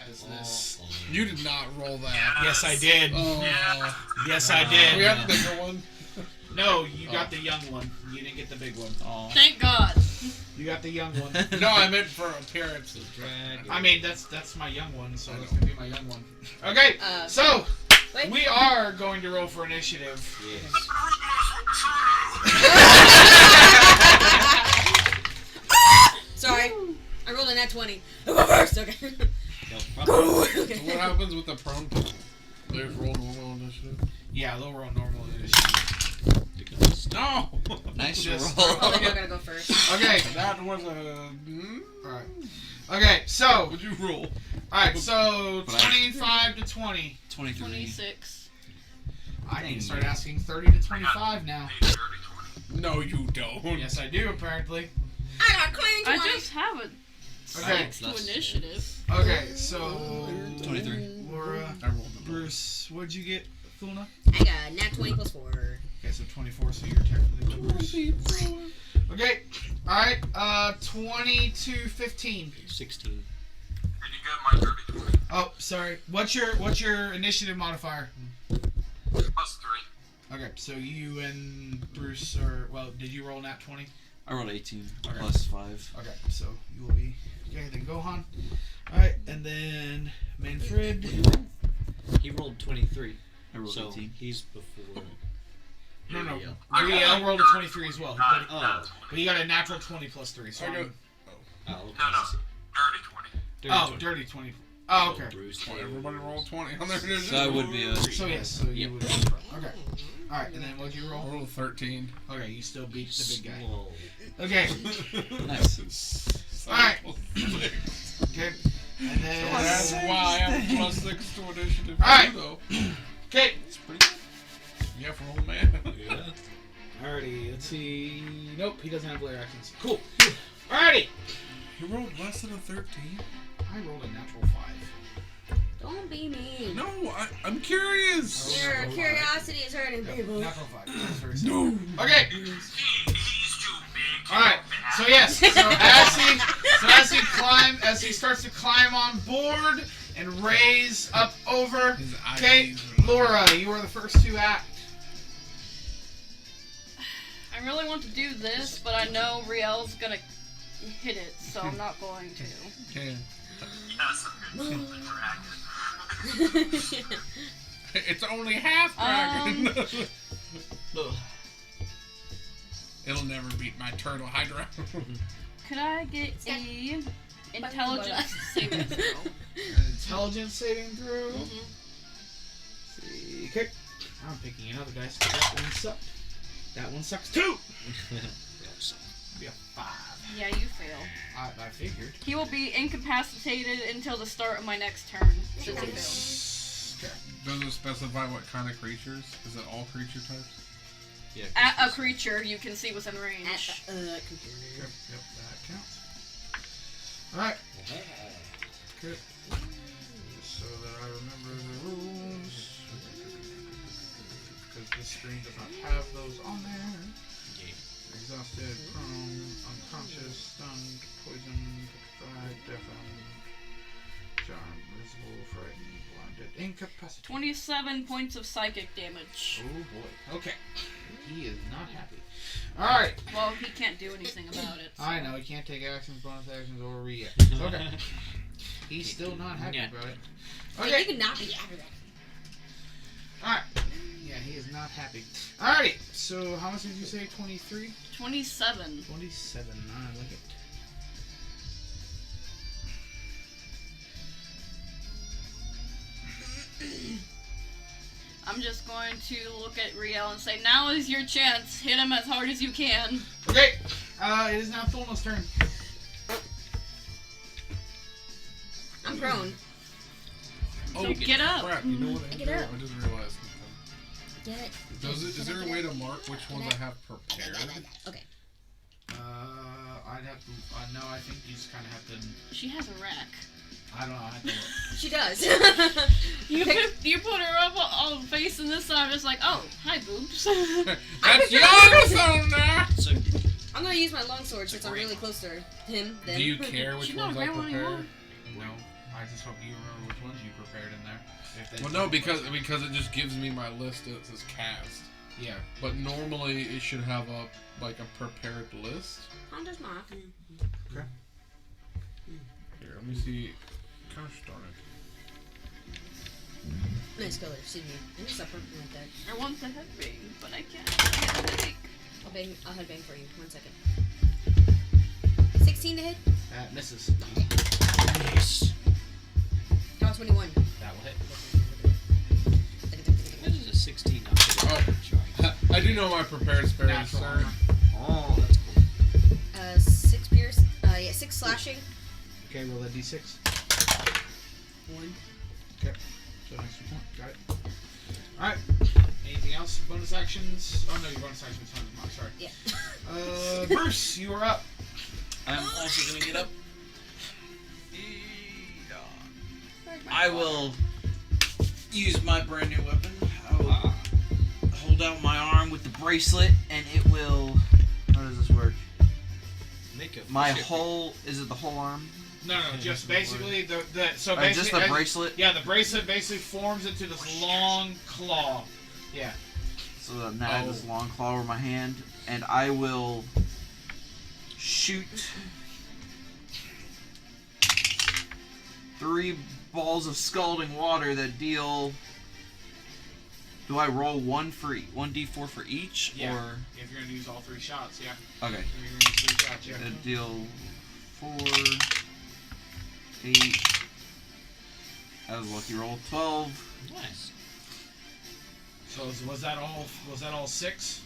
Speaker 2: as this.
Speaker 3: You did not roll that.
Speaker 2: Yes, I did.
Speaker 3: Oh.
Speaker 2: Yes, I
Speaker 3: We
Speaker 2: did.
Speaker 3: have the bigger one.
Speaker 2: No, you got the young one. You didn't get the big one.
Speaker 1: Thank God.
Speaker 2: You got the young one.
Speaker 3: No, I meant for appearance.
Speaker 2: I mean, that's my young one, so it's gonna be my young one. Okay, so
Speaker 6: Wait.
Speaker 2: we are going to roll for initiative.
Speaker 8: Yes.
Speaker 6: Sorry. I rolled a nat 20. I go first, okay.
Speaker 8: No,
Speaker 6: Go!
Speaker 8: probably.
Speaker 3: So
Speaker 6: Okay.
Speaker 3: what happens with the prone people? They just roll normal initiative?
Speaker 2: Yeah, they'll roll normal initiative.
Speaker 8: Because
Speaker 3: No!
Speaker 7: Nice
Speaker 2: Just-
Speaker 7: roll.
Speaker 6: Oh, then you're gonna go first.
Speaker 2: Okay,
Speaker 3: That was a...
Speaker 2: alright. Okay, so,
Speaker 3: What'd you roll?
Speaker 2: alright, so
Speaker 7: But I-
Speaker 2: 25 to 20.
Speaker 7: 23.
Speaker 1: 26.
Speaker 2: I need to start asking 30 to 25 now.
Speaker 5: A dirty 20.
Speaker 3: No, you don't.
Speaker 2: Yes, I do, apparently.
Speaker 6: I got clean 20.
Speaker 1: I just have a
Speaker 2: Okay.
Speaker 1: to initiative.
Speaker 2: Okay, so
Speaker 7: 23.
Speaker 2: Laura,
Speaker 3: I rolled the
Speaker 2: Bruce, what'd you get, Thulna?
Speaker 6: I got nat 20 plus 4.
Speaker 2: Okay, so 24, so you're technically the Bruce. Okay, alright, 20 to 15.
Speaker 8: 16.
Speaker 5: Did you get my dirty 20?
Speaker 2: Oh, sorry. What's your initiative modifier?
Speaker 5: Plus 3.
Speaker 2: Okay, so you and Bruce are, well, did you roll nat 20?
Speaker 7: I rolled 18
Speaker 2: Okay.
Speaker 7: plus 5.
Speaker 2: Okay, so you will be, okay, then Gohan. Alright, and then Manfred.
Speaker 8: He rolled 23.
Speaker 7: I rolled
Speaker 8: So
Speaker 7: 18.
Speaker 8: he's before.
Speaker 2: No,
Speaker 8: Uriel.
Speaker 2: Riel rolled a 23 as well.
Speaker 5: Not,
Speaker 8: Oh.
Speaker 5: not 20.
Speaker 2: But you got a natural 20 plus 3, so
Speaker 3: I got...
Speaker 2: I'm-
Speaker 8: Oh, okay.
Speaker 5: No, no. Dirty 20.
Speaker 2: Oh, dirty 20. Oh, okay.
Speaker 8: Bruce.
Speaker 3: Oh, everybody rolled 20 on their initiative.
Speaker 7: So that would be a...
Speaker 2: So yes, so you
Speaker 8: Yep.
Speaker 2: would. Okay. Alright, and then what'd you
Speaker 3: I
Speaker 2: roll?
Speaker 3: rolled 13.
Speaker 2: Okay, you still beat the big guy.
Speaker 8: Whoa.
Speaker 2: Okay.
Speaker 7: Nice.
Speaker 2: Alright. Okay. And then.
Speaker 3: That's why I have a plus 6 to initiative.
Speaker 2: Alright.
Speaker 3: Though.
Speaker 2: Okay.
Speaker 7: It's pretty good.
Speaker 3: Yeah, for old man.
Speaker 8: Yeah.
Speaker 2: Alrighty, let's see. Nope, he doesn't have layer actions. Cool. Alrighty.
Speaker 3: You rolled less than a 13?
Speaker 2: I rolled a natural 5.
Speaker 6: Don't be mean.
Speaker 3: No, I'm curious.
Speaker 6: Your curiosity is hurting
Speaker 2: Yep,
Speaker 6: people.
Speaker 2: natural 5. That's very
Speaker 3: No.
Speaker 2: simple. Okay.
Speaker 5: He's too big.
Speaker 2: Alright. So yes. As he starts to climb on board and raise up over.
Speaker 3: His eyes
Speaker 2: Okay,
Speaker 3: are-
Speaker 2: Laura, you are the first to act.
Speaker 1: I really want to do this, but I know Riel's gonna hit it, so I'm not going to.
Speaker 3: Okay.
Speaker 5: Yes, the dragon.
Speaker 3: It's only half dragon.
Speaker 8: Ugh.
Speaker 3: It'll never beat my turtle hydra.
Speaker 1: Could I get a Intelligence saving throw.
Speaker 2: Intelligence saving throw.
Speaker 1: Mhm.
Speaker 2: See. Okay. I'm picking another dice. That one sucked. That one sucks too. Be a 5.
Speaker 1: Yeah, you fail.
Speaker 2: I figured.
Speaker 1: He will be incapacitated until the start of my next turn. Since he failed.
Speaker 2: Okay.
Speaker 3: Does it specify what kind of creatures? Is it all creature types?
Speaker 8: Yeah.
Speaker 1: At a creature you can see within range.
Speaker 2: Yep, that counts. Alright. Good. So that I remember the rules. Because this screen does not have those on there. Exhausted, prone, unconscious, stunned, poisoned, petrified, deafened, charmed, visible, frightened, blinded, incapacitated.
Speaker 1: 27 points of psychic damage.
Speaker 2: Oh boy. Okay. He is not happy. Alright.
Speaker 1: Well, he can't do anything about it. So.
Speaker 2: I know, he can't take actions, bonus actions, or reactions. Okay. He's still not happy about it.
Speaker 6: Okay. You cannot be happy about it.
Speaker 2: Alright. Yeah, he is not happy. Alrighty. So, how much did you say? 23?
Speaker 1: 27.
Speaker 2: 27. I like it.
Speaker 1: I'm just going to look at Riel and say, now is your chance. Hit him as hard as you can.
Speaker 2: Okay. It is now Thulna's turn.
Speaker 6: I'm prone.
Speaker 3: Oh,
Speaker 1: So get up.
Speaker 3: crap! You know what?
Speaker 6: Get up.
Speaker 3: I just realized.
Speaker 6: Get it.
Speaker 3: Is there a way to mark which ones I have prepared?
Speaker 6: Okay.
Speaker 2: I'd have to. No, I think you just kind of have to.
Speaker 1: She has a rack.
Speaker 2: I don't know. I have to look.
Speaker 6: She does.
Speaker 1: You put her up all facing this side, just like, oh, hi, boobs.
Speaker 3: That's your phone now.
Speaker 8: So,
Speaker 6: I'm gonna use my longsword since I'm really close to him. Then.
Speaker 3: Do you care which
Speaker 1: She's not
Speaker 3: ones I
Speaker 1: a grandma
Speaker 3: prepared?
Speaker 1: anymore.
Speaker 2: No. I just hope you remember which ones you prepared in there. If they-
Speaker 3: Well, no, because it just gives me my list that says cast.
Speaker 2: Yeah.
Speaker 3: But normally it should have a prepared list.
Speaker 6: Honda's mark.
Speaker 2: Okay.
Speaker 3: Here, let me see. Kind of started.
Speaker 6: Nice color. Excuse me. I need supper like that.
Speaker 1: I want the headbang, but I can't. I have a headache.
Speaker 6: I'll headbang for you. 1 second. 16 to hit.
Speaker 2: That misses.
Speaker 8: nice.
Speaker 6: Oh, 21.
Speaker 2: That will hit.
Speaker 8: What is a 16 not hit?
Speaker 3: Oh. I do know my prepared spare is
Speaker 2: Natural
Speaker 3: sir.
Speaker 2: armor.
Speaker 8: Oh, that's cool.
Speaker 6: 6 pierce. 6 slashing.
Speaker 2: Okay, roll that d6.
Speaker 6: 1.
Speaker 2: Okay. So next point. Got it. Alright. Anything else? Bonus actions? Oh no, your bonus actions on the mark. Sorry.
Speaker 6: Yeah.
Speaker 2: Bruce, you are up.
Speaker 7: I'm also gonna get up. I will use my brand new weapon. I will hold out my arm with the bracelet, and it will. How does this work?
Speaker 8: Make a
Speaker 7: My whole. Is it the whole arm?
Speaker 2: No, just basically the so
Speaker 7: Or
Speaker 2: basically
Speaker 7: just the bracelet?
Speaker 2: Yeah, the bracelet basically forms into this long claw. Yeah.
Speaker 7: So then I have this long claw over my hand, and I will shoot 3 balls of scalding water that deal. Do I roll 1d4 for each,
Speaker 2: Yeah.
Speaker 7: or
Speaker 2: If you're gonna use all 3 shots, yeah.
Speaker 7: okay?
Speaker 2: If you're gonna use 3 shots, yeah.
Speaker 7: That deal 4, 8. That was a lucky roll. 12.
Speaker 8: Nice.
Speaker 2: So was that all 6?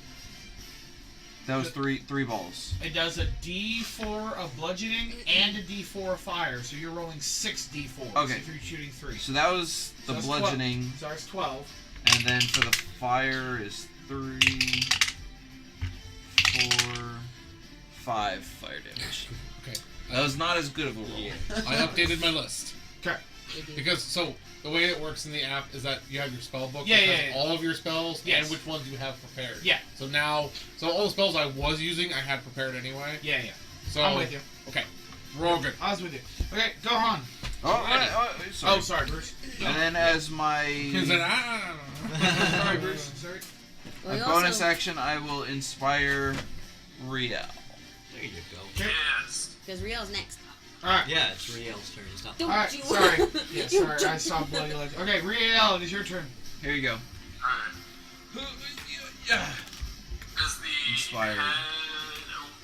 Speaker 7: That was three balls.
Speaker 2: It does a D4 of bludgeoning and a D4 of fire, so you're rolling 6 D4s
Speaker 7: Okay.
Speaker 2: if you're shooting 3.
Speaker 7: So that was the
Speaker 2: that's
Speaker 7: bludgeoning,
Speaker 2: 12. So that's 12.
Speaker 7: and then for the fire is 3, 4, 5 fire damage.
Speaker 3: Okay.
Speaker 7: That was not as good of a roll.
Speaker 8: Yeah.
Speaker 3: I updated my list.
Speaker 2: Okay.
Speaker 3: Because, so, the way it works in the app is that you have your spell book
Speaker 2: Yeah,
Speaker 3: that
Speaker 2: yeah,
Speaker 3: has
Speaker 2: yeah.
Speaker 3: all of your spells
Speaker 2: Yes.
Speaker 3: and which ones you have prepared.
Speaker 2: Yeah.
Speaker 3: So now, all the spells I was using, I had prepared anyway.
Speaker 2: Yeah, yeah.
Speaker 3: So
Speaker 2: I'm with you.
Speaker 3: Okay. We're all good.
Speaker 2: I was with you. Okay, go on.
Speaker 7: Sorry.
Speaker 2: Oh, sorry, Bruce.
Speaker 7: And then as my
Speaker 3: Because then
Speaker 2: Sorry, Bruce. Sorry.
Speaker 6: Well,
Speaker 7: a
Speaker 6: you
Speaker 7: bonus
Speaker 6: also,
Speaker 7: action, I will inspire Riel.
Speaker 8: There you go.
Speaker 5: Yes.
Speaker 6: because Riel's next.
Speaker 2: Alright.
Speaker 8: Yeah, it's Riel's turn. It's not.
Speaker 6: Don't
Speaker 2: Alright,
Speaker 6: you?
Speaker 2: sorry. Yeah,
Speaker 6: You
Speaker 2: sorry, I
Speaker 6: don't-
Speaker 2: saw bloody legs. Okay, Riel, it is your turn.
Speaker 7: Here you go.
Speaker 5: Alright.
Speaker 7: Yeah.
Speaker 5: Is the
Speaker 7: Inspired.
Speaker 5: head...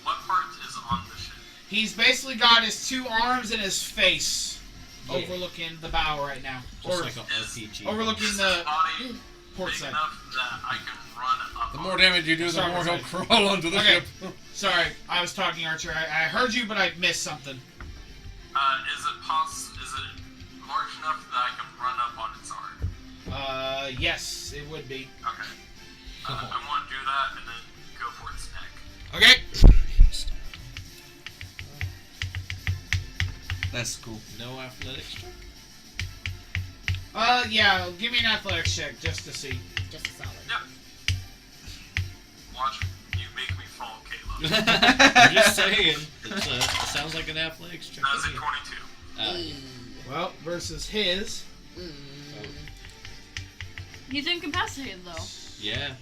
Speaker 5: What part is on the ship?
Speaker 2: He's basically got his 2 arms and his face overlooking the bow right now.
Speaker 8: Just
Speaker 2: Or
Speaker 8: like an RPG.
Speaker 2: overlooking
Speaker 5: Is
Speaker 2: the
Speaker 5: his body
Speaker 2: port
Speaker 5: big
Speaker 2: side.
Speaker 5: enough that I can run up
Speaker 3: The
Speaker 5: on
Speaker 3: more
Speaker 5: it?
Speaker 3: damage you do, the
Speaker 2: Sorry,
Speaker 3: more he'll
Speaker 2: sorry.
Speaker 3: crawl onto the
Speaker 2: Okay.
Speaker 3: ship.
Speaker 2: Sorry, I was talking, Archer. I heard you, but I missed something.
Speaker 5: Is it large enough that I can run up on its arm?
Speaker 2: Yes, it would be.
Speaker 5: Okay. I want to do that and then go for its neck.
Speaker 2: Okay.
Speaker 7: That's cool.
Speaker 8: No athletics check?
Speaker 2: Yeah, give me an athletics check just to see.
Speaker 6: Just a solid.
Speaker 5: Yep. Watch you make me fall, Caleb.
Speaker 8: I'm just saying. It sounds like an athletics check.
Speaker 5: That's a
Speaker 8: to me.
Speaker 5: 22.
Speaker 2: Well, versus his.
Speaker 1: He's incapacitated though.
Speaker 8: Yeah.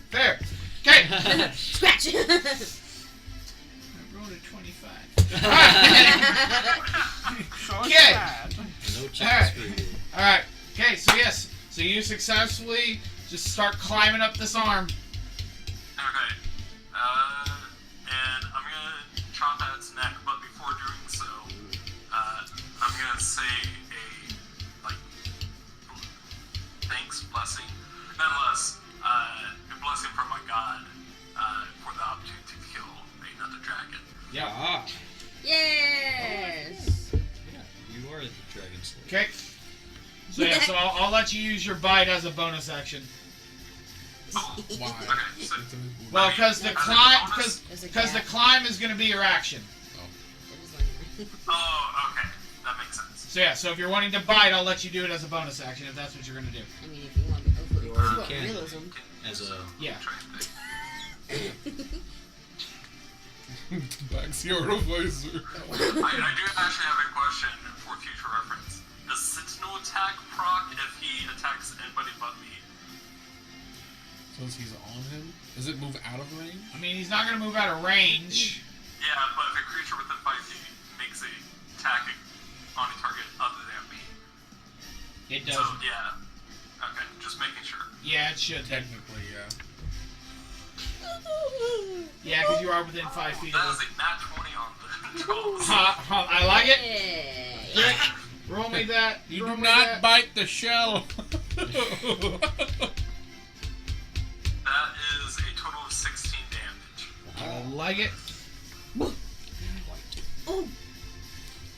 Speaker 2: Fair. Okay.
Speaker 6: Scratch.
Speaker 2: I rolled a 25. Okay.
Speaker 8: No
Speaker 2: Alright.
Speaker 8: checks for you.
Speaker 2: Alright. Okay, so yes. So you successfully just start climbing up this arm.
Speaker 5: Okay. And I'm gonna chop at its neck, but before doing so, I'm gonna say a thanks blessing. Nonetheless, a blessing from my god for the opportunity to kill another dragon.
Speaker 2: Yeah.
Speaker 6: Yes.
Speaker 8: Yeah, you are the Dragon Slayer.
Speaker 2: Okay. So yeah, so I'll let you use your bite as a bonus action.
Speaker 5: Oh,
Speaker 3: Why?
Speaker 5: okay. So,
Speaker 2: Well, because the
Speaker 5: as a
Speaker 2: climb,
Speaker 5: bonus?
Speaker 2: because the climb is going to be your action.
Speaker 5: Oh, okay. That makes sense.
Speaker 2: So yeah, so if you're wanting to bite, I'll let you do it as a bonus action if that's what you're going to do.
Speaker 6: I mean, if you want to go for
Speaker 8: Or you can.
Speaker 6: realism.
Speaker 8: As a
Speaker 2: Yeah.
Speaker 3: Back's your advisor.
Speaker 5: I do actually have a question for future reference. Does Sentinel attack proc if he attacks anybody but me?
Speaker 3: Since he's on him, does it move out of range?
Speaker 2: I mean, he's not going to move out of range.
Speaker 5: Yeah, but if a creature within 5 feet makes a attack on a target other than me.
Speaker 2: It
Speaker 5: So,
Speaker 2: doesn't.
Speaker 5: yeah. Okay, just making sure.
Speaker 2: Yeah, it should.
Speaker 3: Technically, yeah.
Speaker 2: Yeah, because you are within 5 feet
Speaker 5: That
Speaker 2: of
Speaker 5: is
Speaker 2: it.
Speaker 5: a nat 20 on the controls.
Speaker 2: I like it.
Speaker 6: Yeah.
Speaker 2: Roll me that.
Speaker 3: You
Speaker 2: roll
Speaker 3: do
Speaker 2: me
Speaker 3: not
Speaker 2: that.
Speaker 3: bite the shell.
Speaker 5: That is a total of 16 damage.
Speaker 2: I like it.
Speaker 6: Oh,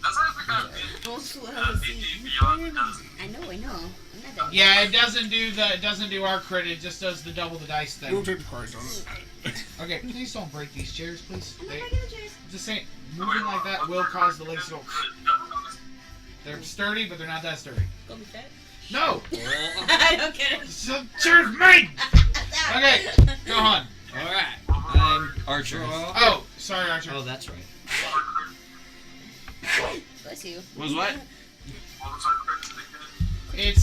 Speaker 5: That's actually kind of big.
Speaker 6: also
Speaker 5: D&D Beyond does.
Speaker 6: I know. I'm not that.
Speaker 2: Yeah, it doesn't do our crit. It just does the double the dice thing.
Speaker 3: Rooted Christ on it.
Speaker 2: Okay, please don't break these chairs, please.
Speaker 6: I'm not
Speaker 2: They,
Speaker 6: breaking the chairs.
Speaker 2: just saying, moving like that will cause the legs to go. They're sturdy, but they're not that sturdy.
Speaker 6: Go be fat.
Speaker 2: No,
Speaker 6: I don't get it.
Speaker 2: so chairs made. Okay, go on.
Speaker 8: Alright. I'm Archer.
Speaker 2: Oh, sorry, Archer.
Speaker 8: Oh, that's right.
Speaker 6: Bless you.
Speaker 7: Was what?
Speaker 5: What was our crit again?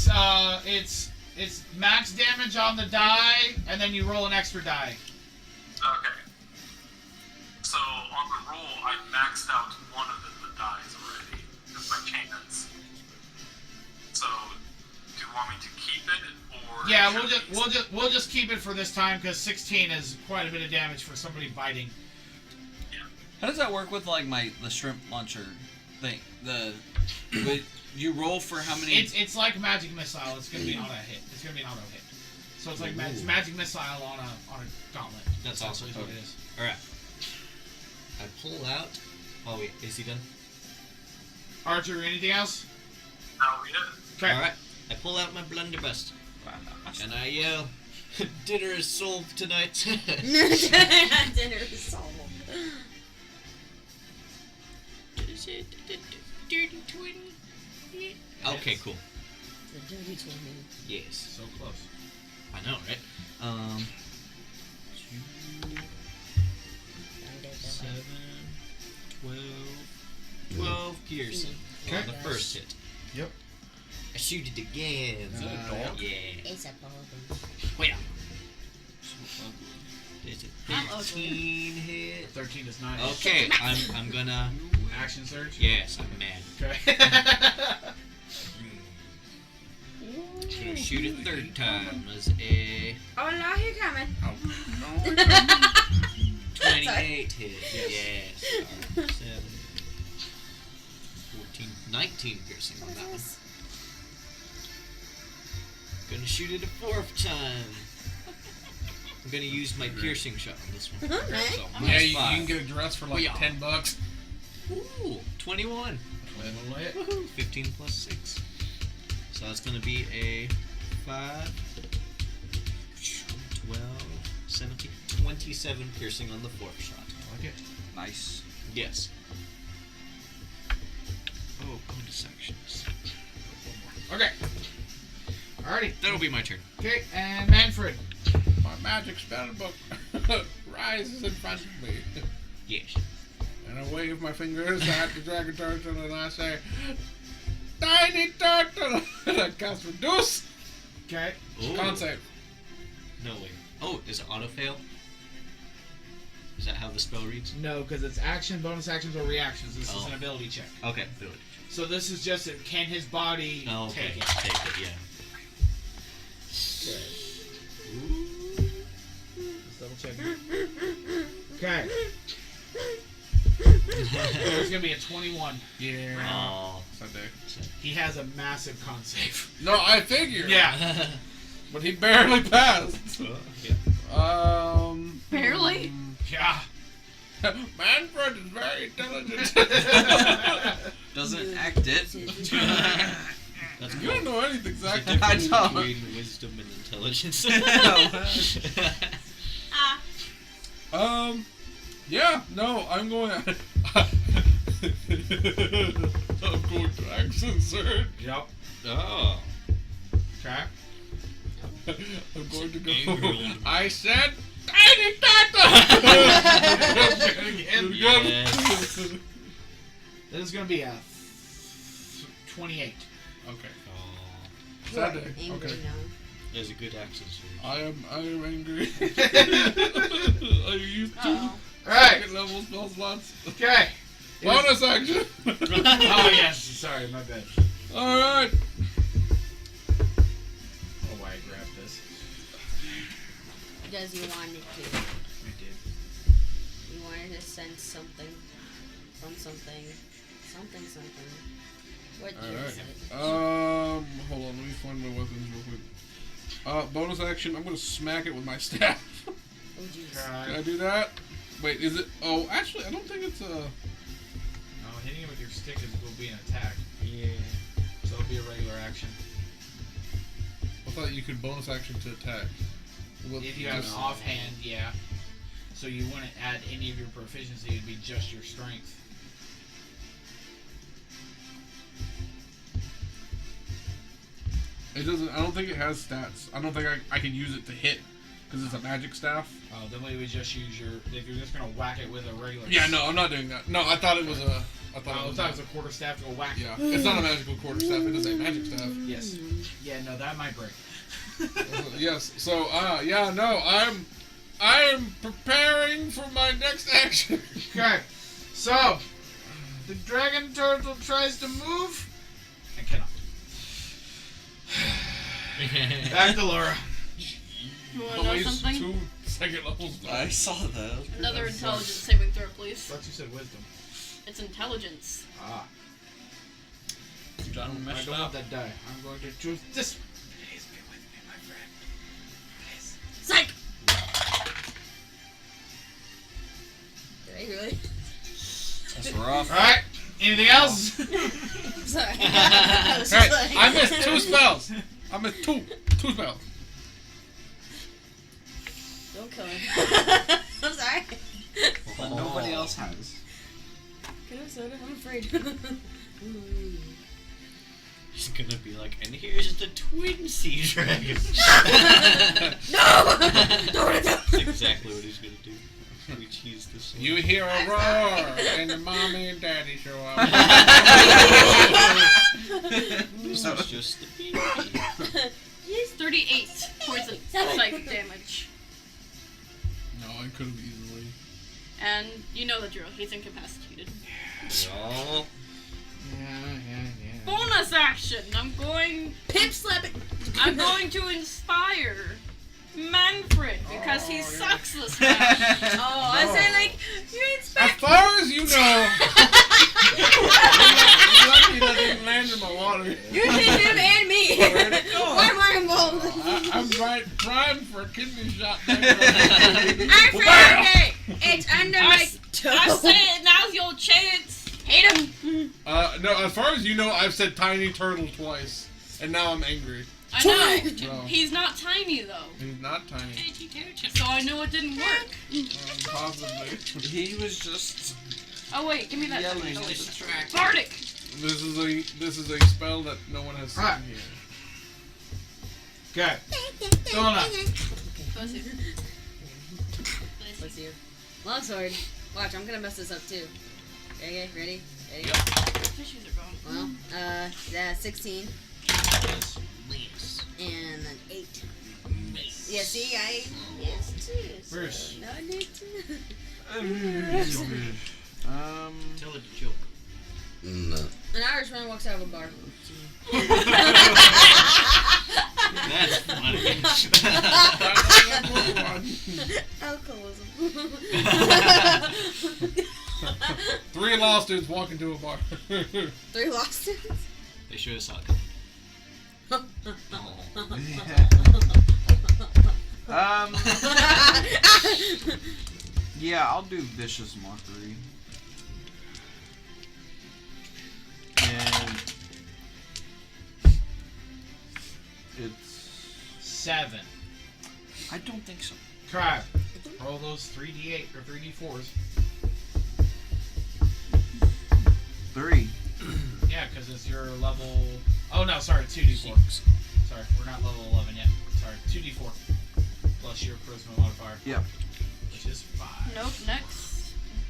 Speaker 2: It's max damage on the die, and then you roll an extra die.
Speaker 5: Okay. So on the roll, I maxed out one of the dies already with my chance. So, do you want me to keep it or?
Speaker 2: Yeah,
Speaker 5: should
Speaker 2: we'll just keep it for this time because 16 is quite a bit of damage for somebody biting.
Speaker 7: How does that work with like the shrimp launcher thing? But you roll for how many?
Speaker 2: It's like magic missile. It's gonna be auto hit. It's gonna be an auto hit. So it's like it's magic missile on a gauntlet.
Speaker 8: That's awesome.
Speaker 2: That's what it is.
Speaker 8: Alright. I pull out. Oh, wait. Is he done?
Speaker 2: Archer, anything else?
Speaker 5: That'll be it.
Speaker 2: Okay.
Speaker 8: Alright. I pull out my blunderbuss. And I yell, dinner is solved tonight.
Speaker 6: Dinner is solved.
Speaker 8: Dirty 20. Okay, cool.
Speaker 6: The dirty 20.
Speaker 8: Yes.
Speaker 2: So close.
Speaker 8: I know, right? 7, 12 gears.
Speaker 2: Okay.
Speaker 8: On the first hit.
Speaker 2: Yep.
Speaker 8: I shoot it again.
Speaker 2: Is that a dog?
Speaker 8: Yeah.
Speaker 6: It's a problem.
Speaker 8: Wait. It's a
Speaker 6: I'm
Speaker 8: 15 hit.
Speaker 2: 13 is 9.
Speaker 8: Okay, I'm gonna.
Speaker 2: Action surge.
Speaker 8: Yes, I'm mad.
Speaker 2: Okay.
Speaker 8: Gonna shoot it third time. Was a
Speaker 6: Oh no, he's coming.
Speaker 8: 20. 98 hit. Yes. 7, 14, 19 piercing on that one. Gonna shoot it a 4th time. I'm gonna use my piercing shot on this one.
Speaker 6: Okay.
Speaker 8: So,
Speaker 3: Yeah,
Speaker 8: minus
Speaker 3: you
Speaker 8: 5.
Speaker 3: can get a dress for like $10.
Speaker 8: Ooh, 21.
Speaker 3: 21 hit.
Speaker 8: Woohoo, 15 plus 6. So that's gonna be a 5, 12, 17, 27 piercing on the 4th shot.
Speaker 3: Like it.
Speaker 7: Nice.
Speaker 8: Yes. Oh, bonus actions.
Speaker 2: Okay. Alrighty.
Speaker 8: That'll be my turn.
Speaker 2: Okay, and Manfred.
Speaker 3: My magic spell book rises in front of me.
Speaker 8: Yes.
Speaker 3: And I wave my fingers at the dragon turtle and I say, Tiny turtle! And I cast reduce.
Speaker 2: Okay.
Speaker 3: Con save.
Speaker 8: No way. Oh, is it auto fail? Is that how the spell reads?
Speaker 2: No, because it's action, bonus actions, or reactions. This is an ability check.
Speaker 8: Okay, ability.
Speaker 2: So this is just can his body take it?
Speaker 8: Take it, yeah.
Speaker 2: Okay. Just double check. Okay. There's gonna be a 21.
Speaker 3: Yeah.
Speaker 8: Oh.
Speaker 3: Sunday.
Speaker 2: He has a massive con save.
Speaker 3: No, I figure.
Speaker 2: Yeah.
Speaker 3: But he barely passed.
Speaker 8: Yeah.
Speaker 1: Barely?
Speaker 2: Yeah.
Speaker 3: Manfred is very intelligent.
Speaker 7: Doesn't act it.
Speaker 8: That's
Speaker 3: You don't know anything, Zach.
Speaker 8: the difference
Speaker 7: I know.
Speaker 8: between wisdom and intelligence.
Speaker 3: Yeah, no, I'm going. I'm going to action surge.
Speaker 2: Yep.
Speaker 8: Oh.
Speaker 2: Okay.
Speaker 3: I'm going to go.
Speaker 8: Angrily.
Speaker 3: I said, Tiny Turtle!
Speaker 8: Yes.
Speaker 2: This is gonna be a 28.
Speaker 3: Okay.
Speaker 8: Oh.
Speaker 3: Sunday.
Speaker 6: Angry
Speaker 3: Okay.
Speaker 6: now.
Speaker 8: There's a good action surge.
Speaker 3: I am angry. I used two
Speaker 2: Alright.
Speaker 3: second level spell slots.
Speaker 2: Okay.
Speaker 3: Bonus action.
Speaker 2: Oh yes. Sorry, my bad.
Speaker 3: Alright.
Speaker 2: Oh, why I grabbed this.
Speaker 6: Because you wanted to.
Speaker 2: I did.
Speaker 6: You wanted to sense something from something. Something. What did you
Speaker 3: Alright.
Speaker 6: say?
Speaker 3: Hold on, let me find my weapons real quick. Bonus action, I'm gonna smack it with my staff.
Speaker 6: Oh, jeez.
Speaker 3: Can I do that? Wait, is it? Oh, actually, I don't think it's a.
Speaker 2: No, hitting it with your stick will be an attack.
Speaker 8: Yeah.
Speaker 2: So it'll be a regular action.
Speaker 3: I thought you could bonus action to attack. Well,
Speaker 2: If you have an
Speaker 3: just-
Speaker 2: offhand, yeah. So you wouldn't add any of your proficiency, it'd be just your strength.
Speaker 3: It doesn't. I don't think it has stats. I don't think I can use it to hit because it's a magic staff.
Speaker 2: Oh, then we would just use your. If you're just gonna whack it with a regular.
Speaker 3: Yeah, no, I'm not doing that. No, I thought it was a. I thought
Speaker 2: Oh,
Speaker 3: it was.
Speaker 2: it was a quarter staff to go whack.
Speaker 3: Yeah, it's not a magical quarterstaff. It is a magic staff.
Speaker 2: Yes. Yeah, no, that might break.
Speaker 3: Yes. So, yeah, no, I'm preparing for my next action.
Speaker 2: Okay. So, the dragon turtle tries to move and cannot. Back to Laura.
Speaker 1: You wanna know
Speaker 3: Waste
Speaker 1: something?
Speaker 3: 2 second levels.
Speaker 7: I saw that.
Speaker 1: Another intelligence saving throw, please.
Speaker 2: Thought you said wisdom.
Speaker 1: It's intelligence.
Speaker 2: Ah.
Speaker 7: John
Speaker 2: I
Speaker 7: messed
Speaker 2: don't want
Speaker 7: up.
Speaker 2: that die. I'm going to choose this one. Please be with me, my friend. Please.
Speaker 6: Psych! Did I really?
Speaker 7: That's rough.
Speaker 2: Alright. Anything else?
Speaker 6: Sorry. I was just
Speaker 3: Alright,
Speaker 6: like-
Speaker 3: I missed 2 spells. I missed 2 spells.
Speaker 6: Don't kill him. I'm sorry.
Speaker 7: But nobody else has.
Speaker 6: Can I have soda? I'm afraid.
Speaker 8: He's gonna be like, and here's the twin sea dragon.
Speaker 6: No! Don't attack!
Speaker 8: That's exactly what he's gonna do. We cheese this one.
Speaker 3: You hear a roar, and the mommy and daddy show up.
Speaker 8: This was just the baby.
Speaker 6: Yes.
Speaker 1: 38 poison psychic damage.
Speaker 3: No, I could have easily.
Speaker 1: And you know the drill. He's incapacitated.
Speaker 8: Oh.
Speaker 2: Yeah.
Speaker 1: Bonus action! I'm going
Speaker 6: Pimp slap it!
Speaker 1: to inspire. Manfred because he sucks this match.
Speaker 6: Oh, I said like you
Speaker 3: As
Speaker 6: expect.
Speaker 3: far as you know, you're lucky that didn't land in my water.
Speaker 6: You hit him and me.
Speaker 3: Where'd it go?
Speaker 6: Why am I involved?
Speaker 3: I'm trying for a kidney shot.
Speaker 6: I forgot. It's under my toe.
Speaker 1: I said now's your chance.
Speaker 6: Hate him.
Speaker 3: No, as far as you know, I've said tiny turtle twice, and now I'm angry.
Speaker 1: I know.
Speaker 3: No,
Speaker 1: He's not tiny though.
Speaker 3: he's not tiny.
Speaker 1: So I knew it didn't work.
Speaker 3: Possibly.
Speaker 7: He was just
Speaker 1: Oh wait, give me that.
Speaker 7: yelling.
Speaker 1: Bardic.
Speaker 3: This is a spell that no one has seen
Speaker 2: Alright.
Speaker 3: here.
Speaker 2: Okay. Donna.
Speaker 1: Pussy.
Speaker 6: Let's see here. Longsword. Watch, I'm gonna mess this up too. Okay, ready? Ready?
Speaker 1: Tissues are gone.
Speaker 6: Well, 16. And then 8. Yeah, see, yes, too.
Speaker 2: Bruce.
Speaker 6: No, I did too.
Speaker 8: Tell it to joke.
Speaker 9: No.
Speaker 6: An Irishman walks out of a bar.
Speaker 8: That's funny.
Speaker 6: Alcoholism.
Speaker 3: 3 lost dudes walk into a bar.
Speaker 6: 3 lost students.
Speaker 8: They should have saw it.
Speaker 7: Yeah, I'll do vicious mockery. And it's
Speaker 2: 7.
Speaker 7: I don't think so.
Speaker 2: Crap. Roll those 3d8 or 3d4s.
Speaker 7: 3.
Speaker 2: Yeah, because it's your level. Oh no, sorry, 2d4. Sorry, we're not level 11 yet. Sorry, 2d4 plus your charisma modifier.
Speaker 7: Yep.
Speaker 2: Which is 5.
Speaker 1: Nope.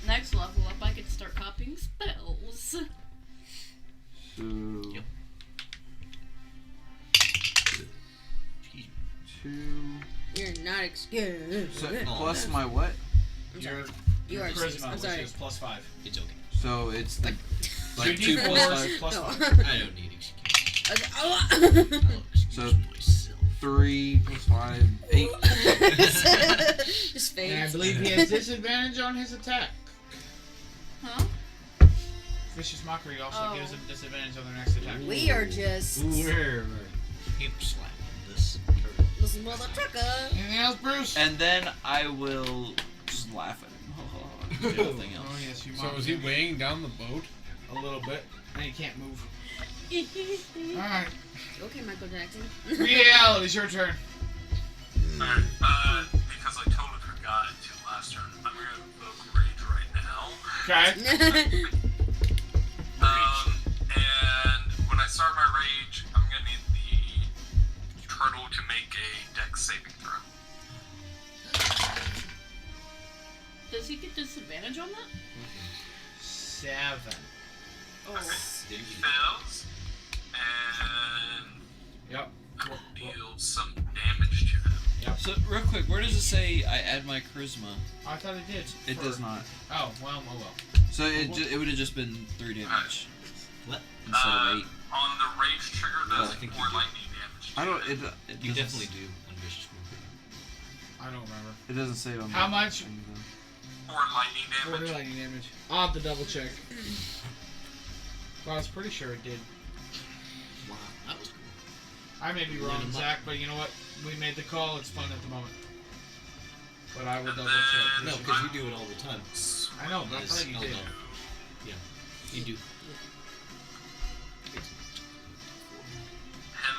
Speaker 1: Next level up, I can start copying spells.
Speaker 7: Yep. 2.
Speaker 6: You're not excused.
Speaker 7: So, plus my what?
Speaker 6: I'm sorry.
Speaker 2: Your
Speaker 6: You are excused.
Speaker 2: charisma,
Speaker 6: I'm
Speaker 2: which
Speaker 6: sorry.
Speaker 2: is plus 5.
Speaker 8: It's okay.
Speaker 7: So it's like 2
Speaker 2: 2d4
Speaker 7: plus 5.
Speaker 2: plus
Speaker 6: No.
Speaker 2: 5.
Speaker 8: I don't need excuse.
Speaker 6: Okay.
Speaker 8: I'll excuse
Speaker 7: So-
Speaker 8: myself.
Speaker 7: 3 plus 5, 8.
Speaker 6: Just
Speaker 2: And I
Speaker 6: fades.
Speaker 2: believe he has disadvantage on his attack.
Speaker 1: Huh?
Speaker 2: Vicious Mockery also
Speaker 1: Oh.
Speaker 2: gives him disadvantage on their next attack.
Speaker 6: We are just
Speaker 8: We're hip slapping this turtle.
Speaker 6: this mother trucker.
Speaker 2: Anything else, Bruce?
Speaker 7: And then I will just laugh at him. Nothing else.
Speaker 2: Oh yes, you
Speaker 3: So
Speaker 2: mocked
Speaker 3: is he
Speaker 2: him
Speaker 3: weighing down the boat?
Speaker 2: a little bit, and he can't move. Alright.
Speaker 6: Okay, Michael Jackson.
Speaker 2: Real, it's your turn.
Speaker 5: Alright, because I totally forgot to last turn, I'm gonna invoke Rage right now.
Speaker 2: Okay.
Speaker 5: And when I start my Rage, I'm gonna need the turtle to make a Dex saving throw.
Speaker 1: Does he get disadvantage on that?
Speaker 2: 7.
Speaker 1: Oh.
Speaker 5: He fails, and
Speaker 2: Yep.
Speaker 5: deal some damage to him.
Speaker 7: So, real quick, where does it say I add my charisma?
Speaker 2: I thought it did.
Speaker 7: It
Speaker 2: for-
Speaker 7: does not.
Speaker 2: Oh, well.
Speaker 7: So it would have just been 3 damage.
Speaker 8: What?
Speaker 7: Instead of 8.
Speaker 5: On the Rage trigger,
Speaker 7: I
Speaker 5: does
Speaker 7: think
Speaker 5: 4
Speaker 7: you do.
Speaker 5: lightning damage.
Speaker 7: I don't. It
Speaker 8: You
Speaker 7: doesn't-
Speaker 8: definitely do on vicious mockery.
Speaker 2: I don't remember.
Speaker 7: It doesn't say it on
Speaker 2: How
Speaker 7: the
Speaker 2: much?
Speaker 7: thing, though.
Speaker 5: 4 lightning
Speaker 2: 4
Speaker 5: damage.
Speaker 2: lightning damage. I'll have to double check. Well, I was pretty sure it did.
Speaker 8: Wow, that was cool.
Speaker 2: I may be
Speaker 8: Line
Speaker 2: wrong,
Speaker 8: 'em up.
Speaker 2: Zach, but you know what? We made the call. It's fun at the moment. But I will
Speaker 5: And
Speaker 2: double check.
Speaker 8: No, because you do it all the time.
Speaker 2: I know, but I thought you did.
Speaker 8: Yeah, you do.
Speaker 5: Him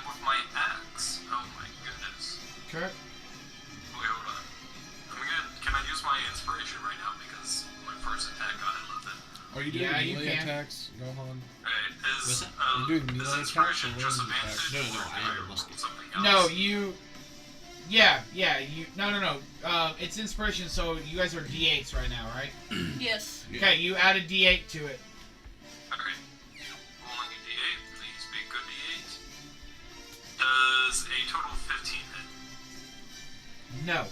Speaker 5: with my axe. Oh my goodness.
Speaker 2: Okay.
Speaker 5: Wait, hold on. Can I use my inspiration right now because my first attack got hit with it?
Speaker 3: Are you doing
Speaker 2: Yeah, you
Speaker 3: melee
Speaker 2: can.
Speaker 3: attacks, Gohan?
Speaker 5: Alright,
Speaker 8: What's
Speaker 5: is
Speaker 8: that?
Speaker 3: You're doing
Speaker 5: is
Speaker 3: melee
Speaker 5: inspiration
Speaker 3: attacks or
Speaker 5: just
Speaker 3: ranged
Speaker 5: advantage
Speaker 3: attacks?
Speaker 8: No,
Speaker 5: or
Speaker 8: I
Speaker 5: do
Speaker 8: have a
Speaker 5: roll
Speaker 8: musket.
Speaker 5: something else?
Speaker 2: No, you. Yeah. You. No. It's inspiration, so you guys are D8s right now, right?
Speaker 1: Yes.
Speaker 2: Okay, you add a D8 to it.
Speaker 5: Okay. Rolling a d8, please be a good d8. Does a total of 15 hit?
Speaker 2: No.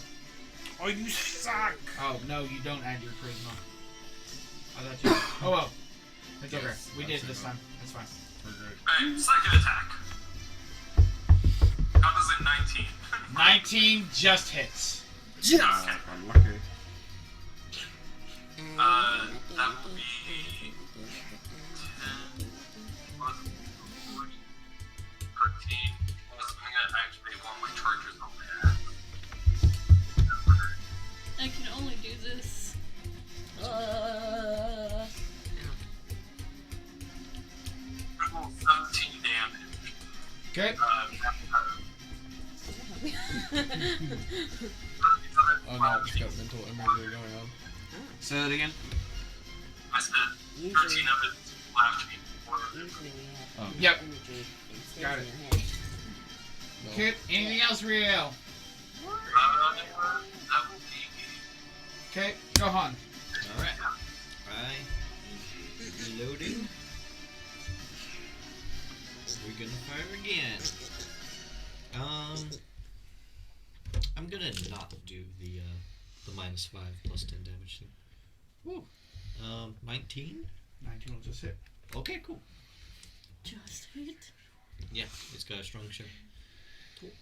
Speaker 3: Oh, you suck!
Speaker 2: Oh, no, you don't add your charisma. I thought you. Oh, well. It's okay.
Speaker 3: Yes,
Speaker 2: We did
Speaker 3: that's
Speaker 2: this
Speaker 3: it.
Speaker 2: time. That's fine.
Speaker 3: We're good.
Speaker 5: Alright, second attack. How does a 19?
Speaker 2: 19 just hits.
Speaker 7: Just.
Speaker 5: Okay.
Speaker 7: Lucky.
Speaker 5: That will be 10 plus 40, 13. Plus, I'm gonna activate one of my charges on my ass.
Speaker 1: I can only do this.
Speaker 5: 17 damage.
Speaker 2: Okay.
Speaker 3: Oh no, it's got mental imagery going on.
Speaker 7: Say that again.
Speaker 5: I said 13 of it flashed me before.
Speaker 6: Usually we have
Speaker 7: Oh.
Speaker 2: Yep.
Speaker 6: imagery instead
Speaker 2: Got
Speaker 6: in
Speaker 2: it.
Speaker 6: your head.
Speaker 3: No.
Speaker 2: Okay. Anything else, Riel?
Speaker 5: That will be
Speaker 2: Okay. Gohan.
Speaker 8: Alright. I am reloading. We're gonna fire again. I'm gonna not do the -5 plus 10 damage thing.
Speaker 2: Woo.
Speaker 8: 19?
Speaker 2: 19 will just hit.
Speaker 8: Okay, cool.
Speaker 1: Just hit.
Speaker 8: Yeah, it's got a strong shot. Cool.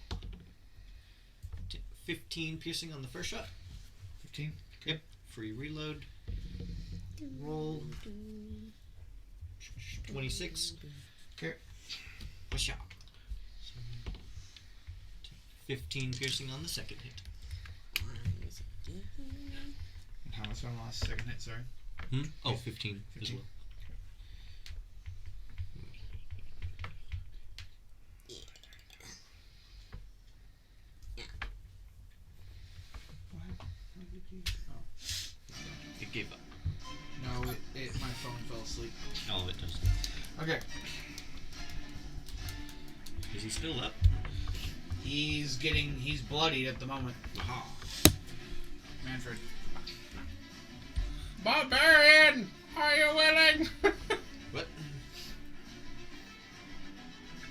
Speaker 8: 15 piercing on the first shot.
Speaker 2: 15.
Speaker 8: Yep. Free reload. Roll. 26.
Speaker 2: Okay.
Speaker 8: A shot. 15 piercing on the second hit.
Speaker 2: How much on the last second hit, sorry?
Speaker 8: Oh, 15 as
Speaker 2: 15.
Speaker 8: well. It gave up.
Speaker 2: No, my phone fell asleep.
Speaker 8: Oh, it does.
Speaker 2: Okay.
Speaker 8: Is he still up?
Speaker 2: He's bloodied at the moment.
Speaker 8: Aha.
Speaker 2: Manfred.
Speaker 3: Barbarian, are you willing?
Speaker 8: What?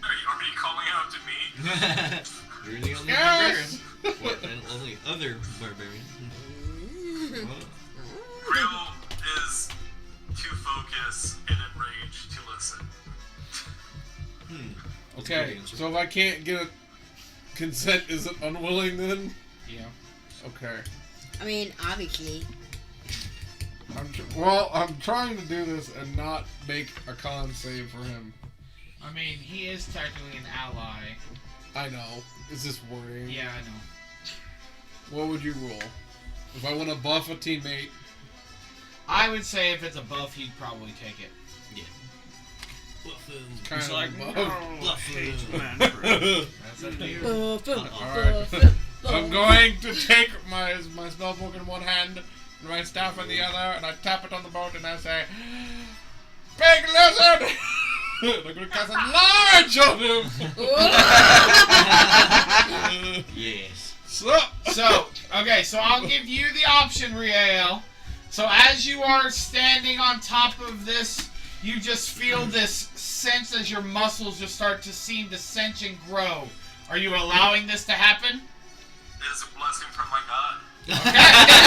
Speaker 5: Are you calling out to me?
Speaker 8: You're the only
Speaker 3: Yes!
Speaker 8: barbarian. Or the only other barbarian. Well,
Speaker 5: Real is too focused and enraged to listen.
Speaker 8: that's a good
Speaker 3: Okay,
Speaker 8: answer.
Speaker 3: so if I can't get a consent, is it unwilling then?
Speaker 2: Yeah.
Speaker 3: Okay.
Speaker 6: I mean, obviously.
Speaker 3: I'm trying to do this and not make a con save for him.
Speaker 2: I mean, he is technically an ally.
Speaker 3: I know. Is this wording?
Speaker 2: Yeah, I know.
Speaker 3: What would you roll? If I want to buff a teammate,
Speaker 2: I would say if it's a buff, he'd probably take it.
Speaker 3: kind
Speaker 7: He's
Speaker 3: of
Speaker 7: like,
Speaker 3: a
Speaker 7: no,
Speaker 3: buff.
Speaker 7: hate Manfred.
Speaker 2: That's up to you.
Speaker 3: Alright. I'm going to take my spellbook in one hand and my staff in the other, and I tap it on the boat and I say, "Big lizard!" And I'm going to cast a large on him.
Speaker 8: yes.
Speaker 3: So,
Speaker 2: Okay, so I'll give you the option, Riel. So as you are standing on top of this, you just feel this sense as your muscles just start to seem to cinch and grow. Are you allowing this to happen?
Speaker 5: It is a blessing from my God.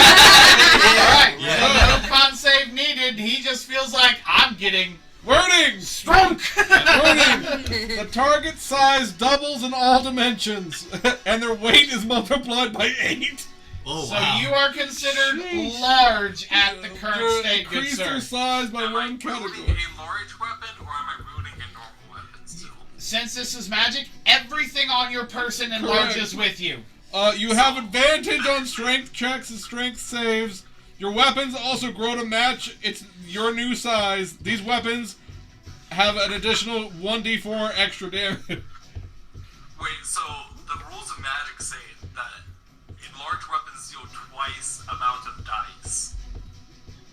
Speaker 2: Alright,
Speaker 8: Yeah.
Speaker 2: so no con save needed. He just feels like, I'm getting
Speaker 3: wording!
Speaker 2: drunk!
Speaker 3: Wording! The target size doubles in all dimensions, and their weight is multiplied by 8.
Speaker 8: Oh,
Speaker 2: So
Speaker 8: wow.
Speaker 2: you are considered
Speaker 3: Sheesh.
Speaker 2: large at the current
Speaker 3: You're
Speaker 2: state, good
Speaker 3: increase
Speaker 2: sir.
Speaker 3: their size by
Speaker 5: Am I
Speaker 3: one
Speaker 5: wielding
Speaker 3: category.
Speaker 5: a large weapon or am I wielding a normal weapon still?
Speaker 2: Since this is magic, everything on your person enlarges with you.
Speaker 3: You have advantage on strength checks and strength saves. Your weapons also grow to match your new size. These weapons have an additional 1d4 extra damage.
Speaker 5: Wait, so the rules of magic say that large weapons deal twice amount of dice.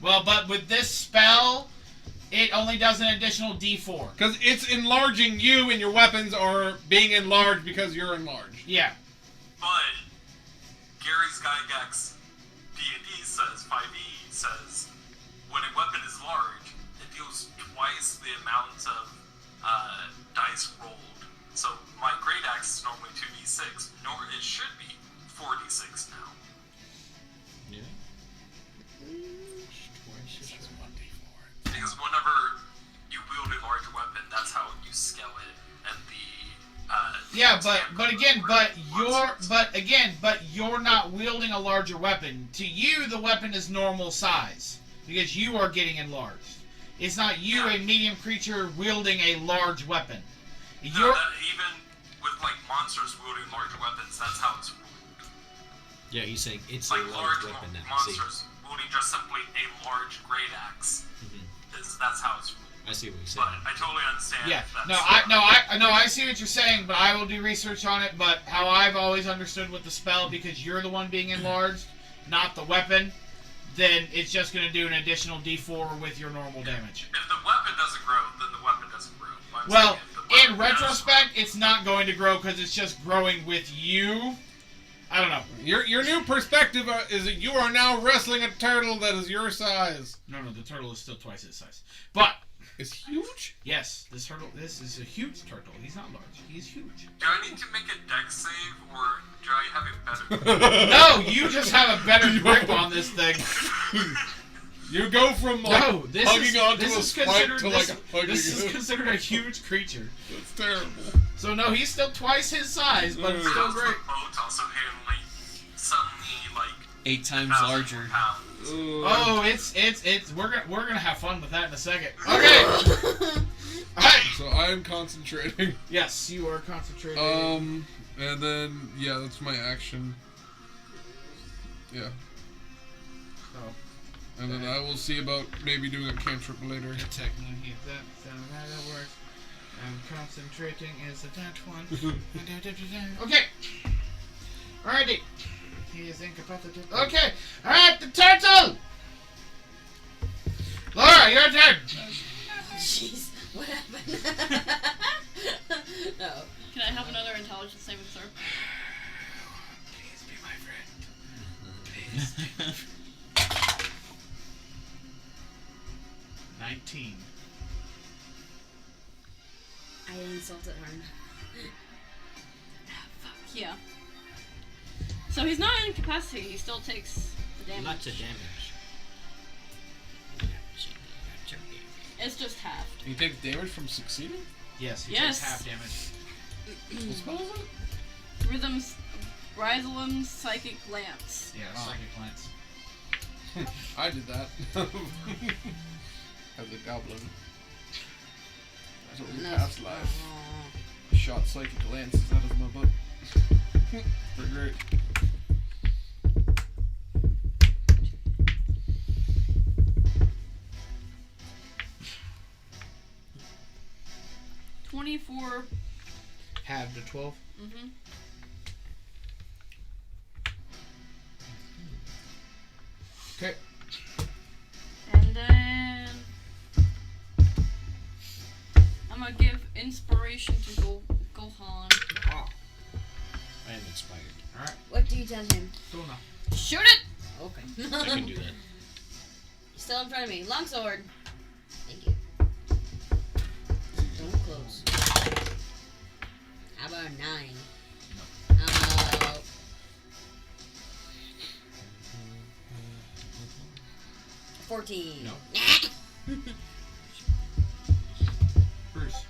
Speaker 2: Well, but with this spell, it only does an additional D4.
Speaker 3: Because it's enlarging you, and your weapons are being enlarged because you're enlarged.
Speaker 2: Yeah.
Speaker 5: But Gary's Gygax D&D says, 5e says, when a weapon is large, it deals twice the amount of dice rolled. So my great axe is normally 2d6, nor it should be 4d6 now.
Speaker 8: Yeah.
Speaker 5: Because whenever you wield a large weapon, that's how you scale it, and the
Speaker 2: Yeah, but you're not wielding a larger weapon. To you, the weapon is normal size because you are getting enlarged. It's not you, a medium creature, wielding a large weapon.
Speaker 5: No, even with like monsters wielding larger weapons, that's how it's ruled.
Speaker 8: Yeah, he's saying it's
Speaker 5: Like
Speaker 8: a large weapon now.
Speaker 5: monsters wielding just simply a large great axe. That's how it's ruled.
Speaker 8: I see what you're saying.
Speaker 5: But I totally understand.
Speaker 2: Yeah,
Speaker 5: That's
Speaker 2: I see what you're saying, but I will do research on it. But how I've always understood with the spell, because you're the one being enlarged, not the weapon, then it's just going to do an additional D4 with your normal damage.
Speaker 5: If the weapon doesn't grow, then the weapon doesn't grow.
Speaker 2: Well, in retrospect, it's not going to grow because it's just growing with you. I don't know.
Speaker 3: Your new perspective is that you are now wrestling a turtle that is your size.
Speaker 2: No, the turtle is still twice his size. But
Speaker 3: it's huge.
Speaker 2: Yes, this is a huge turtle. He's not large. He's huge.
Speaker 5: Do I need to make a dex save, or do I have a better?
Speaker 2: No, you just have a better grip on this thing.
Speaker 3: You go from like hugging onto a spike to like hugging.
Speaker 2: This is considered a huge creature.
Speaker 3: That's terrible.
Speaker 2: So no, he's still twice his size, but it's still great.
Speaker 5: Boat also handling suddenly like
Speaker 7: 8 times larger.
Speaker 5: Pounds.
Speaker 2: Oh, it's we're gonna have fun with that in a second. Okay. Alright.
Speaker 3: So I am concentrating.
Speaker 2: Yes, you are concentrating.
Speaker 3: And then yeah, that's my action. Yeah.
Speaker 2: So.
Speaker 3: And then I will see about maybe doing a cantrip later.
Speaker 2: Technically, that works. I'm concentrating is that one. Okay. Alrighty. He is incapacitated. Okay. Alright, the turtle! Laura, your turn!
Speaker 6: Jeez, what happened? No.
Speaker 1: Can I have another intelligence saving throw?
Speaker 2: Please be my friend. Please be my friend. 19.
Speaker 6: I insulted her.
Speaker 1: Fuck yeah. So he's not incapacitated, he still takes the damage.
Speaker 8: Lots of damage.
Speaker 1: It's just halved.
Speaker 3: He takes damage from succeeding?
Speaker 2: Yes, he
Speaker 1: Yes.
Speaker 2: takes half damage.
Speaker 3: What spell is it?
Speaker 1: Rhythm's Ryzolem's Psychic Lance.
Speaker 2: Yeah, psychic lance.
Speaker 3: I did that. As a goblin. That's what we past life. Shot psychic lances out of my butt. Pretty great.
Speaker 1: $24.
Speaker 2: Half to 12.
Speaker 1: Mm-hmm.
Speaker 2: Okay.
Speaker 1: And then I'm gonna give inspiration to Gohan.
Speaker 8: I am inspired.
Speaker 2: Alright.
Speaker 6: What do you tell him?
Speaker 2: Tuna.
Speaker 1: Shoot it!
Speaker 6: Okay.
Speaker 8: I can do that.
Speaker 6: Still in front of me. Longsword. Thank you. Don't close. How about a 9? How about... $14.
Speaker 2: No. Bruce.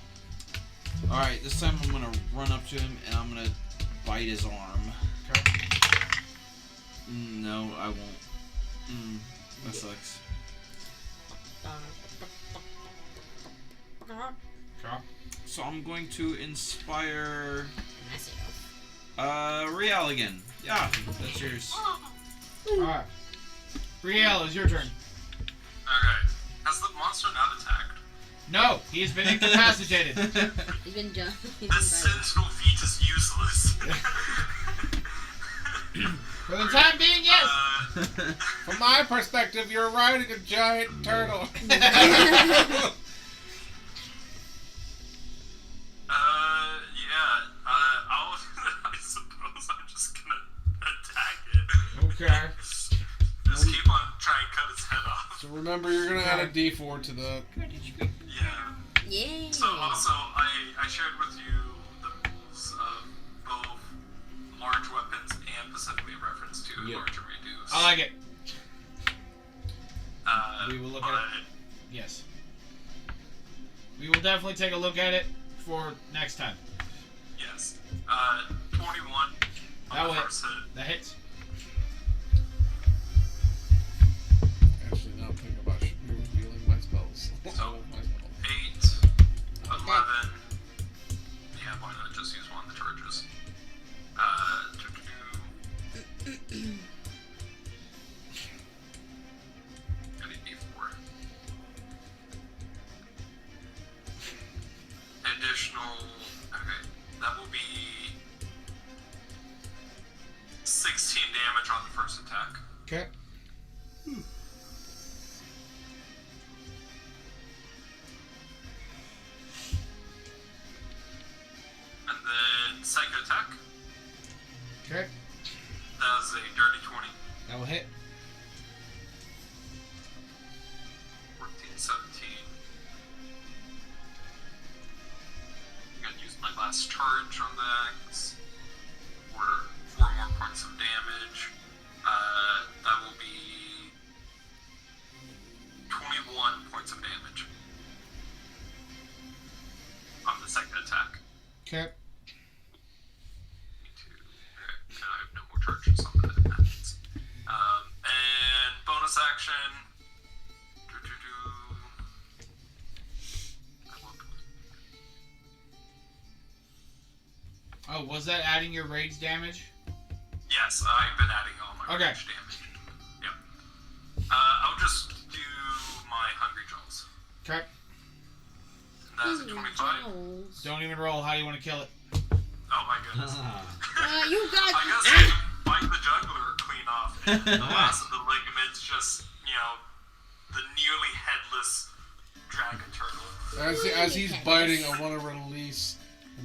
Speaker 7: Alright, this time I'm gonna run up to him and I'm gonna bite his arm.
Speaker 2: Okay.
Speaker 7: No, I won't. That sucks.
Speaker 2: Chop.
Speaker 7: So I'm going to inspire
Speaker 6: Massive.
Speaker 7: Riel again. Yeah, that's yours.
Speaker 2: Alright. Riel, it's your turn.
Speaker 5: Okay. Has the monster not attacked?
Speaker 2: No, he has been incapacitated.
Speaker 6: He's been done.
Speaker 5: This sentinel feat is useless.
Speaker 2: For the time being, yes.
Speaker 3: From my perspective, you're riding a giant turtle.
Speaker 5: I suppose I'm just gonna attack it.
Speaker 2: Okay.
Speaker 5: Just keep on trying to cut its head off.
Speaker 3: So remember, you're gonna add a D4 to that.
Speaker 5: Yeah.
Speaker 6: Yay.
Speaker 5: So also, I shared with you the rules of both large weapons and specifically a reference to large and reduce.
Speaker 2: I like it. We will look at it. Yes. We will definitely take a look at it for next time.
Speaker 5: Yes. 21 on
Speaker 2: That
Speaker 5: the
Speaker 2: way.
Speaker 5: first hit.
Speaker 2: That hits.
Speaker 3: Actually, now I'm thinking about revealing my spells.
Speaker 5: So,
Speaker 3: My spells.
Speaker 5: 8, 11. Yeah, why not just use one of the charges? I need D4. Additional. Okay, that will be 16 damage on the first attack.
Speaker 2: Okay.
Speaker 5: And then second attack.
Speaker 2: Okay.
Speaker 5: That was a dirty 20.
Speaker 2: That will hit.
Speaker 5: 14, 17. I'm gonna use my last charge on that. For 4 more points of damage. That will be 21 points of damage on the second attack.
Speaker 2: Okay.
Speaker 5: Me too. Okay, I have no more charges on that. And bonus action.
Speaker 2: Oh, was that adding your rage damage?
Speaker 5: Yes, I've been adding all my
Speaker 2: Okay.
Speaker 5: rage damage. Yep. I'll just do my Hungry Jaws.
Speaker 2: Okay.
Speaker 5: And that is a 25.
Speaker 6: Jones.
Speaker 2: Don't even roll. How do you want to kill it?
Speaker 5: Oh my goodness.
Speaker 6: You got.
Speaker 5: I guess I can bite the jugular clean off, and the last of the ligaments just, the nearly headless dragon turtle.
Speaker 3: As he's biting, I want to release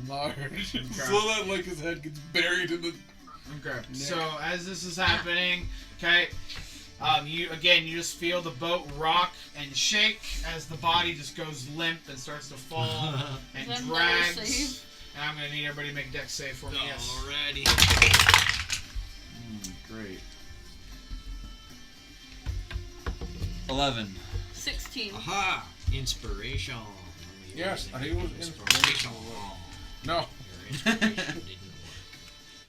Speaker 3: large so that like his head gets buried in the.
Speaker 2: Okay. So as this is happening, okay, you just feel the boat rock and shake as the body just goes limp and starts to fall and
Speaker 1: Is that another
Speaker 2: drags.
Speaker 1: save?
Speaker 2: And I'm gonna need everybody to make a dex save for me. Yes.
Speaker 8: Alrighty.
Speaker 7: Great. 11.
Speaker 1: 16.
Speaker 8: Aha! Inspiration.
Speaker 3: Yes,
Speaker 8: You're
Speaker 3: I
Speaker 8: using
Speaker 3: was
Speaker 8: inspiration.
Speaker 3: No.
Speaker 8: Your inspiration didn't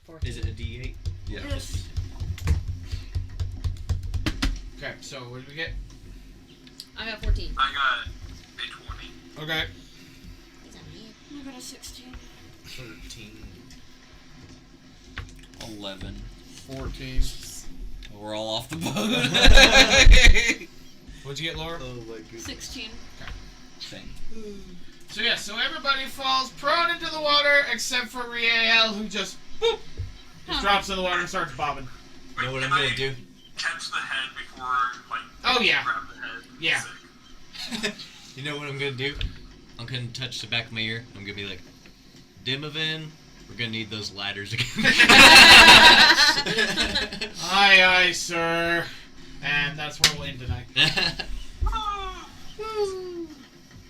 Speaker 8: work. Is it a D8?
Speaker 7: Yeah.
Speaker 1: Yes.
Speaker 2: Okay. So what did we get?
Speaker 6: I got 14.
Speaker 5: I got a 20.
Speaker 2: Okay.
Speaker 6: Is that me?
Speaker 1: I got a 16.
Speaker 8: 13.
Speaker 7: 11.
Speaker 3: 14.
Speaker 7: We're all off the boat.
Speaker 2: What'd you get, Laura?
Speaker 8: Oh my goodness.
Speaker 1: 16.
Speaker 7: Thing.
Speaker 2: So yeah. So everybody falls prone into the water except for Riel, who just boop, drops in the water and starts bobbing.
Speaker 5: Wait,
Speaker 8: Know what I'm
Speaker 5: can
Speaker 8: gonna
Speaker 5: I
Speaker 8: do?
Speaker 5: Catch the head before,
Speaker 2: Oh yeah.
Speaker 5: grab the head.
Speaker 2: Yeah.
Speaker 5: Sick.
Speaker 8: You know what I'm gonna do? I'm gonna touch the back of my ear. I'm gonna be like, Dimovan, we're gonna need those ladders again.
Speaker 2: Aye, aye, sir. And that's where we'll end tonight.